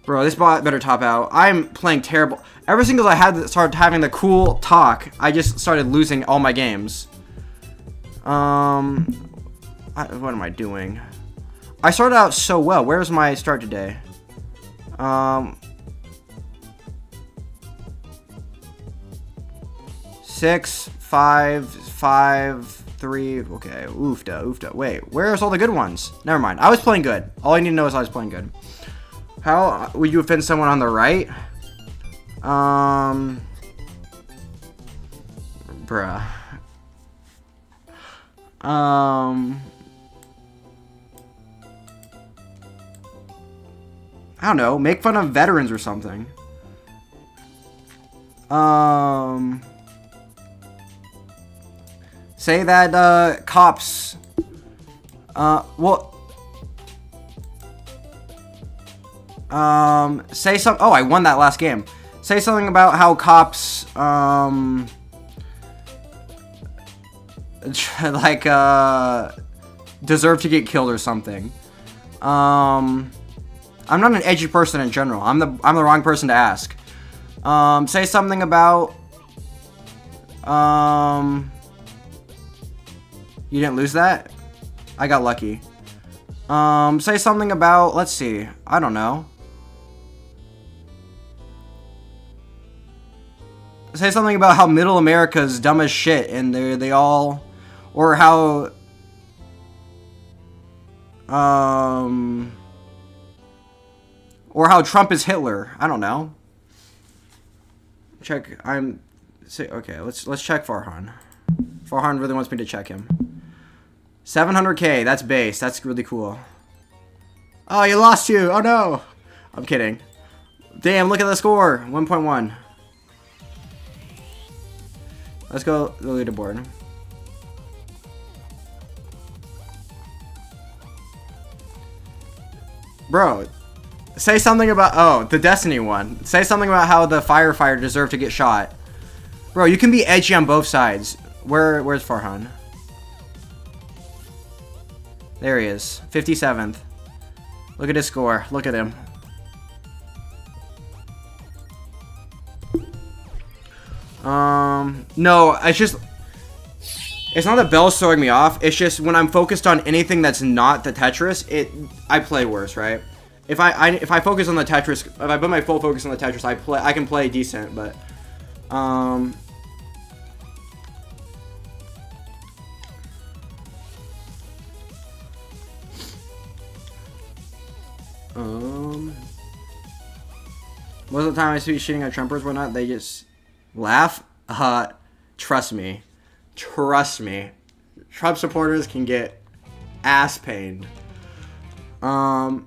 Bro, this bot better top out. I'm playing terrible. Ever since I started having the cool talk, I just started losing all my games. What am I doing? I started out so well. Where's my start today? 6, 5, 5, 3. Okay, oofda. Wait, where's all the good ones? Never mind. I was playing good. All I need to know is I was playing good. How would you offend someone on the right? Bruh. I don't know. Make fun of veterans or something. Say that cops. Well. Say some. Oh, I won that last game. Say something about how cops like deserve to get killed or something. I'm not an edgy person in general. I'm the wrong person to ask. Say something about you didn't lose that? I got lucky. Say something about, let's see, I don't know. Say something about how middle America's dumb as shit and they all, or how Trump is Hitler. I don't know. Check. Okay. Let's check Farhan. Farhan really wants me to check him. 700K. That's base. That's really cool. Oh, you lost you. Oh no. I'm kidding. Damn. Look at the score. 1.1. Let's go to the leaderboard. Bro, say something about... Oh, the Destiny one. Say something about how the firefighter deserved to get shot. Bro, you can be edgy on both sides. Where's Farhan? There he is. 57th. Look at his score. Look at him. No, it's just... It's not that Bell's throwing me off. It's just when I'm focused on anything that's not the Tetris, I play worse, right? If I focus on the Tetris, if I put my full focus on the Tetris, I can play decent, but most of the time I see shitting at Trumpers, whatnot, they just laugh. Trust me. Trump supporters can get ass pained. Bro.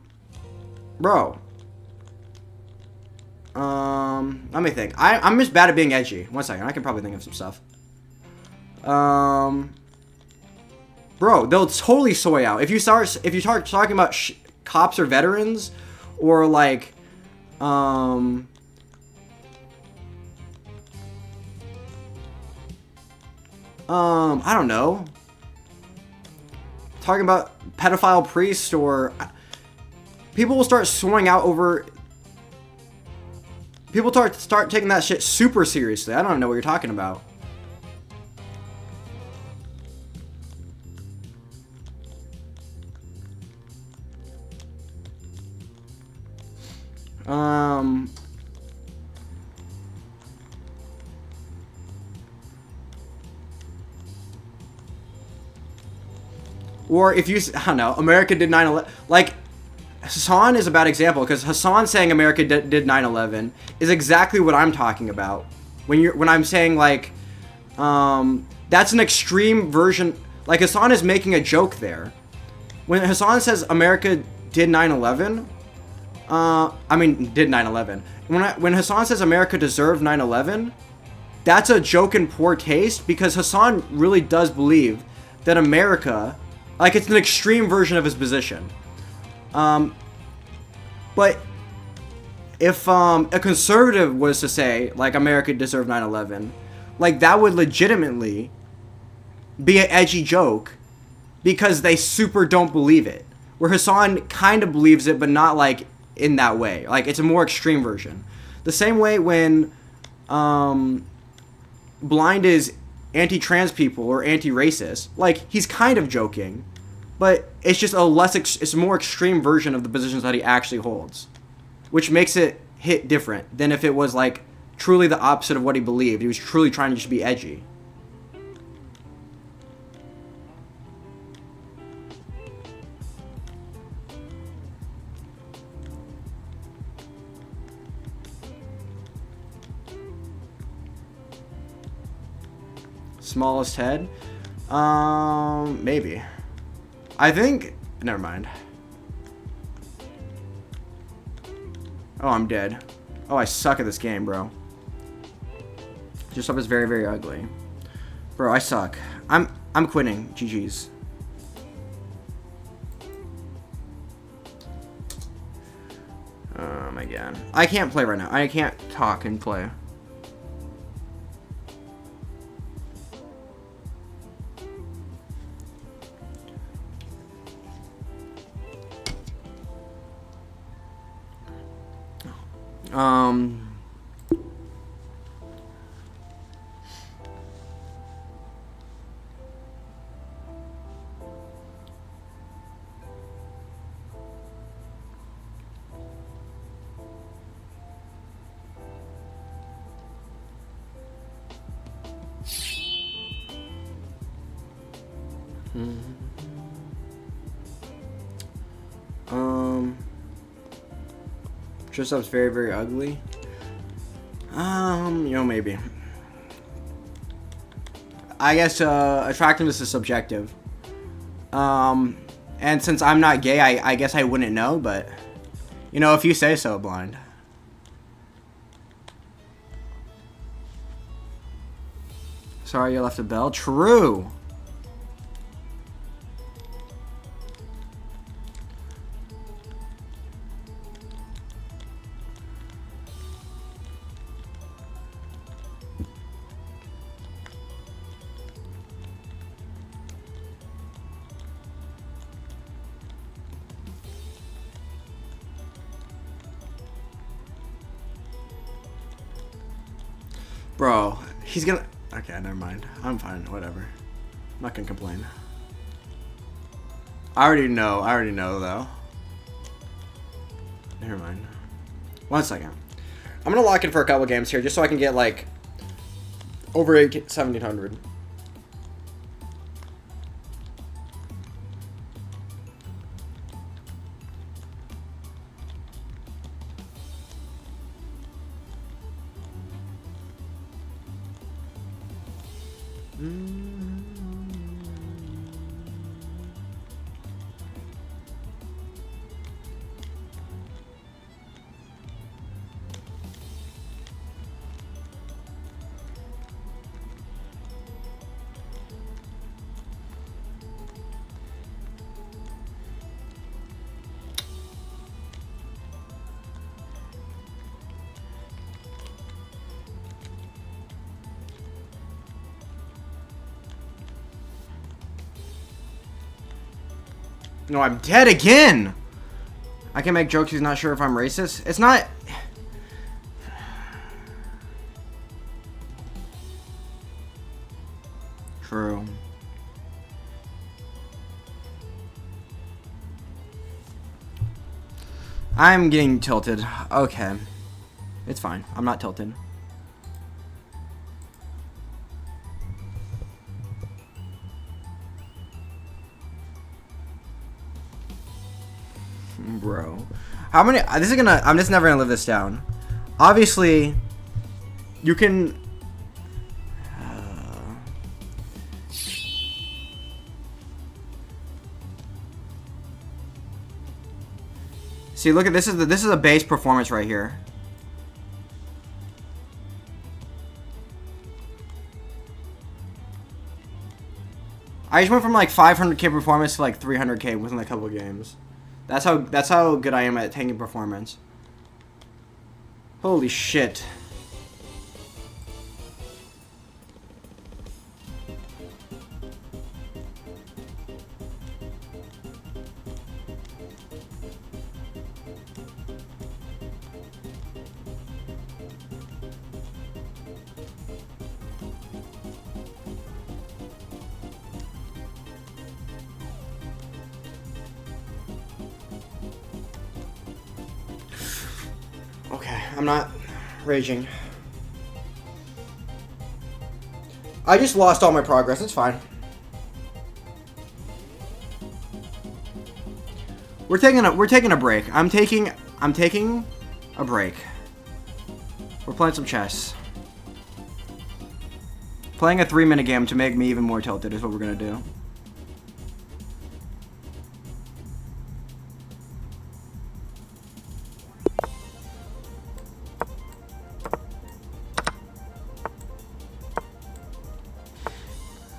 Let me think. I'm just bad at being edgy. One second, I can probably think of some stuff. Bro, they'll totally soy out if you start talking about cops or veterans, or like, I don't know. Talking about pedophile priests, or people will start soaring out over. People start taking that shit super seriously. I don't know what you're talking about. Or if you, I don't know, America did 9/11. Like, Hassan is a bad example, because Hassan saying America did 9/11 is exactly what I'm talking about. When I'm saying, like, that's an extreme version. Like, Hassan is making a joke there. When Hassan says America did 9/11, did 9/11. When Hassan says America deserved 9/11, that's a joke in poor taste, because Hassan really does believe that America, like, it's an extreme version of his position. But if a conservative was to say, like, America deserved 9/11, like, that would legitimately be an edgy joke, because they super don't believe it. Where Hassan kind of believes it, but not, like, in that way. Like, it's a more extreme version. The same way when Blind is anti-trans people or anti-racist, like, he's kind of joking, but it's just it's a more extreme version of the positions that he actually holds, which makes it hit different than if it was, like, truly the opposite of what he believed. He was truly trying to just be edgy. Smallest head? Maybe. I think... Never mind. Oh, I'm dead. Oh, I suck at this game, bro. This stuff is very, very ugly. Bro, I suck. I'm I'm quitting. GG's. Oh my god. I can't play right now. I can't talk and play. Dress up's very, very ugly. You know, maybe. I guess attractiveness is subjective. And since I'm not gay, I guess I wouldn't know, but you know, if you say so, blind. Sorry you left a bell. True. Bro, he's gonna... Okay, never mind. I'm fine, whatever. I'm not gonna complain. I already know, though. Never mind. 1 second. I'm gonna lock in for a couple games here, just so I can get, like, over 1,700. No, I'm dead again! I can make jokes, he's not sure if I'm racist. It's not... True. I'm getting tilted. Okay. It's fine. I'm not tilted. Bro. How many... This is gonna... I'm just never gonna live this down. Obviously, you can... See, look at this is a base performance right here. I just went from like 500k performance to like 300k within a couple of games. That's how good I am at tanking performance. Holy shit. Okay, I'm not raging. I just lost all my progress. It's fine. We're taking a break. I'm taking a break. We're playing some chess. Playing a 3-minute game to make me even more tilted is what we're gonna do.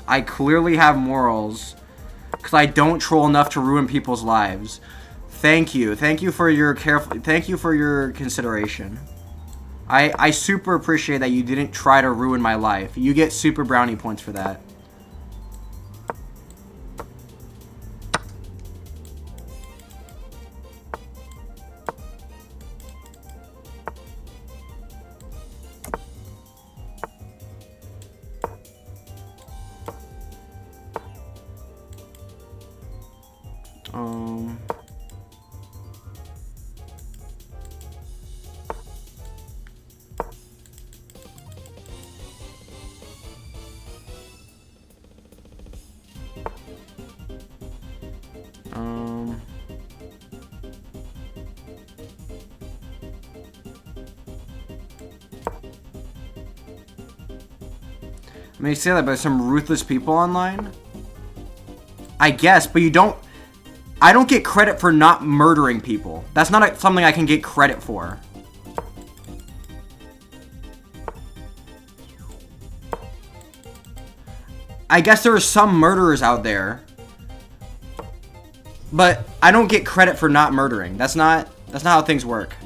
I clearly have morals. Because I don't troll enough to ruin people's lives. Thank you. Thank you for your thank you for your consideration. I super appreciate that you didn't try to ruin my life. You get super brownie points for that. I mean, you say that, but there's some ruthless people online? I guess, but you don't... I don't get credit for not murdering people. That's not something I can get credit for. I guess there are some murderers out there. But I don't get credit for not murdering. That's not how things work.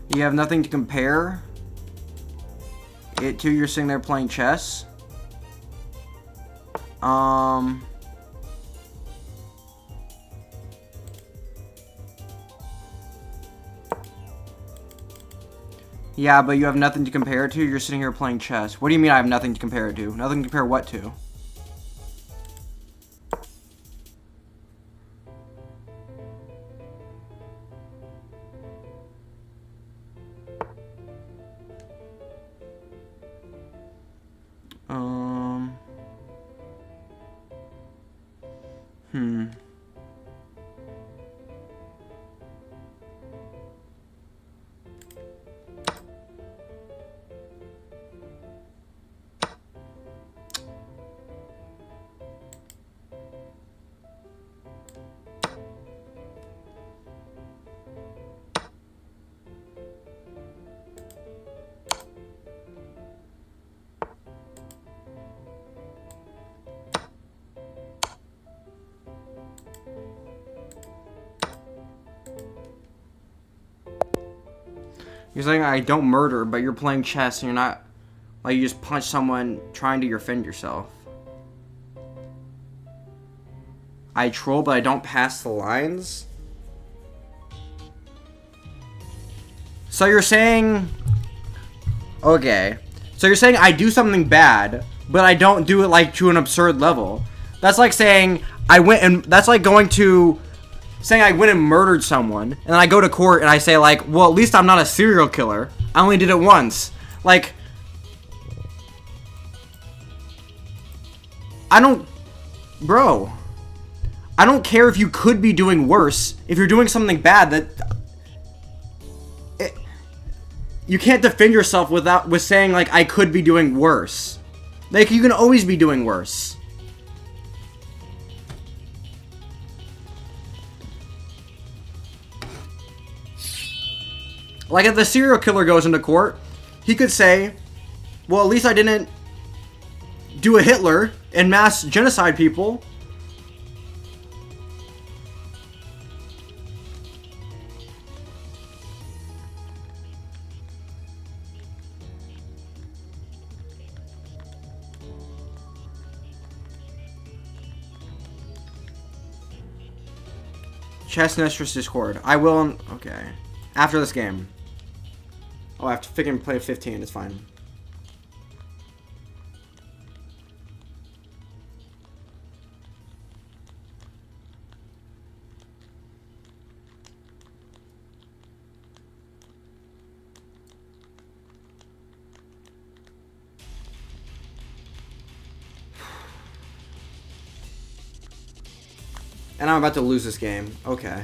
You have nothing to compare it to. You're sitting there playing chess. Yeah, but you have nothing to compare it to. You're sitting here playing chess. What do you mean I have nothing to compare it to? Nothing to compare what to? You're saying I don't murder, but you're playing chess and you're not, like, you just punch someone trying to defend yourself. I troll, but I don't pass the lines? So you're saying... Okay. So you're saying I do something bad, but I don't do it, like, to an absurd level. That's like saying I went and... That's like going to... Saying I went and murdered someone, and then I go to court and I say, like, well, at least I'm not a serial killer. I only did it once. Like, I don't... Bro. I don't care if you could be doing worse. If you're doing something bad, you can't defend yourself with saying, like, I could be doing worse. Like, you can always be doing worse. Like, if the serial killer goes into court, he could say, well, at least I didn't do a Hitler and mass genocide people. Chess Mistress Discord. I will... Okay. After this game. Oh, I have to freaking play 15. It's fine. And I'm about to lose this game. Okay.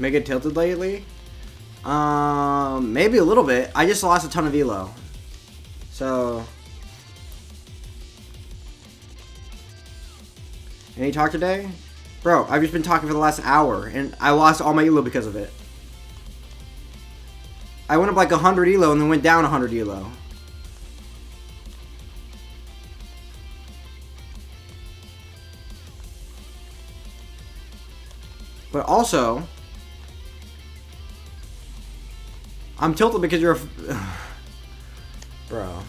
Mega tilted lately? Maybe a little bit. I just lost a ton of elo. So... Any talk today? Bro, I've just been talking for the last hour, and I lost all my elo because of it. I went up like 100 elo and then went down 100 elo. But also... I'm tilted because you're a... Bro.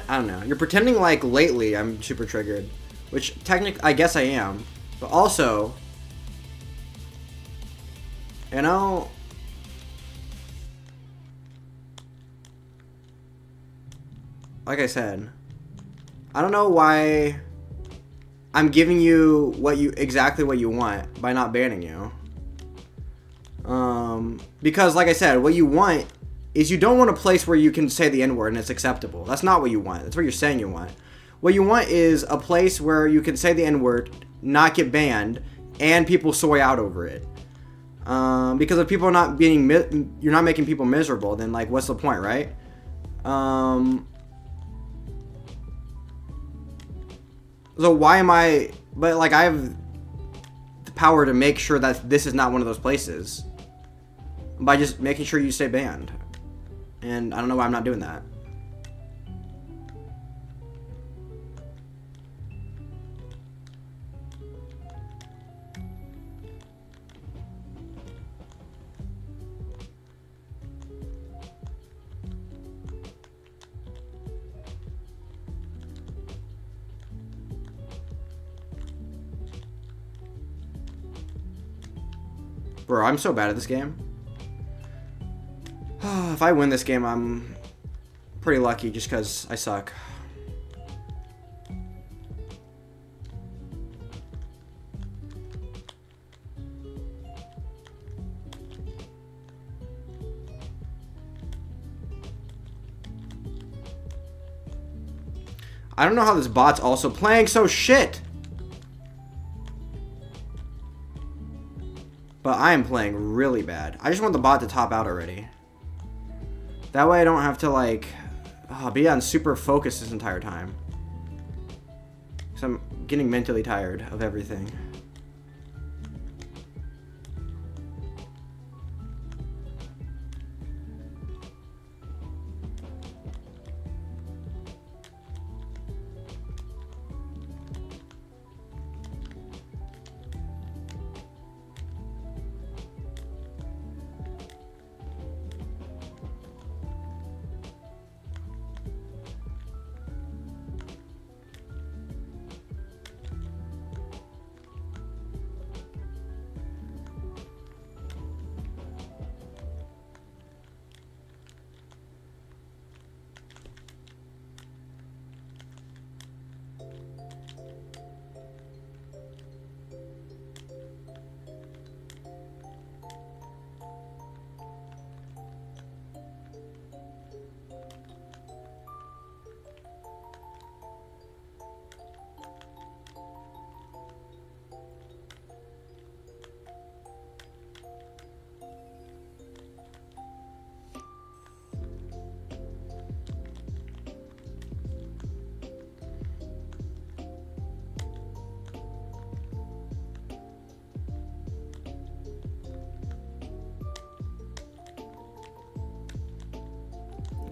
I don't know. You're pretending like lately I'm super triggered. Which, technically, I guess I am. But also... You know... Like I said... I don't know why... I'm giving you exactly what you want by not banning you. Because, like I said, what you want is you don't want a place where you can say the N-word and it's acceptable. That's not what you want. That's what you're saying you want. What you want is a place where you can say the N-word, not get banned, and people soy out over it. Because if people are not being, you're not making people miserable, then like, what's the point, right? So why am I? But like, I have the power to make sure that this is not one of those places by just making sure you stay banned. And I don't know why I'm not doing that. Bro, I'm so bad at this game. If I win this game, I'm pretty lucky just because I suck. I don't know how this bot's also playing so shit. But I am playing really bad. I just want the bot to top out already. That way I don't have to, like, be on super focus this entire time. Because I'm getting mentally tired of everything.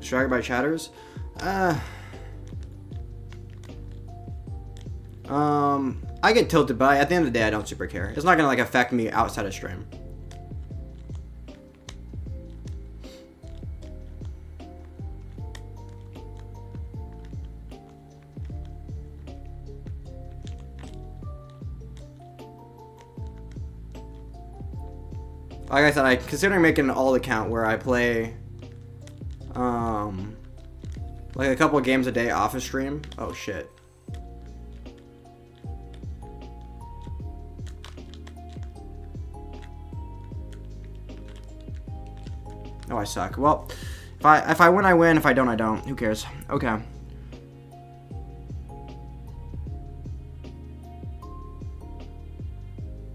Distracted by chatters? I get tilted, but at the end of the day, I don't super care. It's not gonna like affect me outside of stream. Like I said, I'm considering making an alt account where I play, like a couple of games a day off of stream. Oh shit. Oh, I suck. Well, if I win, I win. If I don't, I don't. Who cares? Okay.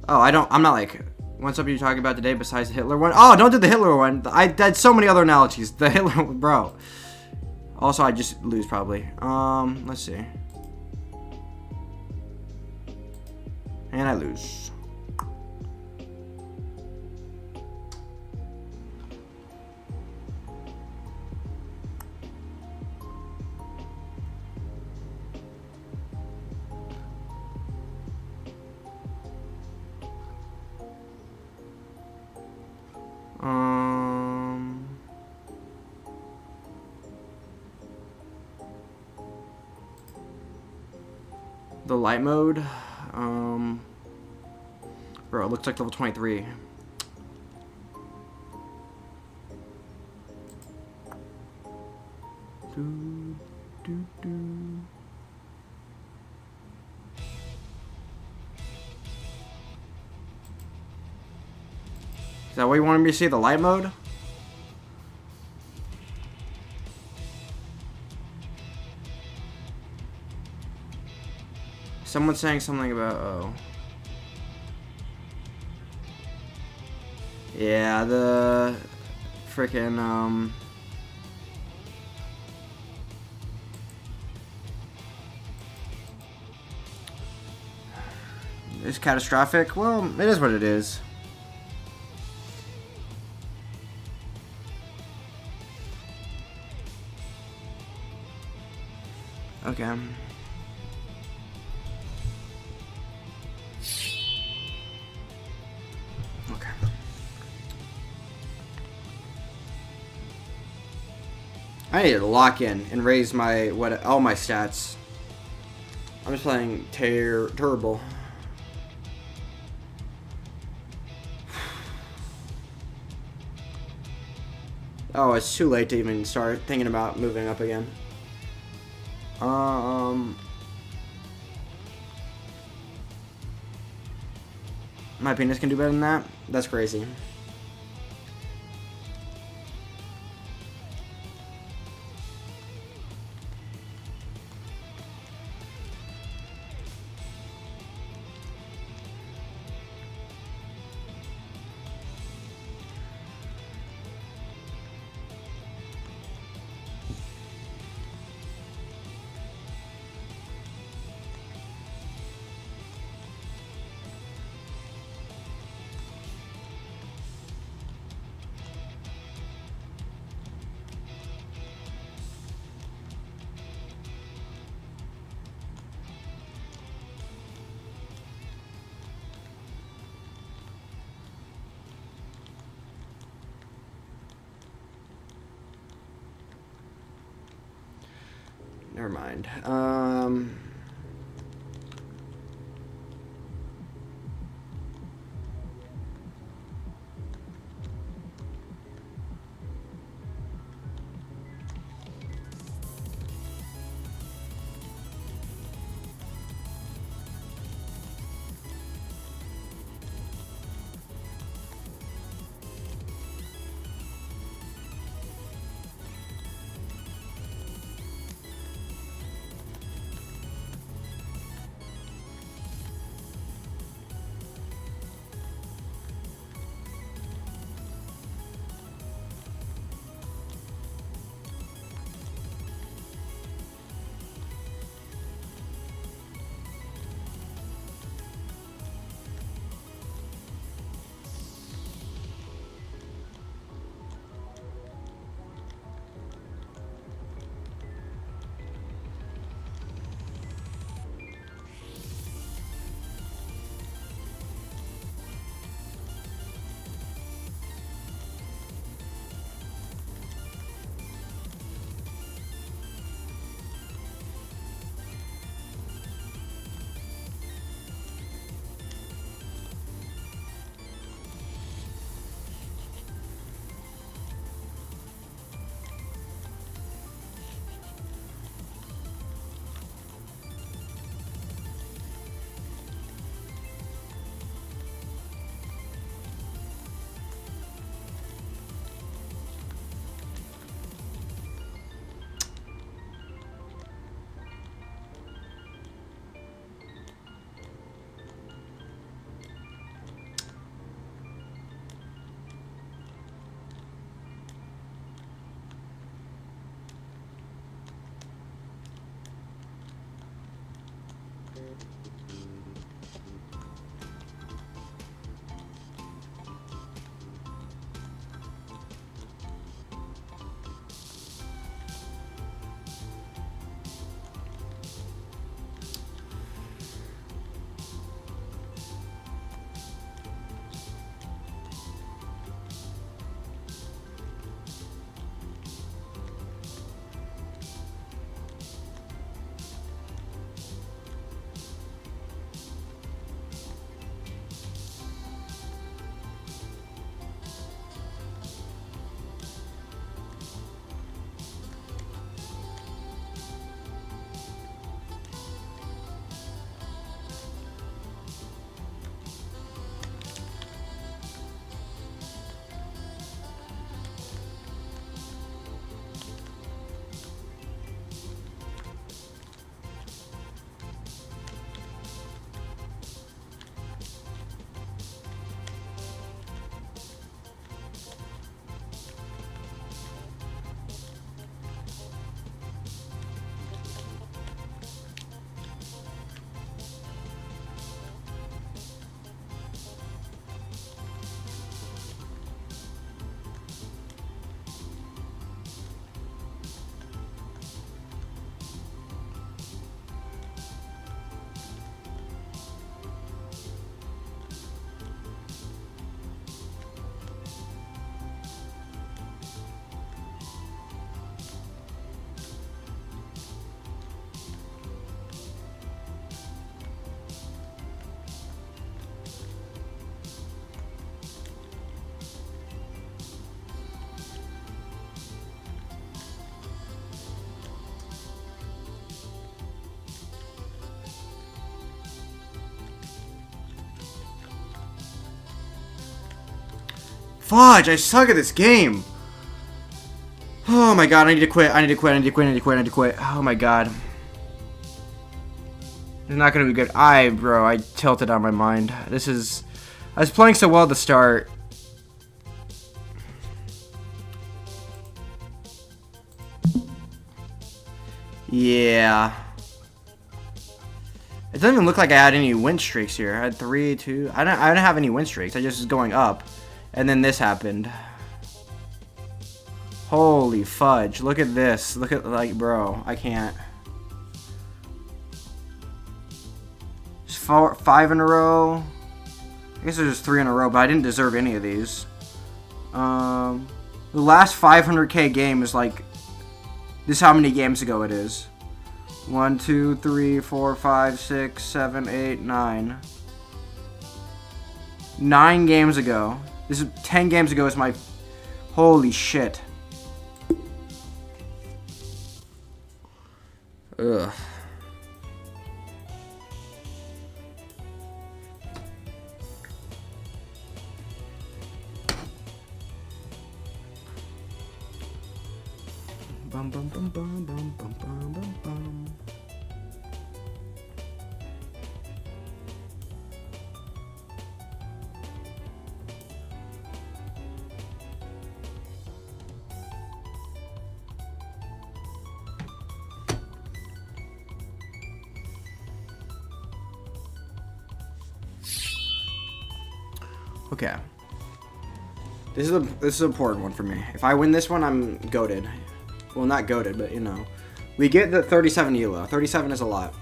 Oh, I'm not like, what's up are you talking about today besides the Hitler one? Oh, don't do the Hitler one. I had so many other analogies. The Hitler one, bro. Also, I just lose probably. Let's see. And I lose. The light mode, bro, it looks like level 23. Is that what you wanted me to see, the light mode? Someone's saying something about, oh. Yeah, the frickin', it's catastrophic. Well, it is what it is. Okay. I need to lock in and raise my all my stats. I'm just playing terrible. Oh, it's too late to even start thinking about moving up again. My penis can do better than that? That's crazy. Never mind. Fudge, I suck at this game. Oh my god, I need to quit. I need to quit. I need to quit. I need to quit. I need to quit. Oh my god. It's not gonna be good. Bro, I tilted on my mind. This is... I was playing so well at the start. Yeah. It doesn't even look like I had any win streaks here. I had 3, 2... I don't have any win streaks. I just was going up. And then this happened. Holy fudge. Look at this. Look at, like, bro. I can't. 5 in a row. I guess there's 3 in a row, but I didn't deserve any of these. The last 500k game is like... This is how many games ago it is. 1, 2, 3, 4, 5, 6, 7, 8, 9. 9 games ago. This is 10 games ago is my... Holy shit. Ugh. Bum bum bum bum bum bum bum bum bum. Okay. This is an important one for me. If I win this one, I'm goated. Well, not goated, but you know. We get the 37 ELO. 37 is a lot.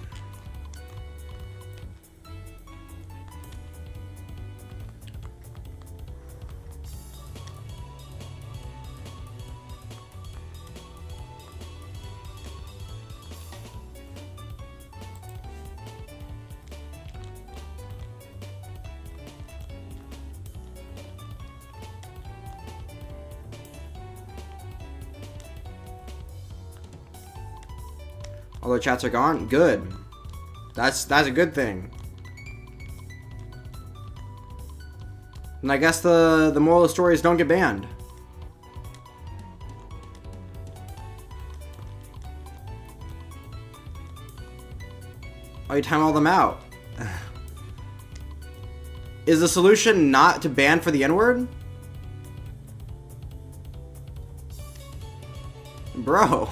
All the chats are gone? Good. That's a good thing. And I guess the moral of the story is don't get banned. Oh, you time all them out. Is the solution not to ban for the N-word? Bro.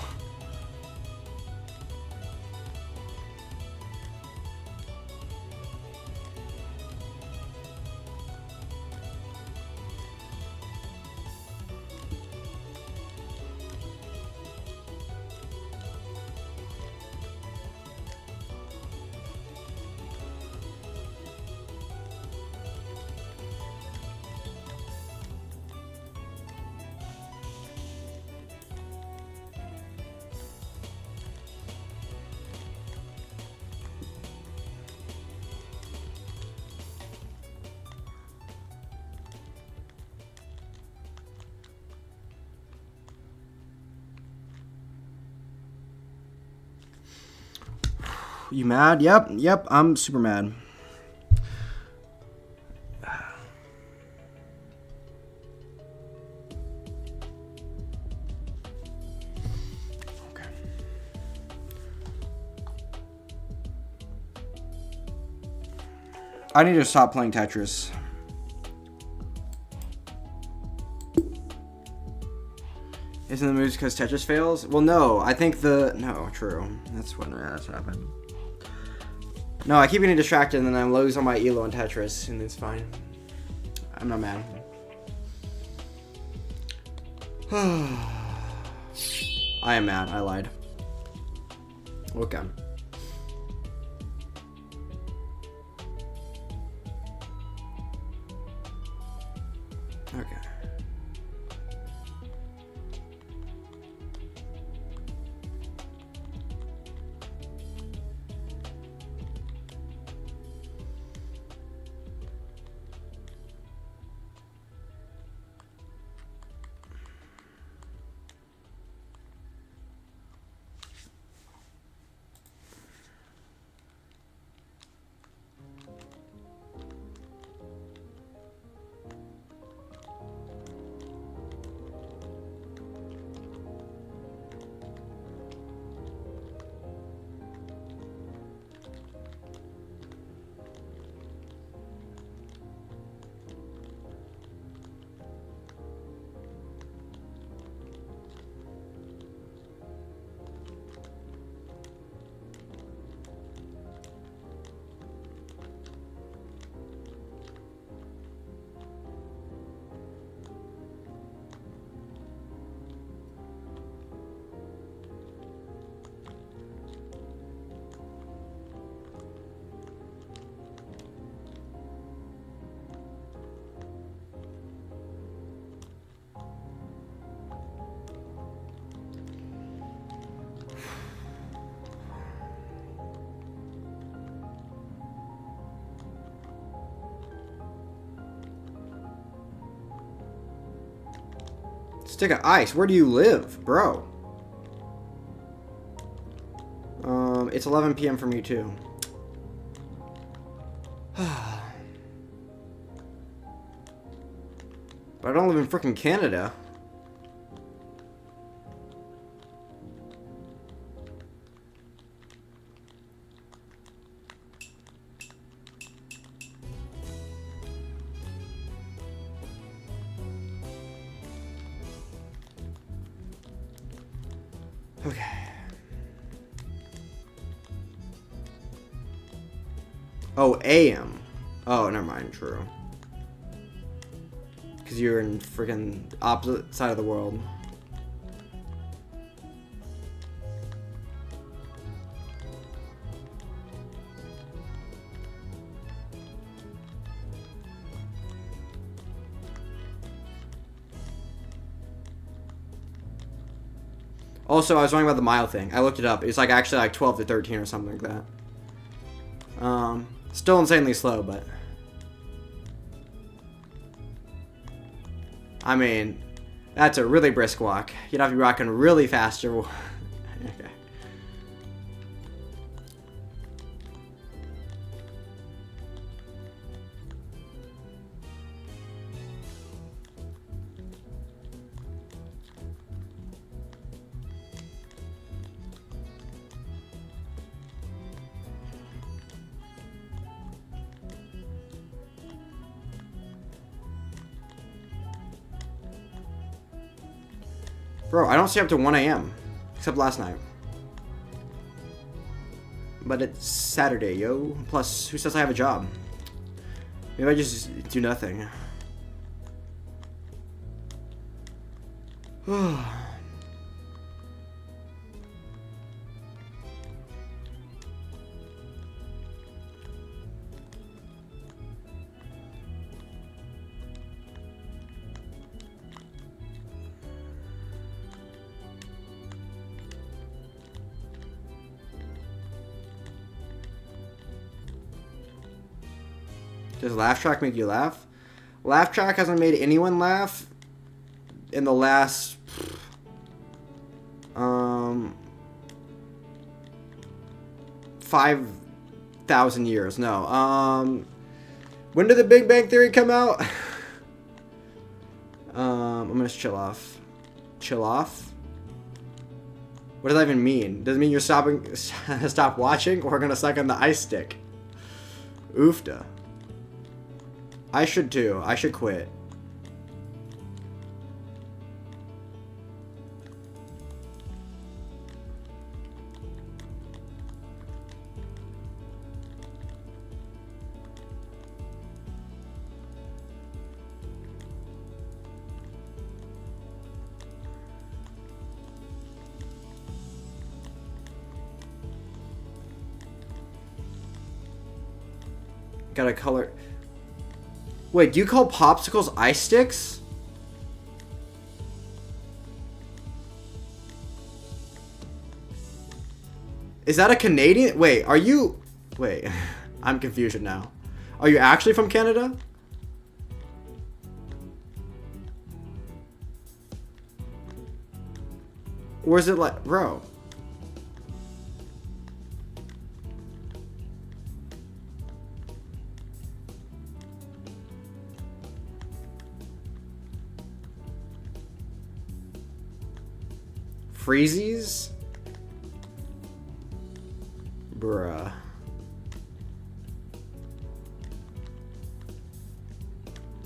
You mad? Yep, I'm super mad. Okay. I need to stop playing Tetris. Isn't the mood because Tetris fails? Well, no. I think no, true. That's what happened. No, I keep getting distracted and then I lose on my ELO and Tetris, and it's fine. I'm not mad. I am mad. I lied. Okay. Okay. Stick of ice. Where do you live, bro? It's 11 p.m. for me too. But I don't live in frickin' Canada. Okay. Oh, AM. Oh, never mind. True. Because you're in freaking opposite side of the world. Also, I was wondering about the mile thing. I looked it up. It's like actually like 12 to 13 or something like that. Still insanely slow, but I mean, that's a really brisk walk. You'd have to be rocking really fast. Okay. Bro, I don't stay up to 1 a.m. Except last night. But it's Saturday, yo. Plus, who says I have a job? Maybe I just do nothing. Does Laugh Track make you laugh? Laugh Track hasn't made anyone laugh in the last 5,000 years. No. When did the Big Bang Theory come out? I'm gonna chill off. Chill off? What does that even mean? Does it mean you're stopping, stop watching, or gonna suck on the ice stick? Oofda. I should too. I should quit. Got a color. Wait, do you call popsicles ice sticks? Is that a Canadian? Wait, are you... Wait, I'm confused now. Are you actually from Canada? Or is it like... Bro. Freezies? Bruh.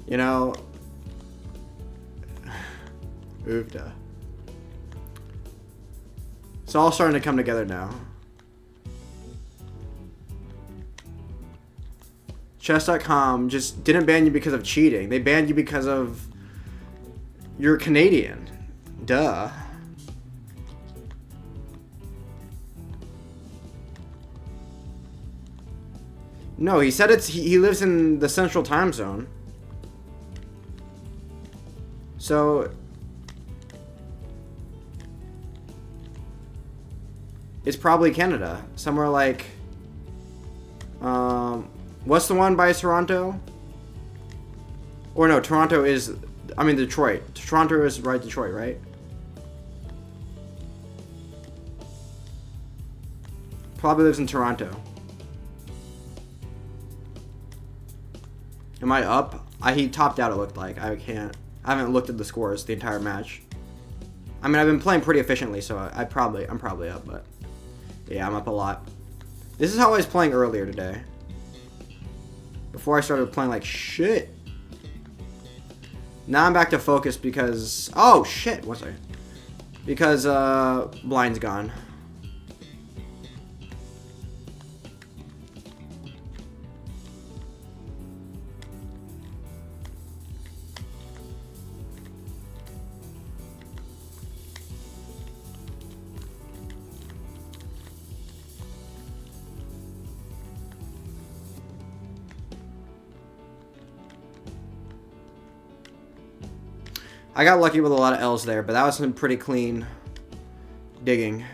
You know... Oofda. It's all starting to come together now. Chess.com just didn't ban you because of cheating. They banned you because of... You're Canadian. Duh. No, he said he lives in the central time zone. So it's probably Canada. Somewhere like what's the one by Toronto? Or no, Toronto is I mean Detroit. Toronto is right. Detroit, right? Probably lives in Toronto. Am I up? He topped out, it looked like. I haven't looked at the scores the entire match. I mean, I've been playing pretty efficiently, so I'm probably up, but yeah, I'm up a lot. This is how I was playing earlier today. Before I started playing like shit. Now I'm back to focus because... Oh, shit. One second. Because, blind's gone. I got lucky with a lot of L's there, but that was some pretty clean digging.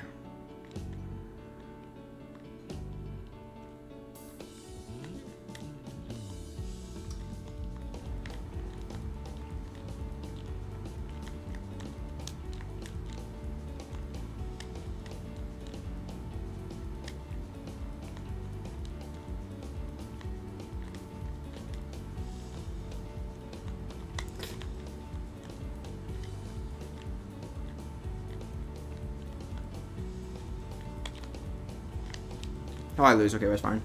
Oh, I lose. Okay, that's fine.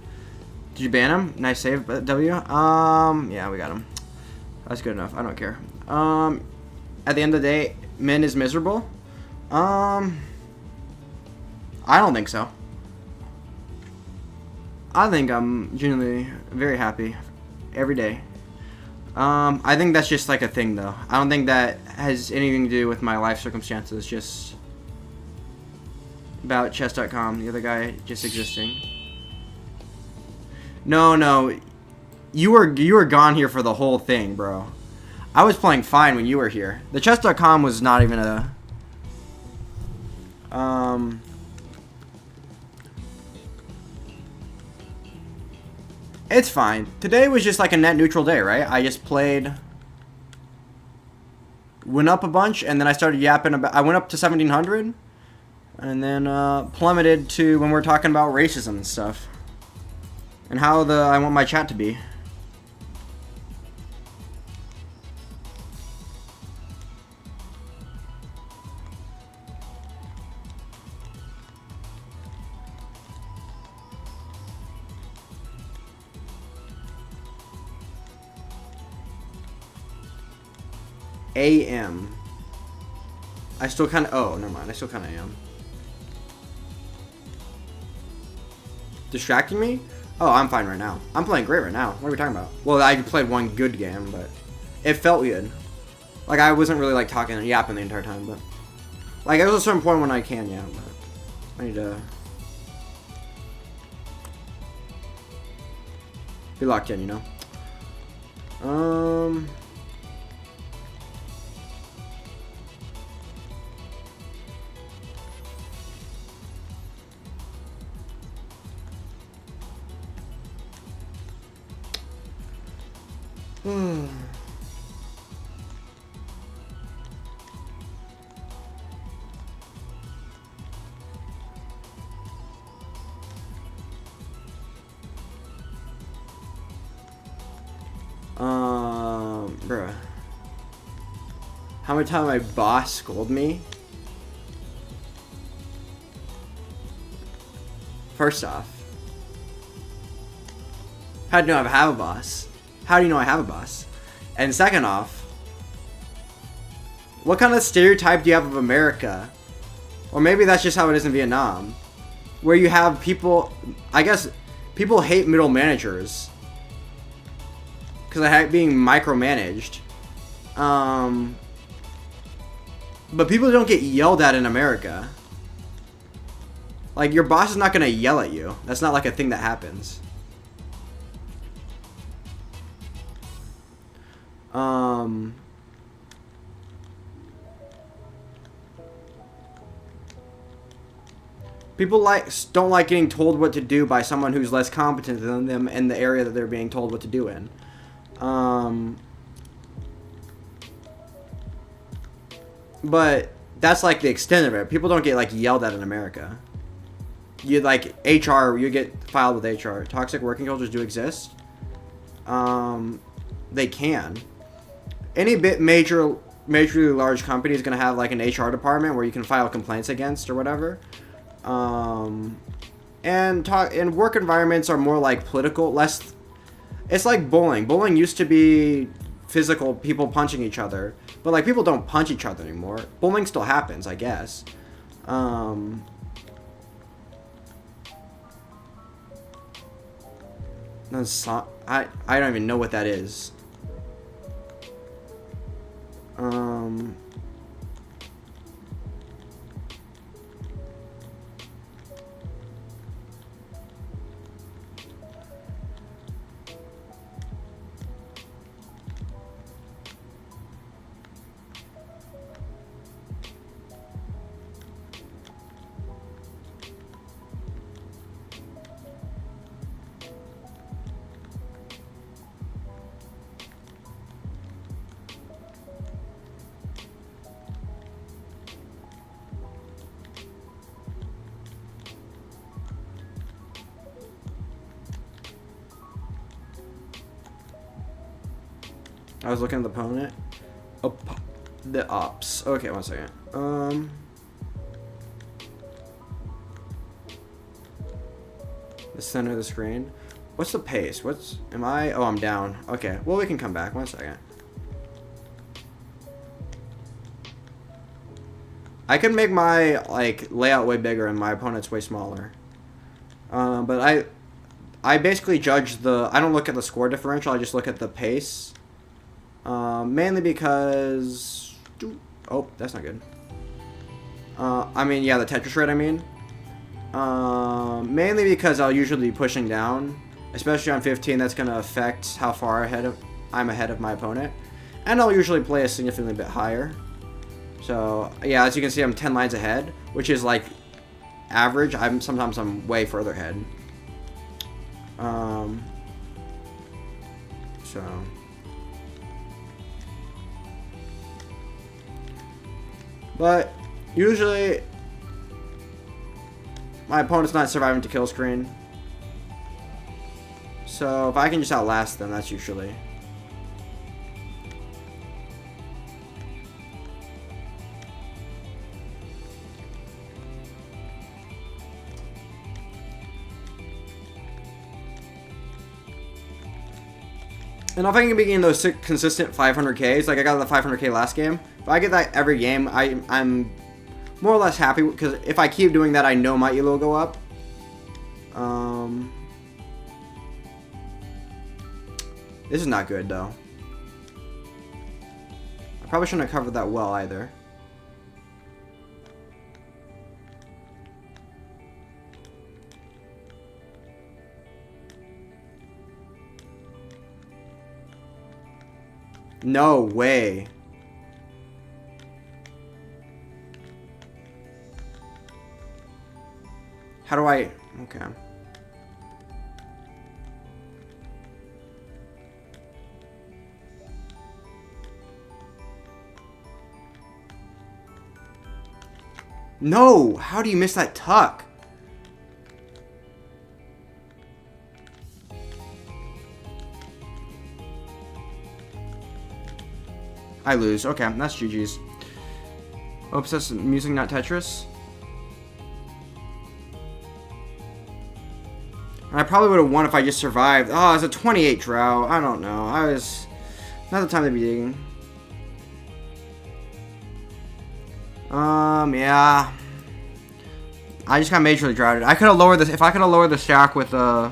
Did you ban him? Nice save, W. Yeah, we got him. That's good enough. I don't care. At the end of the day, Min is miserable. I don't think so. I think I'm genuinely very happy every day. I think that's just like a thing, though. I don't think that has anything to do with my life circumstances. Just about chess.com, the other guy just existing. No, you were gone here for the whole thing, bro. I was playing fine when you were here. The chess.com was not even a it's fine. Today was just like a net neutral day, right? I just played, went up a bunch, and then I started yapping about. I went up to 1700, and then plummeted to when we're talking about racism and stuff. And how I want my chat to be. AM. I still kind of... Oh, never mind. I still kind of am. Distracting me? Oh, I'm fine right now. I'm playing great right now. What are we talking about? Well, I played one good game, but it felt good. Like, I wasn't really, like, talking and yapping the entire time, but... Like, there's a certain point when I can yap, but... I need to... be locked in, you know? Bruh. How many times my boss scolded me? First off, how do you know I have a boss? How do you know I have a boss? And second off, what kind of stereotype do you have of America? Or maybe that's just how it is in Vietnam, where you have people, I guess, people hate middle managers because I hate being micromanaged. But people don't get yelled at in America. Like, your boss is not going to yell at you. That's not like a thing that happens. People don't like getting told what to do by someone who's less competent than them in the area that they're being told what to do in. But that's like the extent of it. People don't get like yelled at in America. You like HR, you get filed with HR. Toxic working cultures do exist. They can. Any majorly large company is going to have like an HR department where you can file complaints against or whatever. And work environments are more like political, less. It's like bowling. Bowling used to be physical, people punching each other, but like people don't punch each other anymore. Bowling still happens, I guess. I don't even know what that is. I was looking at the opponent. The ops. Okay, one second. The center of the screen. What's the pace? Am I? Oh, I'm down. Okay. Well, we can come back. 1 second. I can make my like layout way bigger and my opponent's way smaller. But I basically judge I don't look at the score differential. I just look at the pace. Mainly because... Oh, that's not good. I mean, yeah, the Tetris rate, I mean. Mainly because I'll usually be pushing down. Especially on 15, that's going to affect how far I'm ahead of my opponent. And I'll usually play a significantly bit higher. So, yeah, as you can see, I'm 10 lines ahead. Which is, like, average. Sometimes I'm way further ahead. So... But usually my opponent's not surviving to kill screen. So if I can just outlast them, that's usually. And if I can be getting those consistent 500Ks, like I got the 500K last game, if I get that every game, I'm more or less happy, because if I keep doing that, I know my elo will go up. This is not good, though. I probably shouldn't have covered that well, either. No way. How do I... Okay. No! How do you miss that tuck? I lose. Okay, that's GG's. Oops, that's music, not Tetris. I probably would have won if I just survived. Oh, it's a 28 drought. I don't know. Not the time to be digging. Yeah. I just got majorly droughted. I could have lowered this. If I could have lowered the stack with a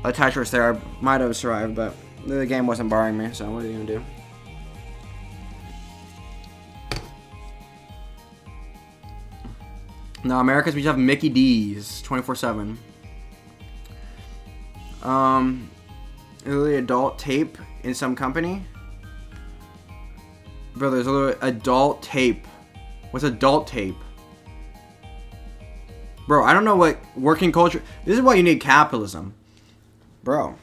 Tetris there, I might have survived, but the game wasn't barring me, so what are you gonna do? No, Americas, we just have Mickey D's 24/7. Literally adult tape in some company. Bro, there's a little adult tape. What's adult tape? Bro, I don't know what working culture. This is why you need capitalism. Bro.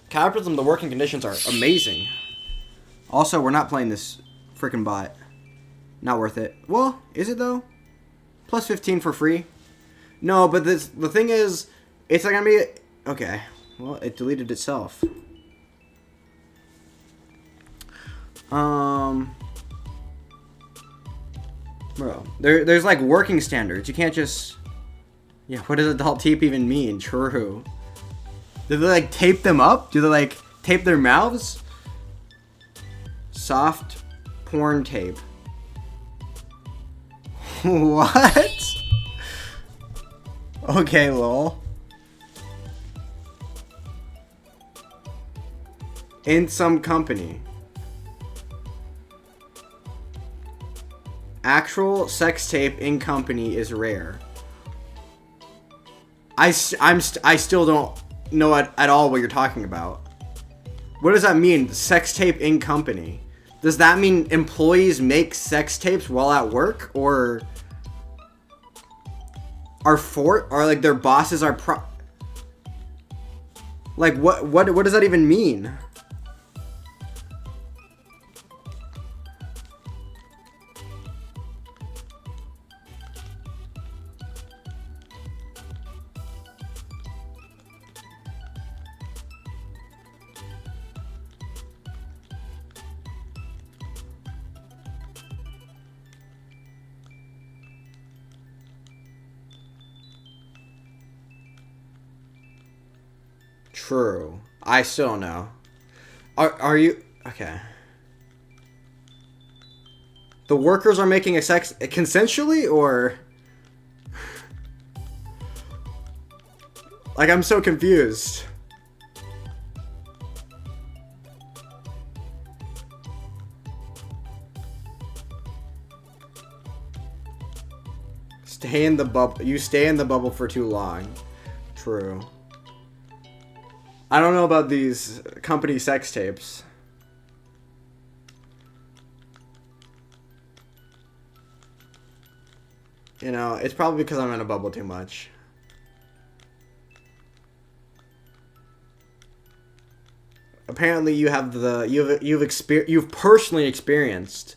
Capitalism, the working conditions are amazing. Also, we're not playing this freaking bot. Not worth it. Well, is it though? Plus 15 for free? No, but the thing is, it's not gonna be... Okay. Well, it deleted itself. Bro, there's like working standards. You can't just... Yeah, what does adult tape even mean? True. Do they like tape them up? Do they like tape their mouths? Soft porn tape. What? Okay, lol. In some company. Actual sex tape in company is rare. I still don't know at all what you're talking about. What does that mean? Sex tape in company? Does that mean employees make sex tapes while at work, or or like their bosses are like what does that even mean? True. I still don't know. Are you... Okay. The workers are making a sex... Consensually, or... Like, I'm so confused. Stay in the bubble. You stay in the bubble for too long. True. I don't know about these company sex tapes. You know, it's probably because I'm in a bubble too much. Apparently, you have you've personally experienced,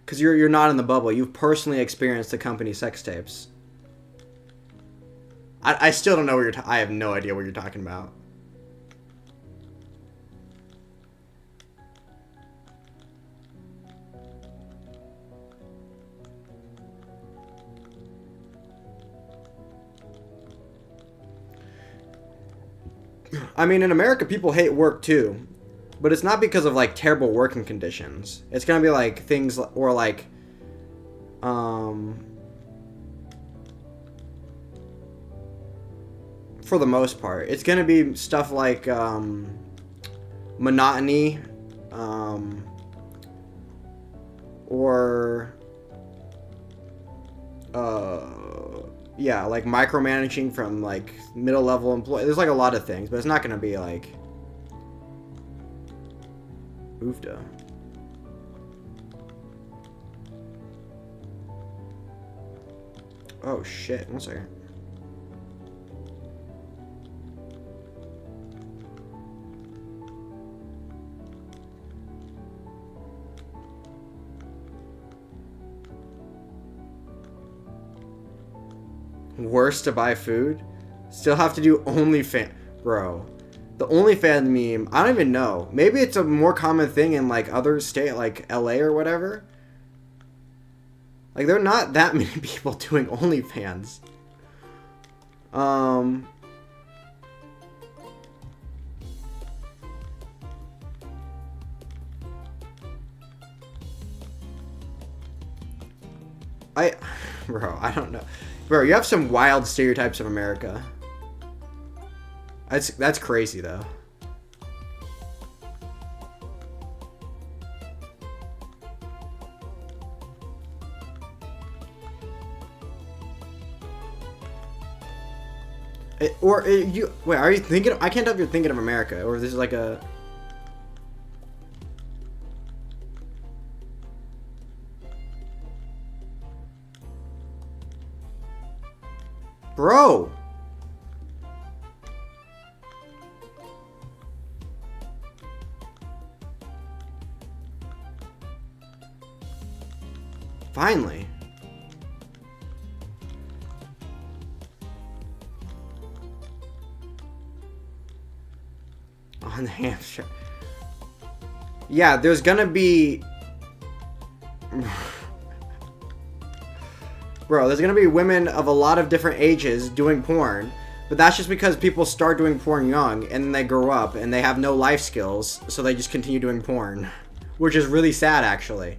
because you're not in the bubble. You've personally experienced the company sex tapes. I still don't know what I have no idea what you're talking about. I mean, in America, people hate work too, but it's not because of like terrible working conditions. It's gonna be like things or like, for the most part, it's gonna be stuff like monotony, or yeah, like micromanaging from like middle level employees. There's like a lot of things, but it's not gonna be like oofda. Oh shit, 1 second. Worse to buy food? Still have to do OnlyFans. Bro. The OnlyFans meme, I don't even know. Maybe it's a more common thing in like other state, like LA or whatever. Like there are not that many people doing OnlyFans. Bro, I don't know. Bro, you have some wild stereotypes of America. That's crazy though. You wait, are you thinking? I can't tell if you're thinking of America or if this is like a... Bro! Finally. On the hamster. Yeah, there's gonna be... Bro, there's gonna be women of a lot of different ages doing porn, but that's just because people start doing porn young, and then they grow up, and they have no life skills, so they just continue doing porn. Which is really sad, actually.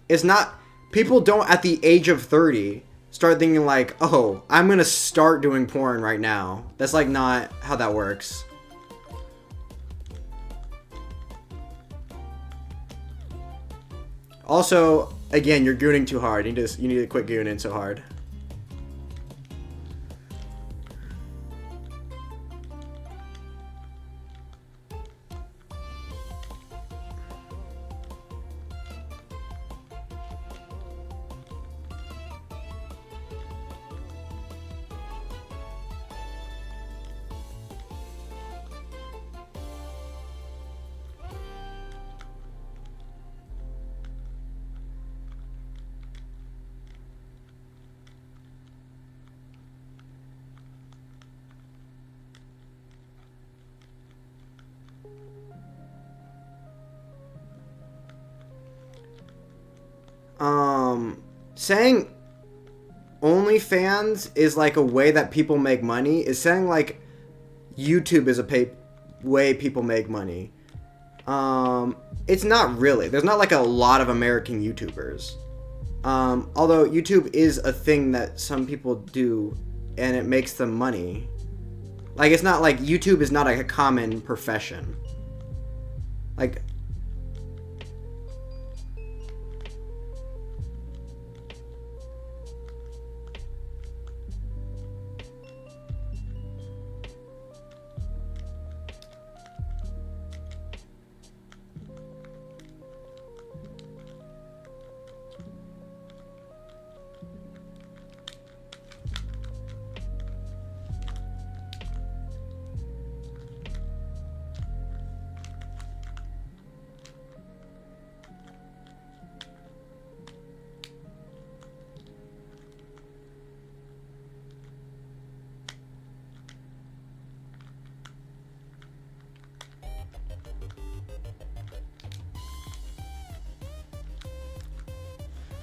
It's not... People don't, at the age of 30, start thinking like, oh, I'm gonna start doing porn right now. That's like not how that works. Also, again, you're gooning too hard. You need to quit gooning so hard. Saying OnlyFans is like a way that people make money is saying like YouTube is a way people make money. It's not really. There's not like a lot of American YouTubers. Although YouTube is a thing that some people do and it makes them money. Like, it's not like YouTube is not like a common profession. Like,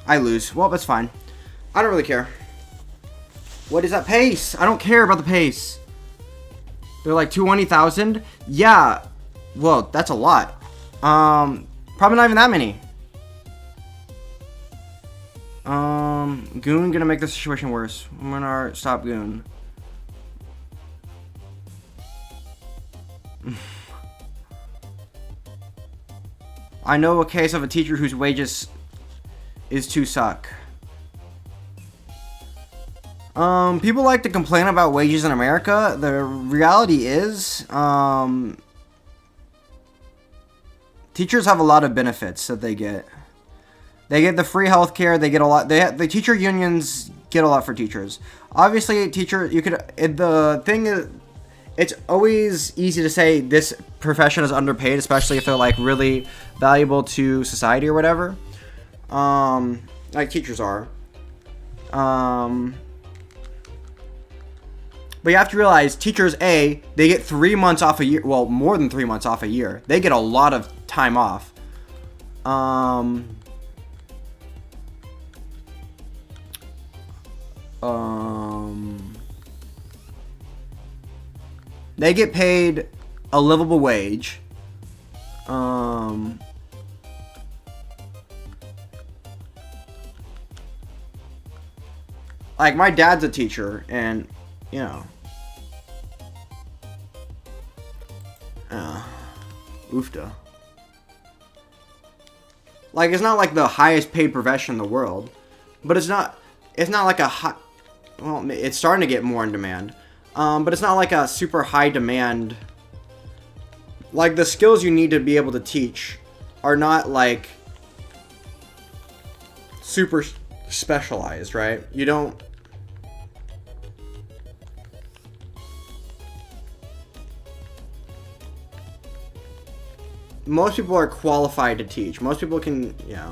I lose. Well, that's fine. I don't really care. What is that pace? I don't care about the pace. They're like 220,000? Yeah. Well, that's a lot. Probably not even that many. Goon gonna make the situation worse. I'm gonna stop Goon. I know a case of a teacher whose wages is to suck. People like to complain about wages in America. The reality is, teachers have a lot of benefits that they get. They get the free healthcare. They get a lot. The teacher unions get a lot for teachers. Obviously, the thing is, it's always easy to say this profession is underpaid, especially if they're like really valuable to society or whatever. Like teachers are. But you have to realize teachers, they get 3 months off a year. Well, more than 3 months off a year. They get a lot of time off. They get paid a livable wage. Like, my dad's a teacher, and, you know. Oofda. Like, it's not like the highest paid profession in the world. But it's not like a high... Well, it's starting to get more in demand. But it's not like a super high demand... Like, the skills you need to be able to teach are not, like, super specialized, right? You don't... Most people are qualified to teach. Most people can, yeah.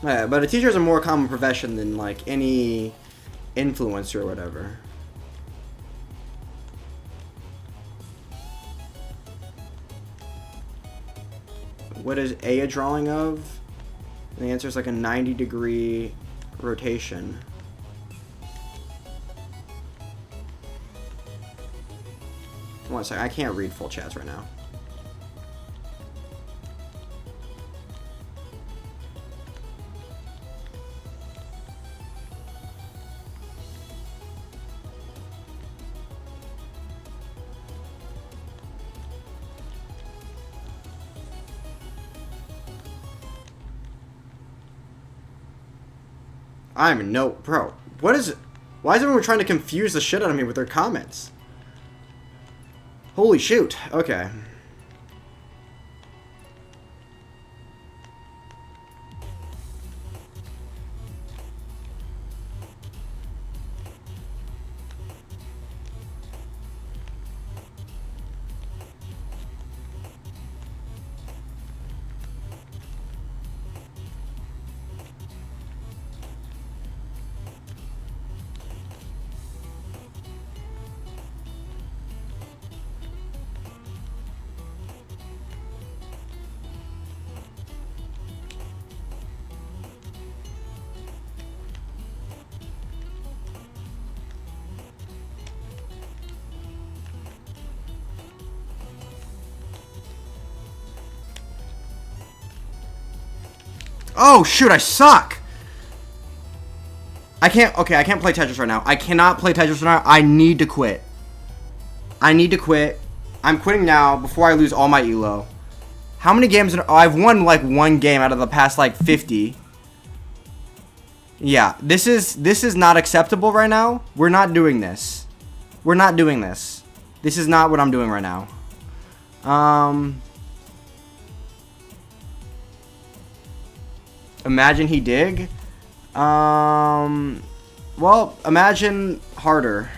Yeah, but a teacher is a more common profession than like any influencer or whatever. What is a drawing of? And the answer is like a 90-degree rotation. One second, I can't read full chats right now. I'm no... Bro, what is it? Why is everyone trying to confuse the shit out of me with their comments? Holy shoot. Okay. Oh, shoot, I suck! I can't play Tetris right now. I cannot play Tetris right now. I need to quit. I need to quit. I'm quitting now before I lose all my elo. How many games? I've won like one game out of the past like 50. Yeah, this is not acceptable right now. We're not doing this. We're not doing this. This is not what I'm doing right now. Imagine he dig. Well, imagine harder.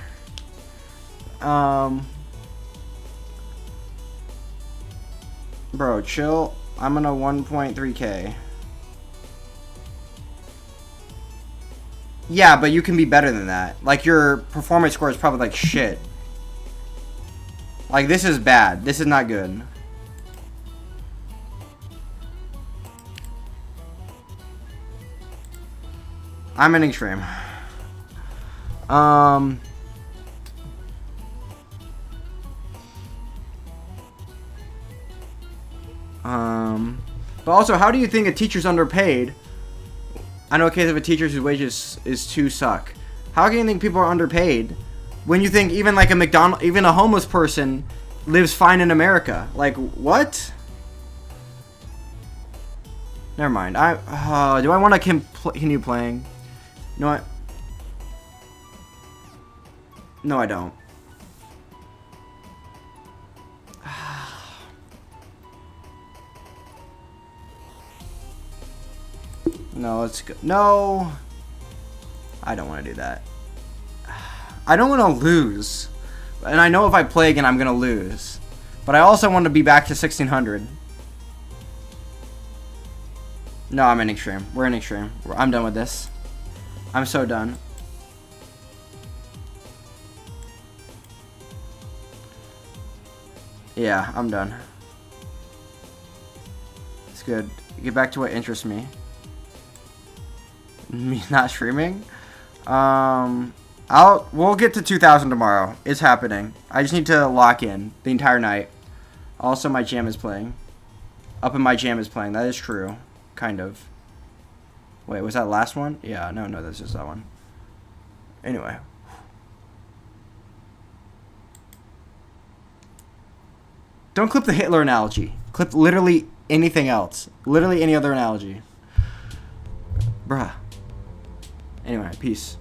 Bro, chill. I'm gonna 1.3k. Yeah, but you can be better than that. Like, your performance score is probably like shit. Like, this is bad. This is not good. I'm in extreme. But also, how do you think a teacher's underpaid? I know a case of a teacher whose wages is too suck. How can you think people are underpaid when you think even like even a homeless person lives fine in America? Like, what? Never mind. Do I want to continue playing? You know what? No, I don't. No, let's go. No! I don't want to do that. I don't want to lose. And I know if I play again, I'm going to lose. But I also want to be back to 1600. No, I'm in extreme. We're in extreme. I'm done with this. I'm so done. Yeah, I'm done. It's good. Get back to what interests me. Me not streaming. We'll get to 2,000 tomorrow. It's happening. I just need to lock in the entire night. Also, my jam is playing. Up in my jam is playing. That is true. Kind of. Wait, was that last one? Yeah, no, this is that one. Anyway. Don't clip the Hitler analogy. Clip literally anything else. Literally any other analogy. Bruh. Anyway, peace.